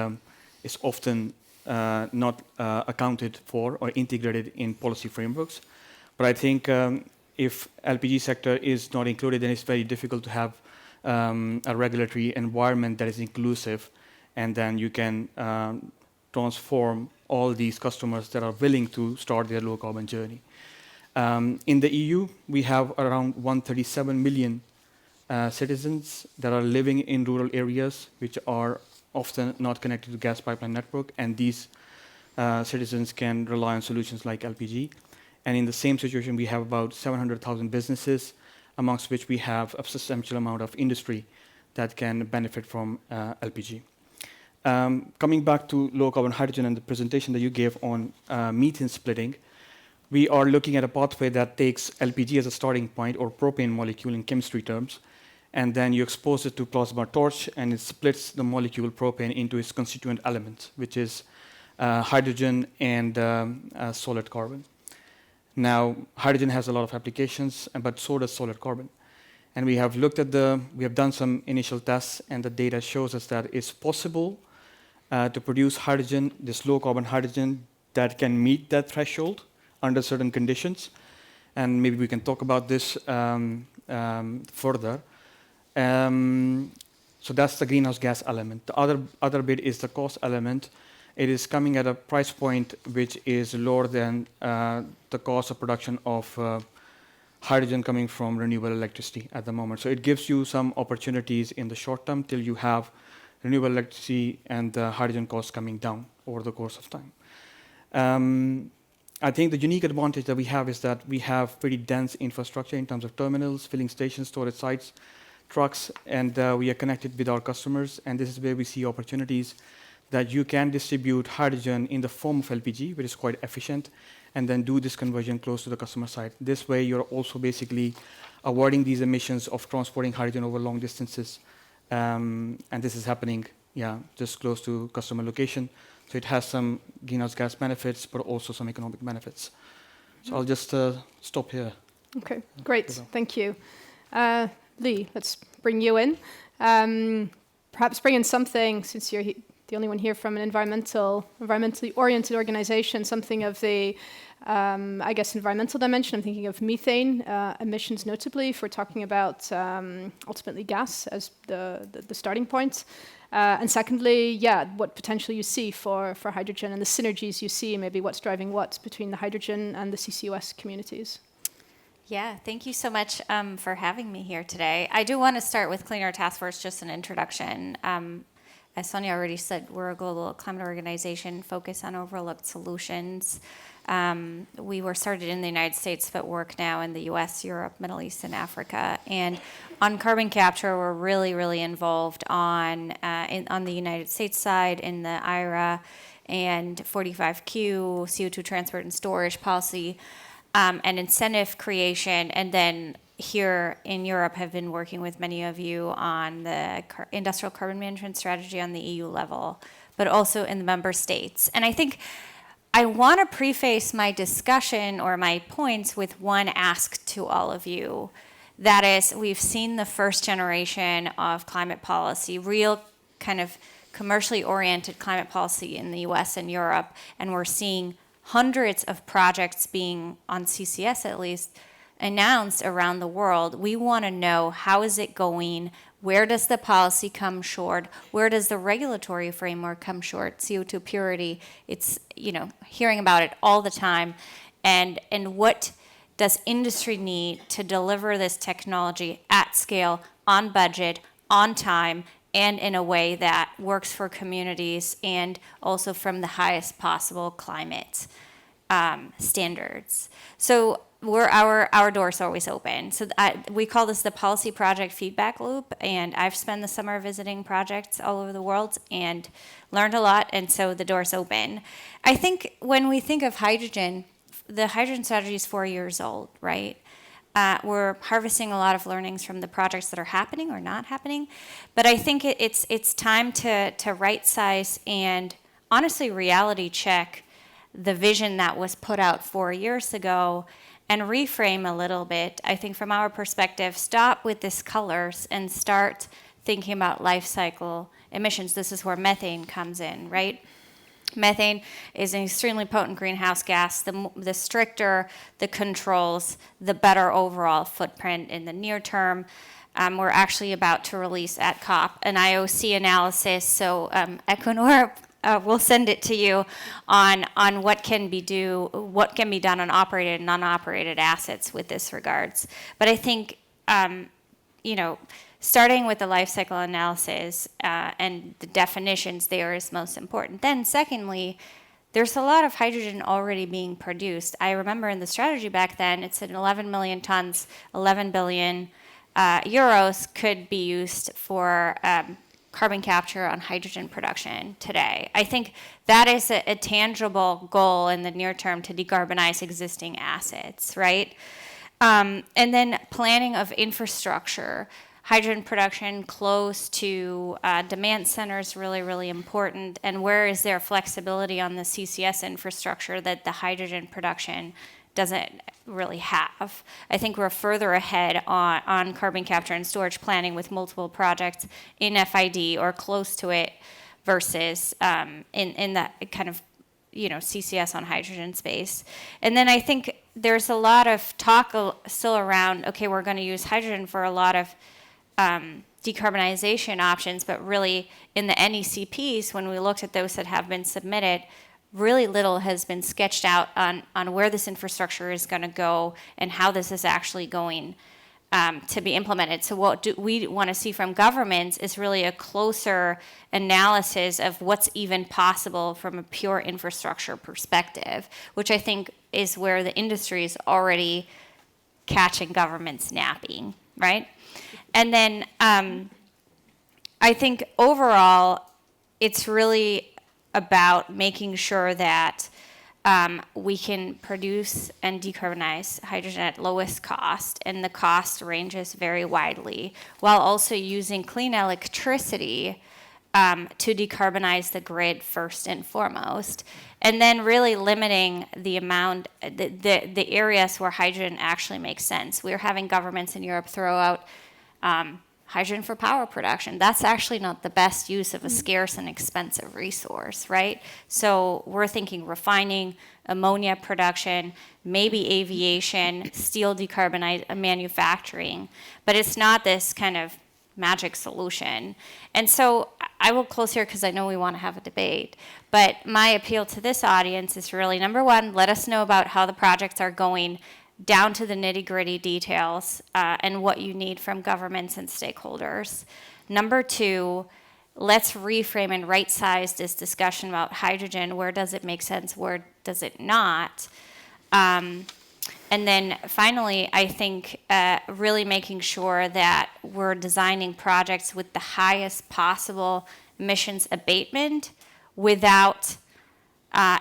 it's often not accounted for or integrated in policy frameworks. But I think if LPG sector is not included, then it's very difficult to have a regulatory environment that is inclusive, and then you can transform all these customers that are willing to start their low carbon journey. In the EU, we have around 137 million citizens that are living in rural areas, which are often not connected to gas pipeline network, and these citizens can rely on solutions like LPG. And in the same situation, we have about 700,000 businesses, amongst which we have a substantial amount of industry that can benefit from LPG. Coming back to low carbon hydrogen and the presentation that you gave on methane splitting, we are looking at a pathway that takes LPG as a starting point, or propane molecule in chemistry terms, and then you expose it to plasma torch, and it splits the molecule propane into its constituent elements, which is hydrogen and solid carbon. Now, hydrogen has a lot of applications, but so does solid carbon. And we have looked at we have done some initial tests, and the data shows us that it's possible to produce hydrogen, this low carbon hydrogen, that can meet that threshold under certain conditions. And maybe we can talk about this further. So that's the greenhouse gas element. The other bit is the cost element. It is coming at a price point which is lower than the cost of production of hydrogen coming from renewable electricity at the moment. So it gives you some opportunities in the short term till you have renewable electricity and the hydrogen costs coming down over the course of time. I think the unique advantage that we have is that we have pretty dense infrastructure in terms of terminals, filling stations, storage sites, trucks, and we are connected with our customers. And this is where we see opportunities that you can distribute hydrogen in the form of LPG, which is quite efficient, and then do this conversion close to the customer site. This way, you're also basically avoiding these emissions of transporting hydrogen over long distances. And this is happening, just close to customer location. So it has some greenhouse gas benefits, but also some economic benefits. So I'll just stop here. Okay, great. Thank you. Lee, let's bring you in. Perhaps bring in something, since you're the only one here from an environmentally oriented organization, something of the, I guess, environmental dimension. I'm thinking of methane emissions notably, if we're talking about ultimately gas as the starting point. And secondly, what potential you see for hydrogen and the synergies you see, maybe what's driving what between the hydrogen and the CCUS communities. Yeah, thank you so much for having me here today. I do want to start with Clean Air Task Force, just an introduction. As Sonia already said, we're a global climate organization focused on overlooked solutions. We were started in the United States, but work now in the US, Europe, Middle East, and Africa. And on carbon capture, we're really, really involved on the United States side in the IRA and 45Q, CO2 transport and storage policy, and incentive creation. And then here in Europe have been working with many of you on the industrial carbon management strategy on the EU level, but also in the member states. And I think I want to preface my discussion or my points with one ask to all of you. That is, we've seen the first generation of climate policy, real kind of commercially oriented climate policy in the US and Europe, and we're seeing hundreds of projects being, on CCS at least, announced around the world. We want to know, how is it going? Where does the policy come short? Where does the regulatory framework come short? CO2 purity, it's, hearing about it all the time. And what does industry need to deliver this technology at scale, on budget, on time, and in a way that works for communities and also from the highest possible climate standards? So our doors are always open. So we call this the policy project feedback loop, and I've spent the summer visiting projects all over the world and learned a lot, and so the door's open. I think when we think of hydrogen, the hydrogen strategy is 4 years old, right? We're harvesting a lot of learnings from the projects that are happening or not happening, but I think it's time to right size and honestly reality check the vision that was put out 4 years ago and reframe a little bit. I think from our perspective, stop with this colors and start thinking about life cycle emissions. This is where methane comes in, right? Methane is an extremely potent greenhouse gas. The stricter the controls, the better overall footprint in the near term. We're actually about to release at COP an IOC analysis, so Equinor we'll send it to you on what can be done on operated and non-operated assets with this regards. But I think starting with the life cycle analysis and the definitions there is most important. Then secondly, there's a lot of hydrogen already being produced. I remember in the strategy back then, it said 11 million tons, 11 billion euros could be used for carbon capture on hydrogen production today. I think that is a tangible goal in the near term to decarbonize existing assets, right? And then planning of infrastructure. Hydrogen production close to demand centers really, really important. And where is there flexibility on the CCS infrastructure that the hydrogen production doesn't really have? I think we're further ahead on carbon capture and storage planning with multiple projects in FID or close to it versus in that kind of CCS on hydrogen space. And then I think there's a lot of talk still around, okay, we're going to use hydrogen for a lot of decarbonization options, but really in the NECPs, when we looked at those that have been submitted, really little has been sketched out on where this infrastructure is going to go and how this is actually going to be implemented. So what we want to see from governments is really a closer analysis of what's even possible from a pure infrastructure perspective, which I think is where the industry is already catching governments napping, right? And then I think overall, it's really about making sure that we can produce and decarbonize hydrogen at lowest cost, and the cost ranges very widely, while also using clean electricity to decarbonize the grid first and foremost, and then really limiting the amount, the areas where hydrogen actually makes sense. We're having governments in Europe throw out hydrogen for power production. That's actually not the best use of a scarce and expensive resource, right? So we're thinking refining, ammonia production, maybe aviation, steel manufacturing, but it's not this kind of magic solution. And so I will close here because I know we want to have a debate, but my appeal to this audience is really, number one, let us know about how the projects are going down to the nitty-gritty details and what you need from governments and stakeholders. Number two, let's reframe and right-size this discussion about hydrogen. Where does it make sense? Where does it not? And then finally, I think really making sure that we're designing projects with the highest possible emissions abatement without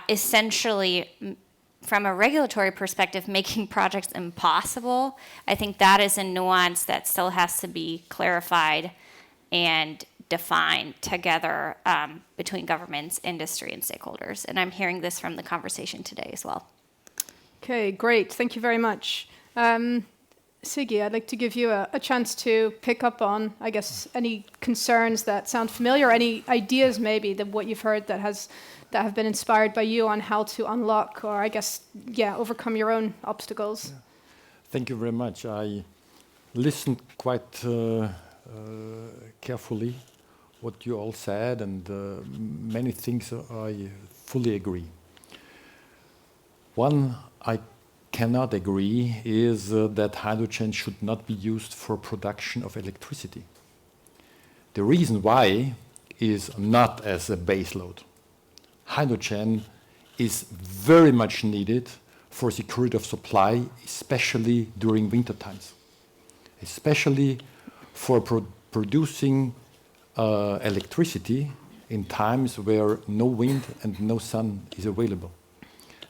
essentially, from a regulatory perspective, making projects impossible. I think that is a nuance that still has to be clarified and defined together between governments, industry, and stakeholders. And I'm hearing this from the conversation today as well. Okay, great. Thank you very much. Siggy, I'd like to give you a chance to pick up on, I guess, any concerns that sound familiar, any ideas maybe that what you've heard that have been inspired by you on how to unlock or, I guess, overcome your own obstacles. Yeah. Thank you very much. I listened quite carefully what you all said, and many things I fully agree. One I cannot agree is that hydrogen should not be used for production of electricity. The reason why is not as a baseload. Hydrogen is very much needed for security of supply, especially during winter times, especially for producing electricity in times where no wind and no sun is available.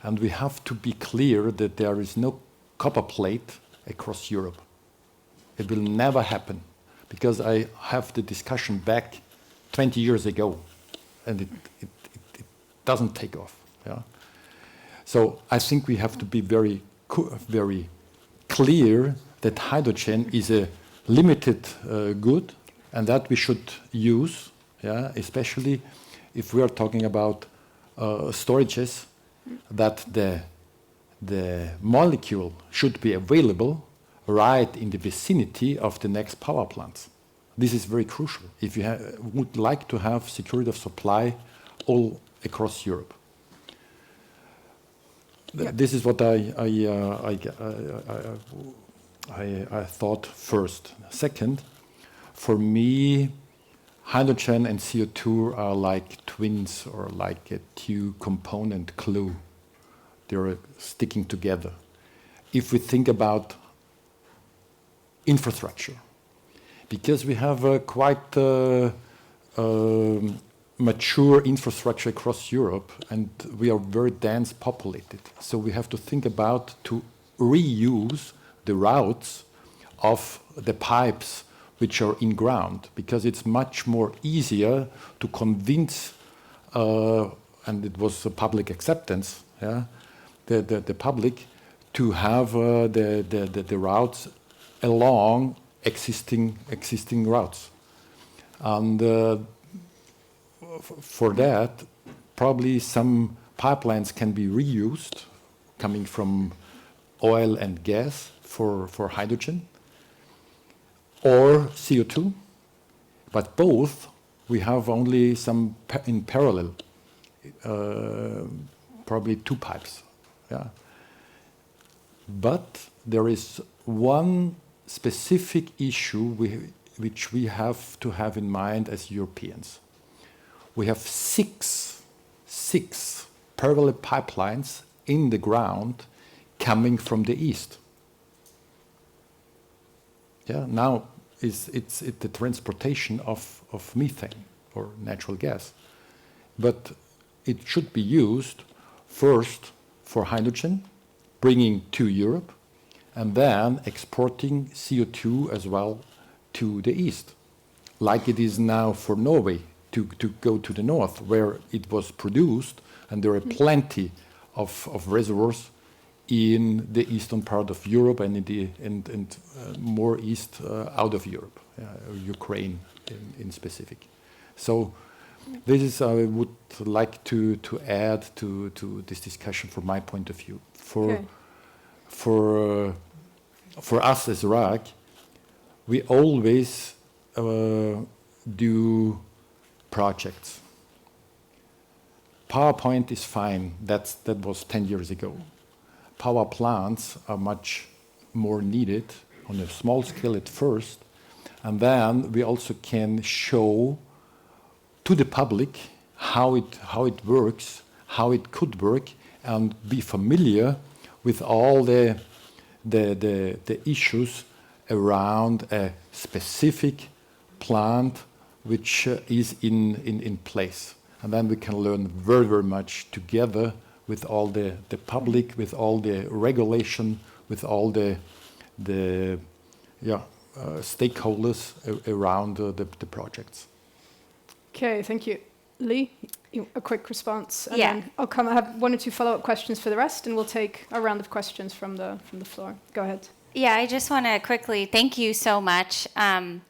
And we have to be clear that there is no copper plate across Europe. It will never happen, because I have the discussion back 20 years ago, and it doesn't take off. Yeah? So I think we have to be very clear that hydrogen is a limited good, and that we should use, especially if we are talking about storages, that the molecule should be available right in the vicinity of the next power plants. This is very crucial if you would like to have security of supply all across Europe. Yep. This is what I thought first. Second, for me, hydrogen and CO2 are like twins, or like a two-component glue. They're sticking together. If we think about infrastructure, because we have a quite mature infrastructure across Europe, and we are very dense populated. So we have to think about to reuse the routes of the pipes which are in ground, because it's much more easier to convince, and it was a public acceptance, the public to have the routes along existing routes. And for that, probably some pipelines can be reused, coming from oil and gas for hydrogen, or CO2, but both we have only some in parallel. probably 2 pipes. Yeah. But there is one specific issue which we have to have in mind as Europeans. We have six parallel pipelines in the ground coming from the east. Yeah, now it's the transportation of methane or natural gas. But it should be used first for hydrogen, bringing to Europe, and then exporting CO2 as well to the east, like it is now for Norway to go to the north, where it was produced, and there are plenty of reservoirs in the eastern part of Europe and more east out of Europe, Ukraine in specific. So this is I would like to add to this discussion from my point of view. For us as RAG, we always do projects. PowerPoint is fine. That was 10 years ago. Power plants are much more needed on a small scale at first, and then we also can show to the public how it works, how it could work, and be familiar with all the issues around a specific plant which is in place. And then we can learn very, very much together with all the public, with all the regulation, with all the stakeholders around the projects. Okay, thank you. Lee, a quick response, and Yeah. then I have 1 or 2 follow-up questions for the rest, and we'll take a round of questions from the floor. Go ahead. Yeah, I just want to quickly thank you so much on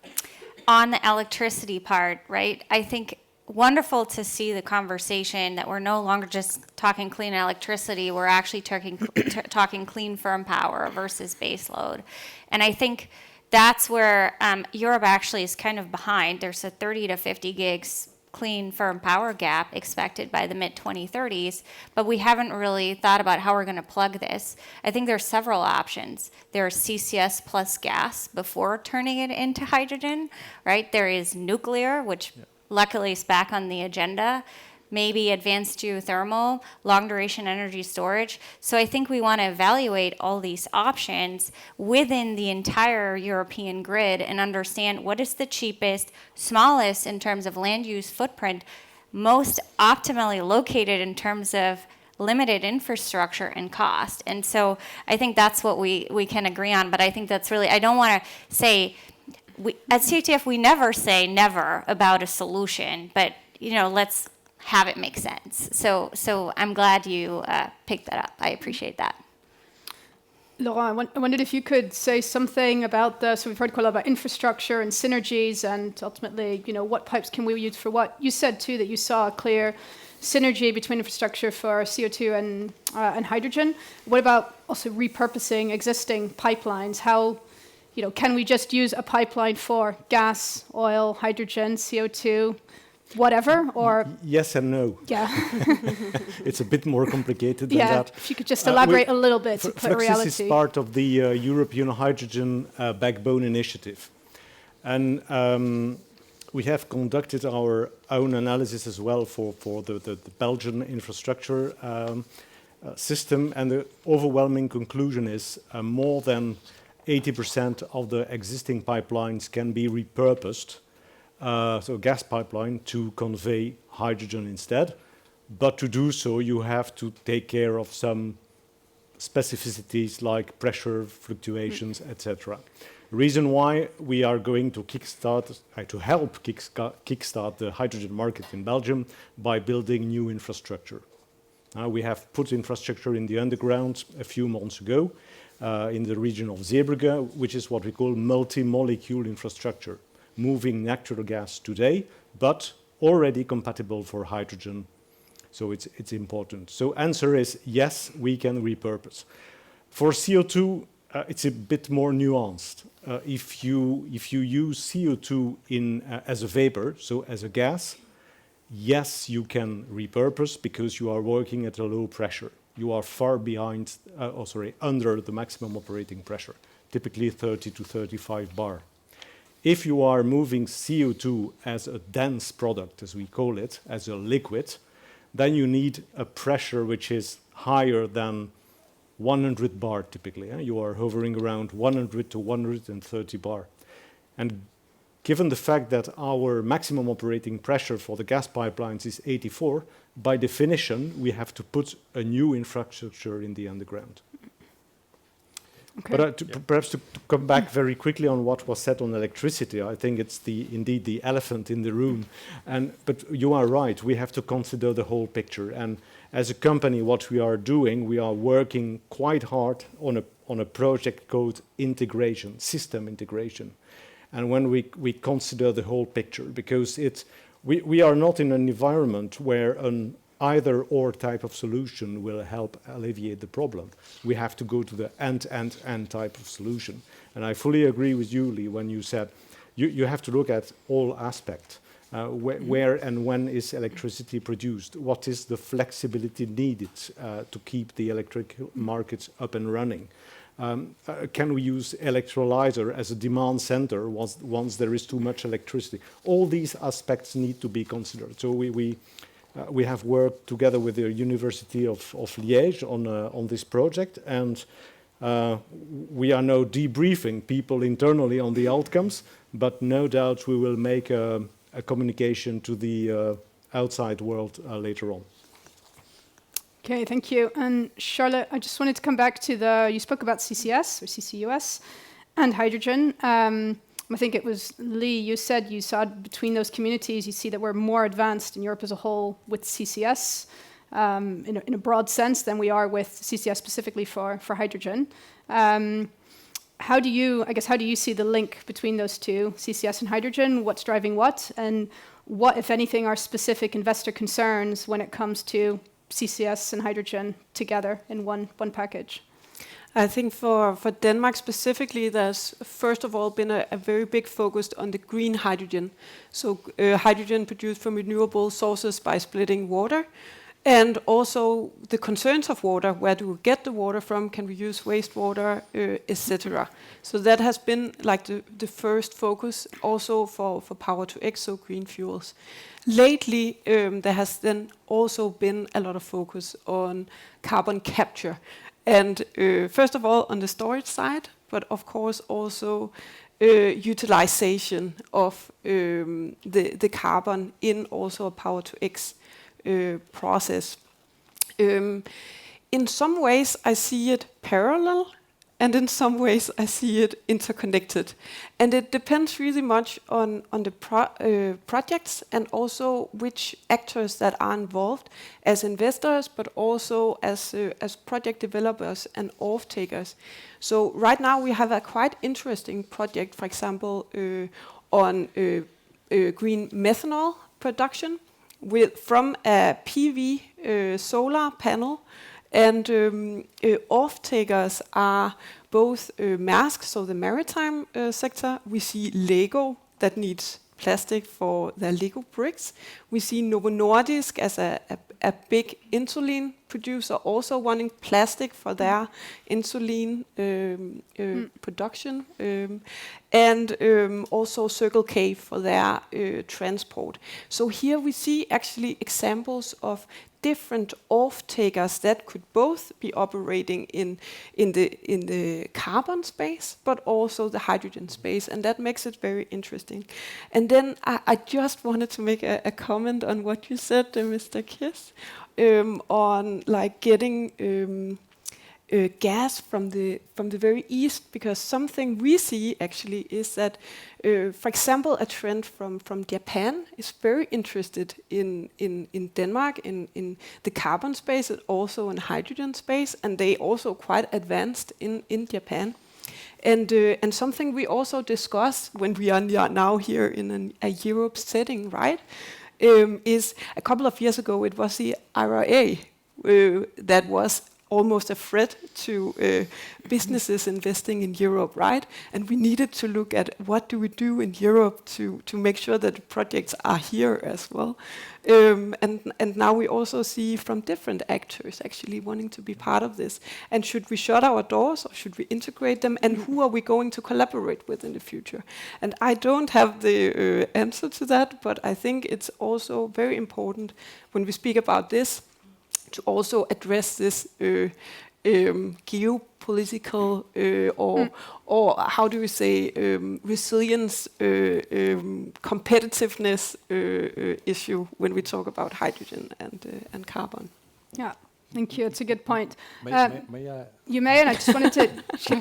the electricity part, right? I think wonderful to see the conversation that we're no longer just talking clean electricity, we're actually talking clean firm power versus base load. And I think that's where Europe actually is kind of behind. There's a 30 to 50 gigs clean firm power gap expected by the mid-2030s, but we haven't really thought about how we're going to plug this. I think there's several options. There's CCS plus gas before turning it into hydrogen, right? There is nuclear, which luckily is back on the agenda, maybe advanced geothermal, long-duration energy storage. So I think we want to evaluate all these options within the entire European grid and understand what is the cheapest, smallest in terms of land use footprint, most optimally located in terms of limited infrastructure and cost. And so I think that's what we can agree on. But I think that's really, I don't want to say, at CTF we never say never about a solution, but let's have it make sense. So I'm glad you picked that up. I appreciate that. Laurent, I wondered if you could say something about so we've heard quite a lot about infrastructure and synergies and ultimately, what pipes can we use for what? You said too that you saw a clear synergy between infrastructure for CO2 and hydrogen. What about also repurposing existing pipelines? How, can we just use a pipeline for gas, oil, hydrogen, CO2, whatever, or? Yes and no. Yeah. It's a bit more complicated than that. If you could just elaborate a little bit to put reality. This is part of the European Hydrogen Backbone Initiative. And we have conducted our own analysis as well for the Belgian infrastructure system. And the overwhelming conclusion is more than 80% of the existing pipelines can be repurposed, so gas pipeline, to convey hydrogen instead. But to do so, you have to take care of some specificities like pressure fluctuations, etc. Reason why we are going to help kickstart the hydrogen market in Belgium by building new infrastructure. We have put infrastructure in the underground a few months ago in the region of Zeebrugge, which is what we call multi-molecule infrastructure, moving natural gas today, but already compatible for hydrogen. So it's important. So answer is yes, we can repurpose. For CO2, it's a bit more nuanced. If you use CO2 as a vapor, so as a gas, yes, you can repurpose because you are working at a low pressure. You are far behind, under the maximum operating pressure, typically 30 to 35 bar. If you are moving CO2 as a dense product, as we call it, as a liquid, then you need a pressure which is higher than 100 bar typically. You are hovering around 100 to 130 bar. And given the fact that our maximum operating pressure for the gas pipelines is 84, by definition, we have to put a new infrastructure in the underground. Okay. But perhaps to come back very quickly on what was said on electricity, I think it's indeed the elephant in the room. But you are right, we have to consider the whole picture. And as a company, what we are doing, we are working quite hard on a project called integration, system integration. And when we consider the whole picture, because we are not in an environment where an either-or type of solution will help alleviate the problem. We have to go to the end type of solution. And I fully agree with you, Lee, when you said you have to look at all aspects. Where and when is electricity produced? What is the flexibility needed to keep the electric markets up and running? Can we use electrolyzer as a demand center once there is too much electricity? All these aspects need to be considered. So we have worked together with the University of Liège on this project, and we are now debriefing people internally on the outcomes, but no doubt we will make a communication to the outside world later on. Okay, thank you. And Charlotte, I just wanted to come back to you spoke about CCS or CCUS and hydrogen. I think it was Lee, you said you saw between those communities, you see that we're more advanced in Europe as a whole with CCS in a broad sense than we are with CCS specifically for hydrogen. How do you see the link between those two, CCS and hydrogen? What's driving what? And what, if anything, are specific investor concerns when it comes to CCS and hydrogen together in one package? I think for Denmark specifically, there's first of all been a very big focus on the green hydrogen. So hydrogen produced from renewable sources by splitting water. And also the concerns of water, where do we get the water from, can we use wastewater, etc. So that has been like the first focus also for power to X, so green fuels. Lately, there has then also been a lot of focus on carbon capture. And first of all, on the storage side, but of course also utilization of the carbon in also a power to X process. In some ways, I see it parallel, and in some ways, I see it interconnected. And it depends really much on the projects and also which actors that are involved as investors, but also as project developers and off-takers. So right now, we have a quite interesting project, for example, on green methanol production from a PV solar panel. And off-takers are both Maersk, so the maritime sector. We see Lego that needs plastic for their Lego bricks. We see Novo Nordisk as a big insulin producer, also wanting plastic for their insulin production. And also Circle K for their transport. So here we see actually examples of different off-takers that could both be operating in the carbon space, but also the hydrogen space, and that makes it very interesting. And then I just wanted to make a comment on what you said, Mr. Kiss, on like getting gas from the very east, because something we see actually is that, for example, a trend from Japan is very interested in Denmark in the carbon space and also in hydrogen space, and they also quite advanced in Japan. And something we also discuss when we are now here in a Europe setting, right? Is a couple of years ago it was the IRA that was almost a threat to businesses investing in Europe, right? And we needed to look at what do we do in Europe to make sure that the projects are here as well. And now we also see from different actors actually wanting to be part of this. And should we shut our doors or should we integrate them? And who are we going to collaborate with in the future? And I don't have the answer to that, but I think it's also very important when we speak about this to also address this geopolitical or how do we say resilience, competitiveness issue when we talk about hydrogen and carbon. Yeah, thank you. It's a good point. May I? You may, and I just wanted to.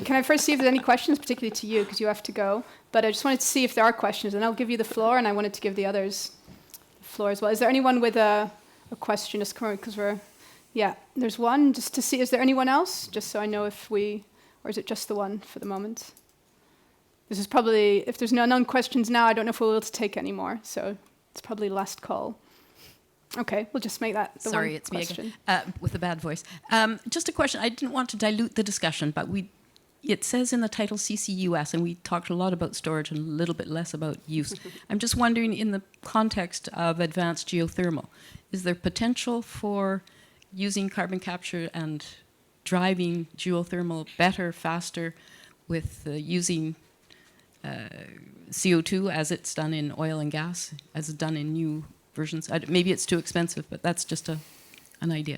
Can I first see if there's any questions, particularly to you, because you have to go. But I just wanted to see if there are questions, and I'll give you the floor, and I wanted to give the others the floor as well. Is there anyone with a question? Just come because we're. Yeah, there's one. Just to see, is there anyone else? Just so I know if we, or is it just the one for the moment? This is probably, if there's none questions now, I don't know if we'll be able to take any more. So it's probably last call. Okay, we'll just make that the Sorry, one it's question. me again, with a bad voice. Just a question. I didn't want to dilute the discussion, but it says in the title CCUS, and we talked a lot about storage and a little bit less about use. I'm just wondering, in the context of advanced geothermal, is there potential for using carbon capture and driving geothermal better, faster, with using CO2 as it's done in oil and gas, as it's done in new versions? Maybe it's too expensive, but that's just an idea.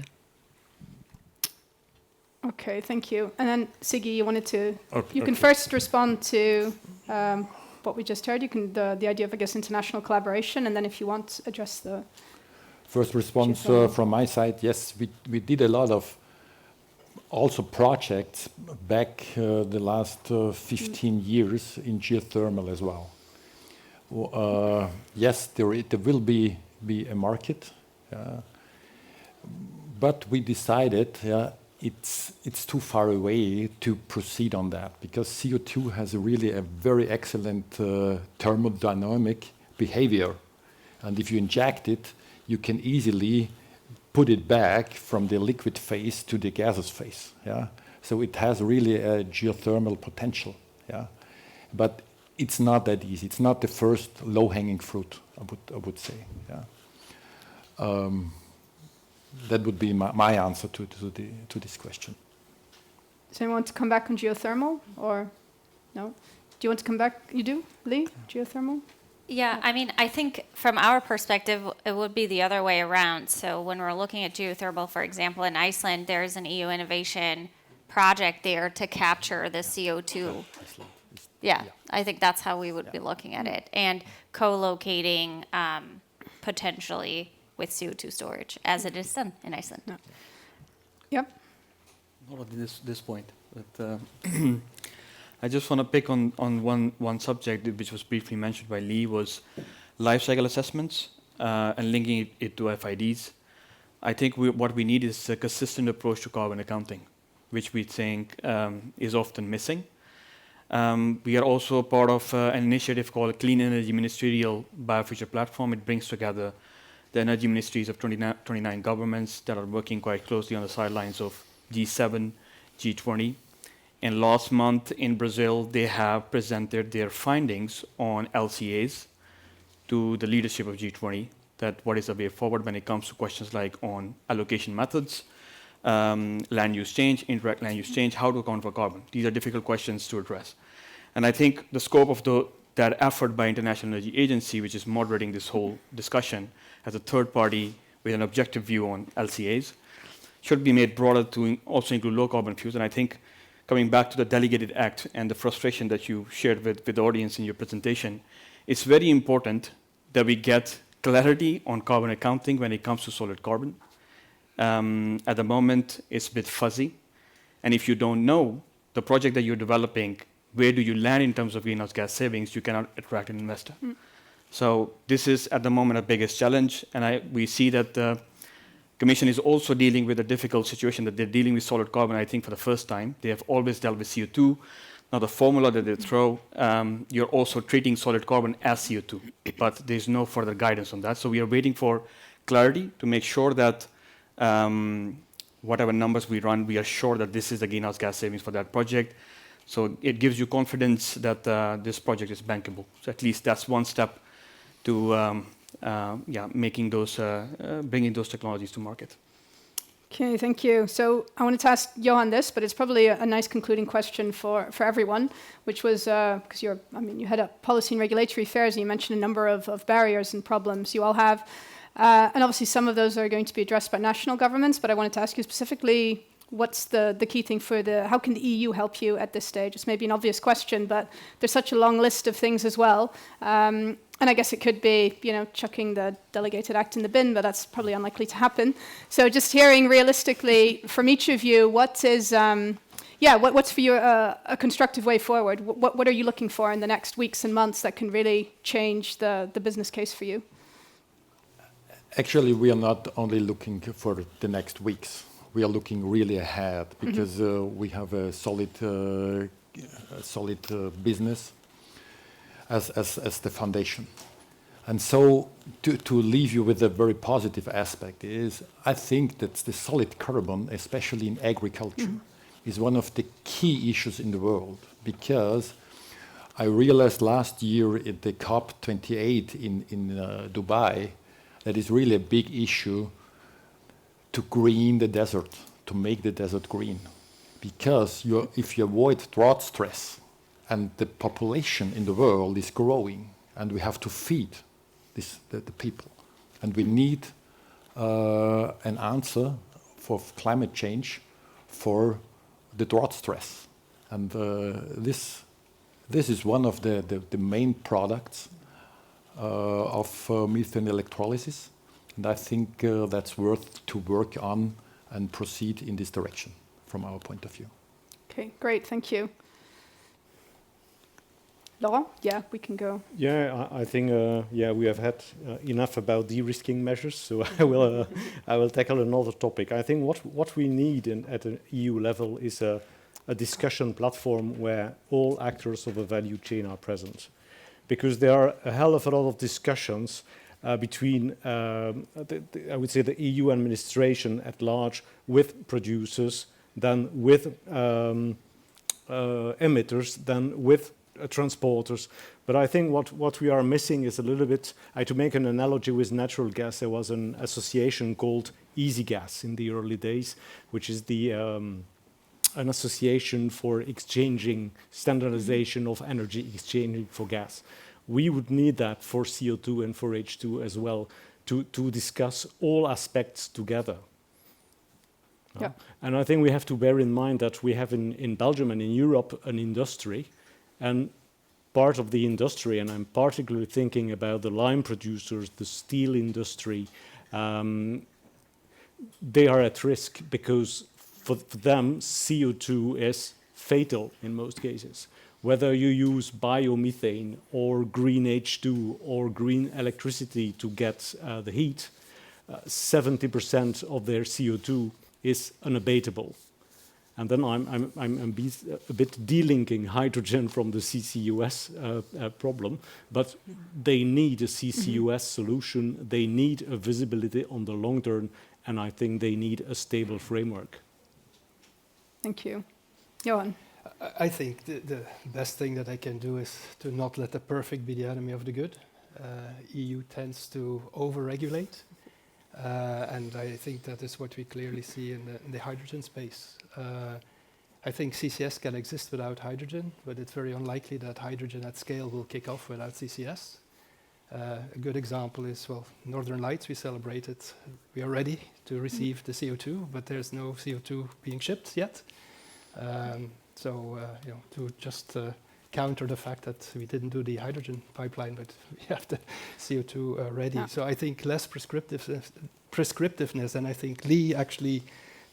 Okay, thank you. And then Siggy, you wanted to. You can Okay. first respond to what we just heard. You can the idea of, I guess, international collaboration, and then if you want, address the. First response from my side, yes, we did a lot of also projects back the last 15 years in geothermal as well. Yes, there will be a market, but we decided it's too far away to proceed on that because CO2 has really a very excellent thermodynamic behavior, and if you inject it, you can easily put it back from the liquid phase to the gaseous phase. Yeah, so it has really a geothermal potential. Yeah, but it's not that easy. It's not the first low-hanging fruit. I would say. Yeah, that would be my answer to this question. Does anyone want to come back on geothermal or no? Do you want to come back? You do, Lee? Geothermal? Yeah, I mean, I think from our perspective, it would be the other way around. So when we're looking at geothermal, for example, in Iceland, there's an EU innovation project there to capture the CO2. Yeah, I think that's how we would be looking at it. And co-locating potentially with CO2 storage, as it is done in Iceland. Yep. Not at this point, but I just want to pick on one subject which was briefly mentioned by Lee, was life cycle assessments and linking it to FIDs. I think what we need is a consistent approach to carbon accounting, which we think is often missing. We are also part of an initiative called Clean Energy Ministerial Biofuture Platform. It brings together the energy ministries of 29 governments that are working quite closely on the sidelines of G7, G20. And last month in Brazil, they have presented their findings on LCAs to the leadership of G20, that what is the way forward when it comes to questions like on allocation methods, land use change, indirect land use change, how to account for carbon. These are difficult questions to address. And I think the scope of that effort by International Energy Agency, which is moderating this whole discussion as a third party with an objective view on LCAs, should be made broader to also include low carbon fuels. And I think coming back to the Delegated Act and the frustration that you shared with the audience in your presentation, it's very important that we get clarity on carbon accounting when it comes to solid carbon. At the moment, it's a bit fuzzy. And if you don't know the project that you're developing, where do you land in terms of greenhouse gas savings, you cannot attract an investor. So this is, at the moment, our biggest challenge. And we see that the Commission is also dealing with a difficult situation that they're dealing with solid carbon, I think, for the first time. They have always dealt with CO2, not a formula that they throw. You're also treating solid carbon as CO2, but there's no further guidance on that. So we are waiting for clarity to make sure that whatever numbers we run, we are sure that this is the greenhouse gas savings for that project. So it gives you confidence that this project is bankable. So at least that's one step to making those, bringing those technologies to market. Okay, thank you. So I wanted to ask Johan this, but it's probably a nice concluding question for everyone, which was, because you head up policy and regulatory affairs, and you mentioned a number of barriers and problems you all have. And obviously some of those are going to be addressed by national governments, but I wanted to ask you specifically, what's the key thing how can the EU help you at this stage? It's maybe an obvious question, but there's such a long list of things as well. And I guess it could be, chucking the delegated act in the bin, but that's probably unlikely to happen. So just hearing realistically from each of you, what's for you a constructive way forward? What are you looking for in the next weeks and months that can really change the business case for you? Actually, we are not only looking for the next weeks. We are looking really ahead because we have a solid business as the foundation. And so to leave you with a very positive aspect is, I think that the solid carbon, especially in agriculture, is one of the key issues in the world, because I realized last year at the COP28 in Dubai, that is really a big issue to green the desert, to make the desert green. Because if you avoid drought stress, and the population in the world is growing, and we have to feed the people. And we need an answer for climate change for the drought stress. And this is one of the main products of methane electrolysis. And I think that's worth to work on and proceed in this direction from our point of view. Okay, great, thank you. Laurent? Yeah, we can go. Yeah, I think we have had enough about de-risking measures, so I will tackle another topic. I think what we need at an EU level is a discussion platform where all actors of the value chain are present, because there are a hell of a lot of discussions between, I would say, the EU administration at large with producers, then with emitters, then with transporters. But I think what we are missing is a little bit, to make an analogy with natural gas, there was an association called Easy Gas in the early days, which is an association for exchanging, standardization of energy exchanging for gas. We would need that for CO2 and for H2 as well, to discuss all aspects together. Yeah. And I think we have to bear in mind that we have in Belgium and in Europe an industry, and part of the industry, and I'm particularly thinking about the lime producers, the steel industry, they are at risk because for them CO2 is fatal in most cases. Whether you use biomethane or green H2 or green electricity to get the heat, 70% of their CO2 is unabatable. And then I'm a bit delinking hydrogen from the CCUS problem, but they need a CCUS solution. They need a visibility on the long term, and I think they need a stable framework. Thank you. Johan? I think the best thing that I can do is to not let the perfect be the enemy of the good. EU tends to over-regulate, and I think that is what we clearly see in the hydrogen space. I think CCS can exist without hydrogen, but it's very unlikely that hydrogen at scale will kick off without CCS. A good example is, Northern Lights, we celebrated. We are ready to receive the CO2, but there's no CO2 being shipped yet. To just counter the fact that we didn't do the hydrogen pipeline, but we have the CO2 ready. Yeah. So I think less prescriptiveness, and I think Lee actually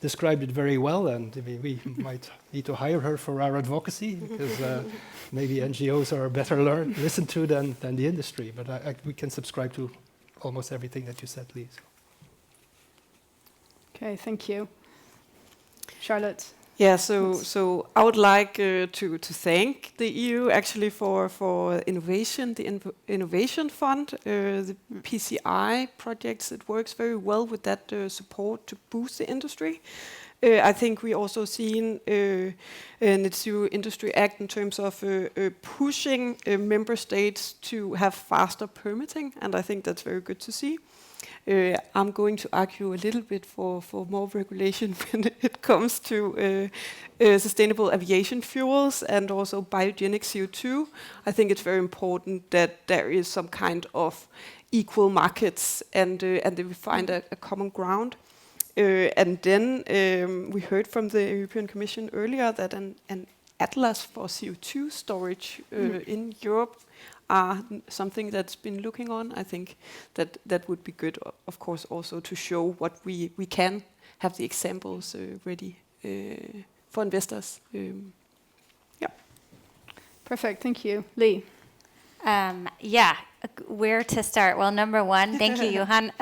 described it very well, and we might need to hire her for our advocacy, because maybe NGOs are better listened to than the industry, but we can subscribe to almost everything that you said, Lee. So. Okay, thank you. Charlotte? Yeah, so I would like to thank the EU actually for innovation, the Innovation Fund, the PCI projects. It works very well with that support to boost the industry. I think we also seen Net Zero Industry Act in terms of pushing member states to have faster permitting, and I think that's very good to see. I'm going to argue a little bit for more regulation when it comes to sustainable aviation fuels and also biogenic CO2. I think it's very important that there is some kind of equal markets and that we find a common ground. And then we heard from the European Commission earlier that an atlas for CO2 storage in Europe are something that's been looking on. I think that would be good, of course, also to show what we can have the examples ready for investors. Yeah. Perfect. Thank you. Lee. Yeah, where to start? Well, number one, thank you, Johan.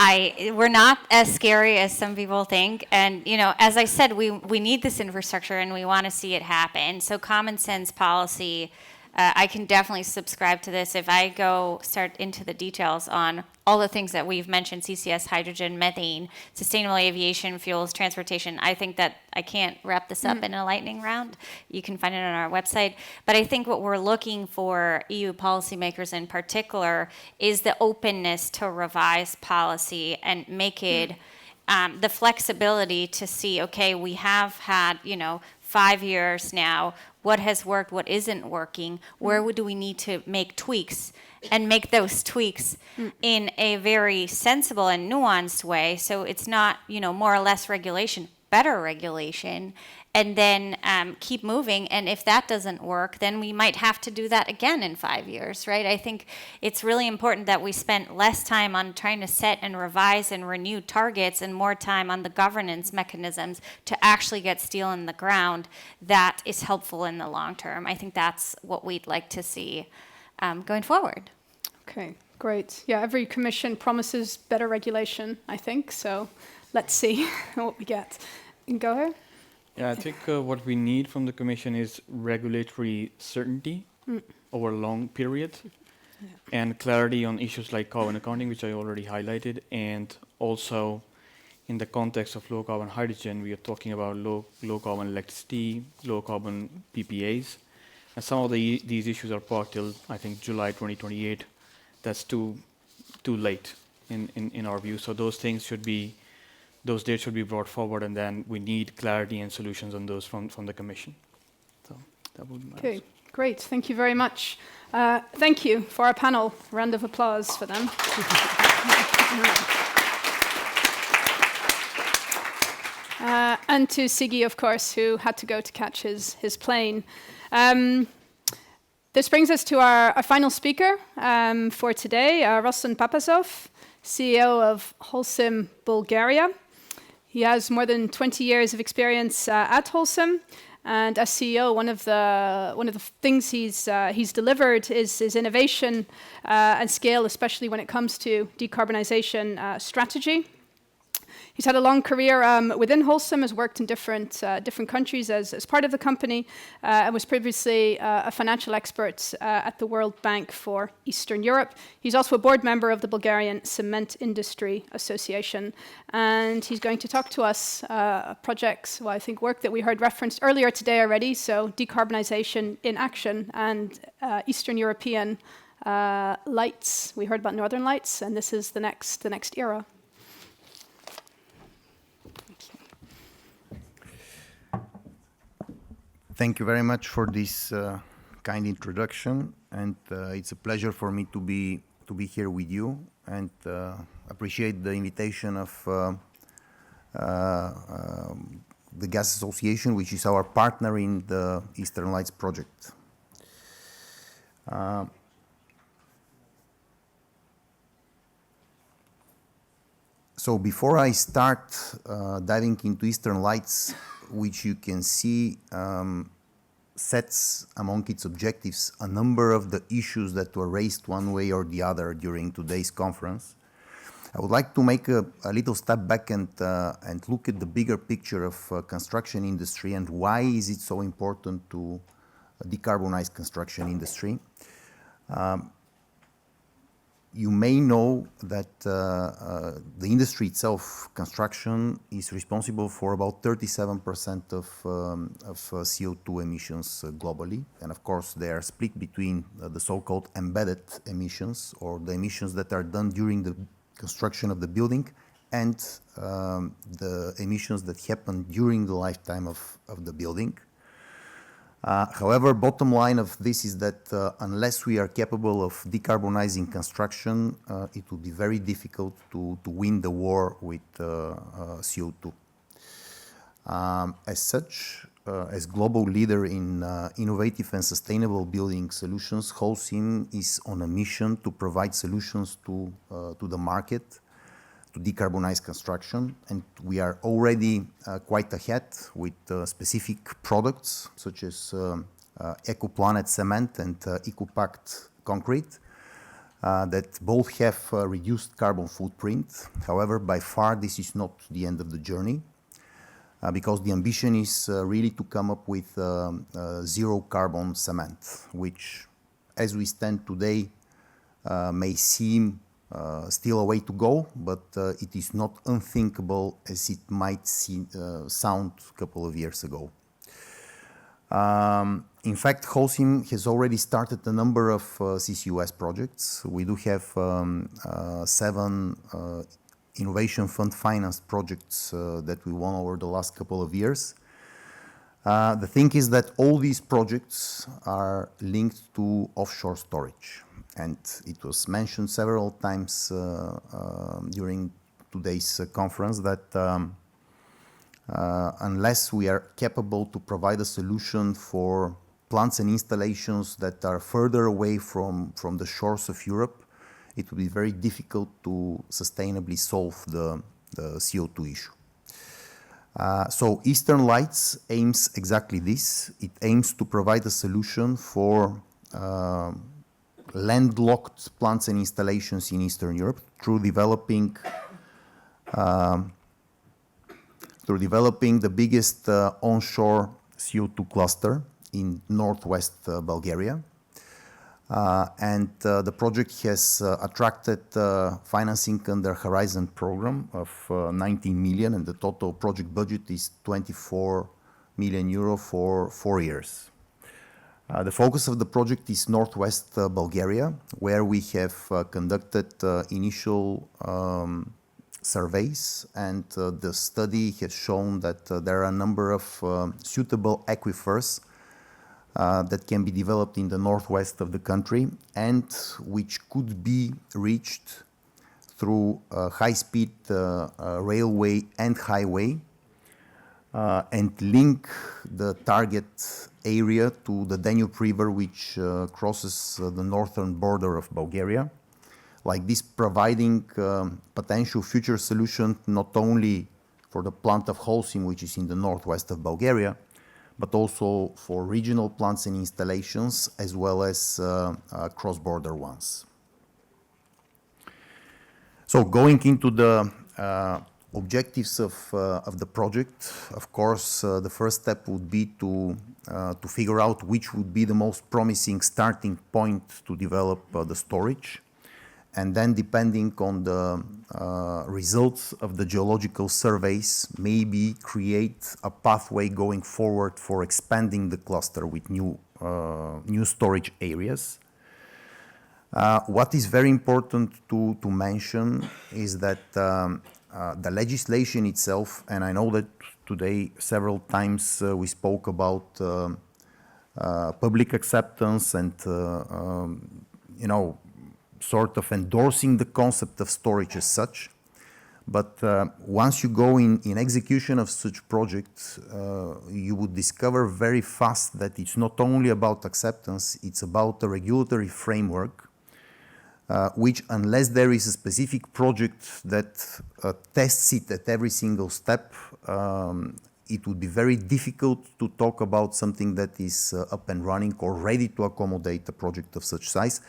We're not as scary as some people think. And, you know, as I said, we need this infrastructure and we want to see it happen. So common sense policy, I can definitely subscribe to this. If I go start into the details on all the things that we've mentioned, CCS, hydrogen, methane, sustainable aviation fuels, transportation, I think that I can't wrap this up in a lightning round. You can find it on our website. But I think what we're looking for, EU policymakers in particular, is the openness to revise policy and make it the flexibility to see, okay, we have had, 5 years now, what has worked, what isn't working, where do we need to make tweaks, and make those tweaks in a very sensible and nuanced way, so it's not, more or less regulation, better regulation, and then keep moving. And if that doesn't work, then we might have to do that again in 5 years, right? I think it's really important that we spend less time on trying to set and revise and renew targets and more time on the governance mechanisms to actually get steel in the ground that is helpful in the long term. I think that's what we'd like to see going forward. Okay, great. Yeah, every commission promises better regulation, I think, so let's see what we get. Go ahead. Yeah, I think what we need from the Commission is regulatory certainty over a long period and clarity on issues like carbon accounting, which I already highlighted, and also in the context of low carbon hydrogen, we are talking about low carbon electricity, low carbon PPAs, and some of these issues are parked till, I think, July 2028. That's too late in our view. So those dates should be brought forward, and then we need clarity and solutions on those from the Commission. So that would be my answer. Great. Thank you very much. Thank you for our panel. Round of applause for them. And to Siggy, of course, who had to go to catch his plane. This brings us to our final speaker for today, Ruslan Papazov, CEO of Holcim Bulgaria. He has more than 20 years of experience at Holcim, and as CEO, one of the things he's delivered is innovation and scale, especially when it comes to decarbonization strategy. He's had a long career within Holcim, has worked in different countries as part of the company, and was previously a financial expert at the World Bank for Eastern Europe. He's also a board member of the Bulgarian Cement Industry Association, and he's going to talk to us projects, I think work that we heard referenced earlier today already, so decarbonization in action and Eastern European lights. We heard about Northern Lights, and this is the next era. Thank you very much for this kind introduction, and it's a pleasure for me to be here with you, and appreciate the invitation of the Gas Association, which is our partner in the Eastern Lights project. So before I start diving into Eastern Lights, which you can see sets among its objectives a number of the issues that were raised one way or the other during today's conference, I would like to make a little step back and look at the bigger picture of construction industry and why is it so important to decarbonize construction industry. You may know that the industry itself, construction, is responsible for about 37% of CO2 emissions globally. And of course, they are split between the so-called embedded emissions, or the emissions that are done during the construction of the building, and the emissions that happen during the lifetime of the building. However, bottom line of this is that unless we are capable of decarbonizing construction, it will be very difficult to win the war with CO2. As such, as global leader in innovative and sustainable building solutions, Holcim is on a mission to provide solutions to the market to decarbonize construction, and we are already quite ahead with specific products such as EcoPlanet cement and EcoPact concrete that both have reduced carbon footprint. However, by far this is not the end of the journey because the ambition is really to come up with zero carbon cement, which as we stand today may seem still a way to go, but it is not unthinkable as it might sound a couple of years ago. In fact, Holcim has already started a number of CCUS projects. We do have 7 Innovation Fund financed projects that we won over the last couple of years. The thing is that all these projects are linked to offshore storage. And it was mentioned several times during today's conference that unless we are capable to provide a solution for plants and installations that are further away from the shores of Europe, it will be very difficult to sustainably solve the CO2 issue. So Eastern Lights aims exactly this. It aims to provide a solution for landlocked plants and installations in Eastern Europe through developing the biggest onshore CO2 cluster in northwest Bulgaria. And the project has attracted financing under Horizon program of 19 million, and the total project budget is 24 million euro for 4 years. The focus of the project is northwest Bulgaria, where we have conducted initial surveys, and the study has shown that there are a number of suitable aquifers that can be developed in the northwest of the country and which could be reached through high-speed railway and highway and link the target area to the Danube River, which crosses the northern border of Bulgaria. Like this, providing potential future solution not only for the plant of Holcim, which is in the northwest of Bulgaria, but also for regional plants and installations, as well as cross-border ones. So going into the objectives of the project, of course, the first step would be to figure out which would be the most promising starting point to develop the storage. And then, depending on the results of the geological surveys, maybe create a pathway going forward for expanding the cluster with new storage areas. What is very important to mention is that the legislation itself, and I know that today several times we spoke about public acceptance and sort of endorsing the concept of storage as such. But once you go in execution of such projects, you would discover very fast that it's not only about acceptance, it's about a regulatory framework, which unless there is a specific project that tests it at every single step, it would be very difficult to talk about something that is up and running or ready to accommodate a project of such size.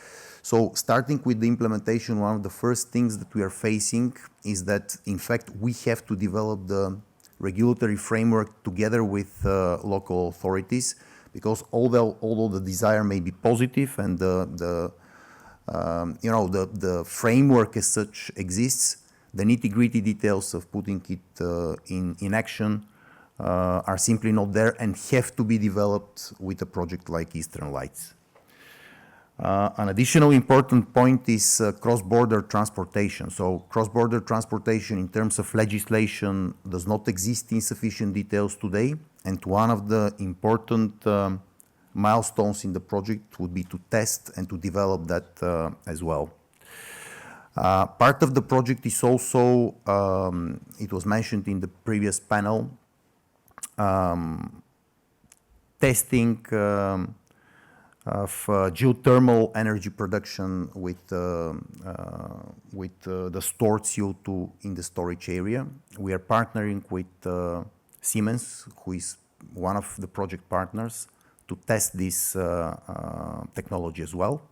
So starting with the implementation, one of the first things that we are facing is that, in fact, we have to develop the regulatory framework together with local authorities, because although the desire may be positive and the framework as such exists, the nitty-gritty details of putting it in action are simply not there and have to be developed with a project like Eastern Lights. An additional important point is cross-border transportation. So cross-border transportation in terms of legislation does not exist in sufficient details today, and one of the important milestones in the project would be to test and to develop that as well. Part of the project is also, it was mentioned in the previous panel, testing of geothermal energy production with the stored CO2 in the storage area. We are partnering with Siemens, who is one of the project partners, to test this technology as well.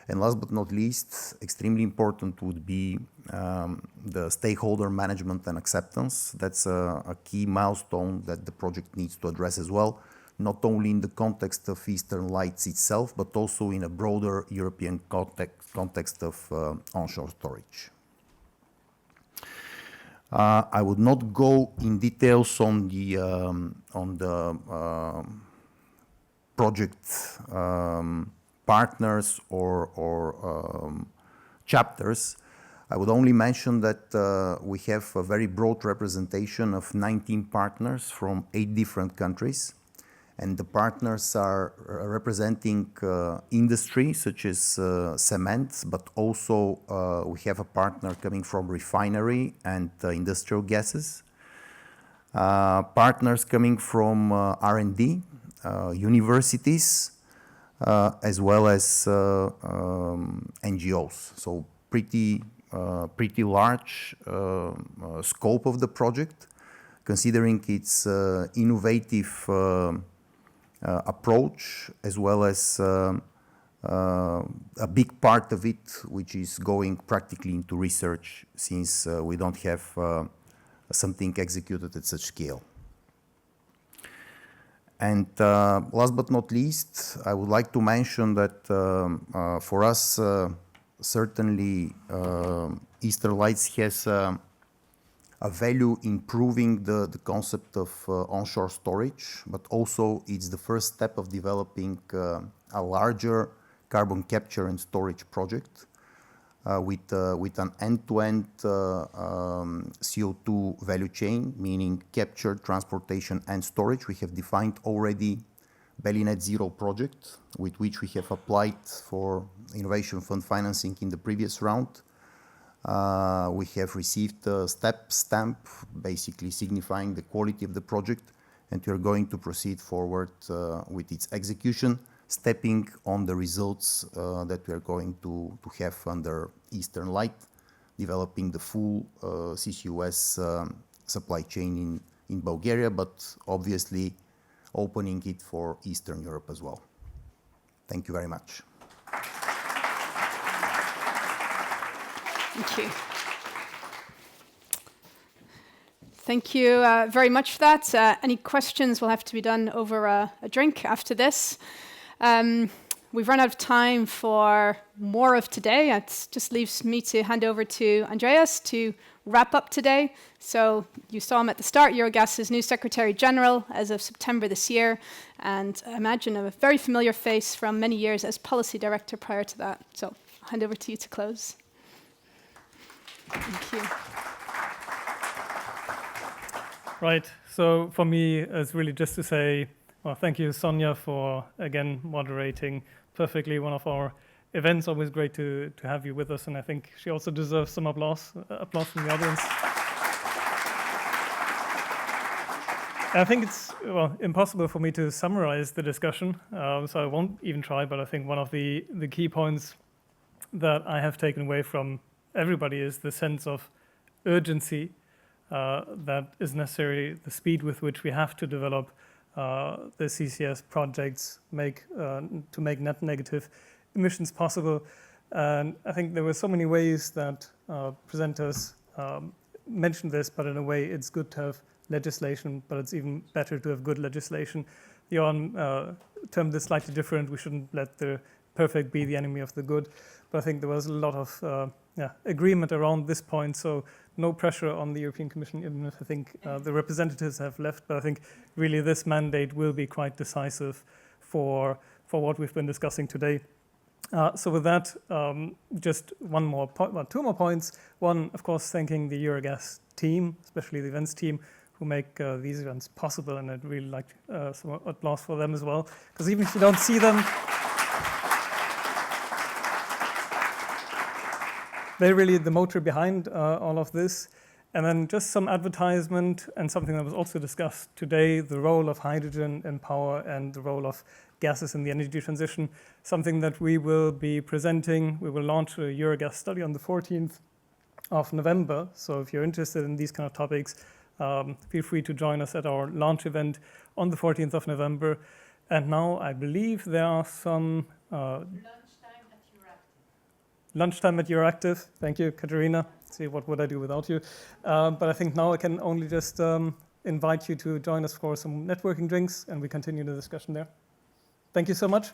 And last but not least, extremely important would be the stakeholder management and acceptance. That's a key milestone that the project needs to address as well, not only in the context of Eastern Lights itself, but also in a broader European context of onshore storage. I would not go in details on the project partners or chapters. I would only mention that we have a very broad representation of 19 partners from 8 different countries. And the partners are representing industry such as cement, but also we have a partner coming from refinery and industrial gases. Partners coming from R&D, universities, as well as NGOs. So pretty large scope of the project, considering its innovative approach, as well as a big part of it which is going practically into research, since we don't have something executed at such scale. And last but not least, I would like to mention that for us, certainly Eastern Lights has a value in proving the concept of onshore storage, but also it's the first step of developing a larger carbon capture and storage project with an end-to-end CO2 value chain, meaning capture, transportation, and storage. We have defined already Belly Net Zero project, with which we have applied for Innovation Fund financing in the previous round. We have received a stamp, basically signifying the quality of the project, and we are going to proceed forward with its execution, stepping on the results that we are going to have under Eastern Light, developing the full CCUS supply chain in Bulgaria, but obviously opening it for Eastern Europe as well. Thank you very much. Thank you. Thank you very much for that. Any questions will have to be done over a drink after this. We've run out of time for more of today. It just leaves me to hand over to Andreas to wrap up today. So you saw him at the start, Eurogas' new Secretary General as of September this year, and I imagine a very familiar face from many years as Policy Director prior to that. So I'll hand over to you to close. Thank you. Right, so for me, it's really just to say, well, thank you, Sonia, for, again, moderating perfectly one of our events. Always great to have you with us, and I think she also deserves some applause from the audience. I think it's, well, impossible for me to summarize the discussion, so I won't even try, but I think one of the key points that I have taken away from everybody is the sense of urgency that is necessary, the speed with which we have to develop the CCS projects to make net negative emissions possible. And I think there were so many ways that presenters mentioned this, but in a way it's good to have legislation, but it's even better to have good legislation. Jeroen termed this slightly different. We shouldn't let the perfect be the enemy of the good. But I think there was a lot of agreement around this point, so no pressure on the European Commission, even if I think the representatives have left. But I think really this mandate will be quite decisive for what we've been discussing today. So with that, just one more point, two more points. One, of course, thanking the Eurogas team, especially the events team, who make these events possible, and I'd really like some applause for them as well, because even if you don't see them, they're really the motor behind all of this. And then just some advertisement and something that was also discussed today, the role of hydrogen in power and the role of gases in the energy transition, something that we will be presenting. We will launch a Eurogas study on the 14th of November. So if you're interested in these kind of topics, feel free to join us at our launch event on the 14th of November. And now I believe there are some lunchtime at Euractiv. Thank you, Katerina. See, what would I do without you? But I think now I can only just invite you to join us for some networking drinks, and we continue the discussion there. Thank you so much.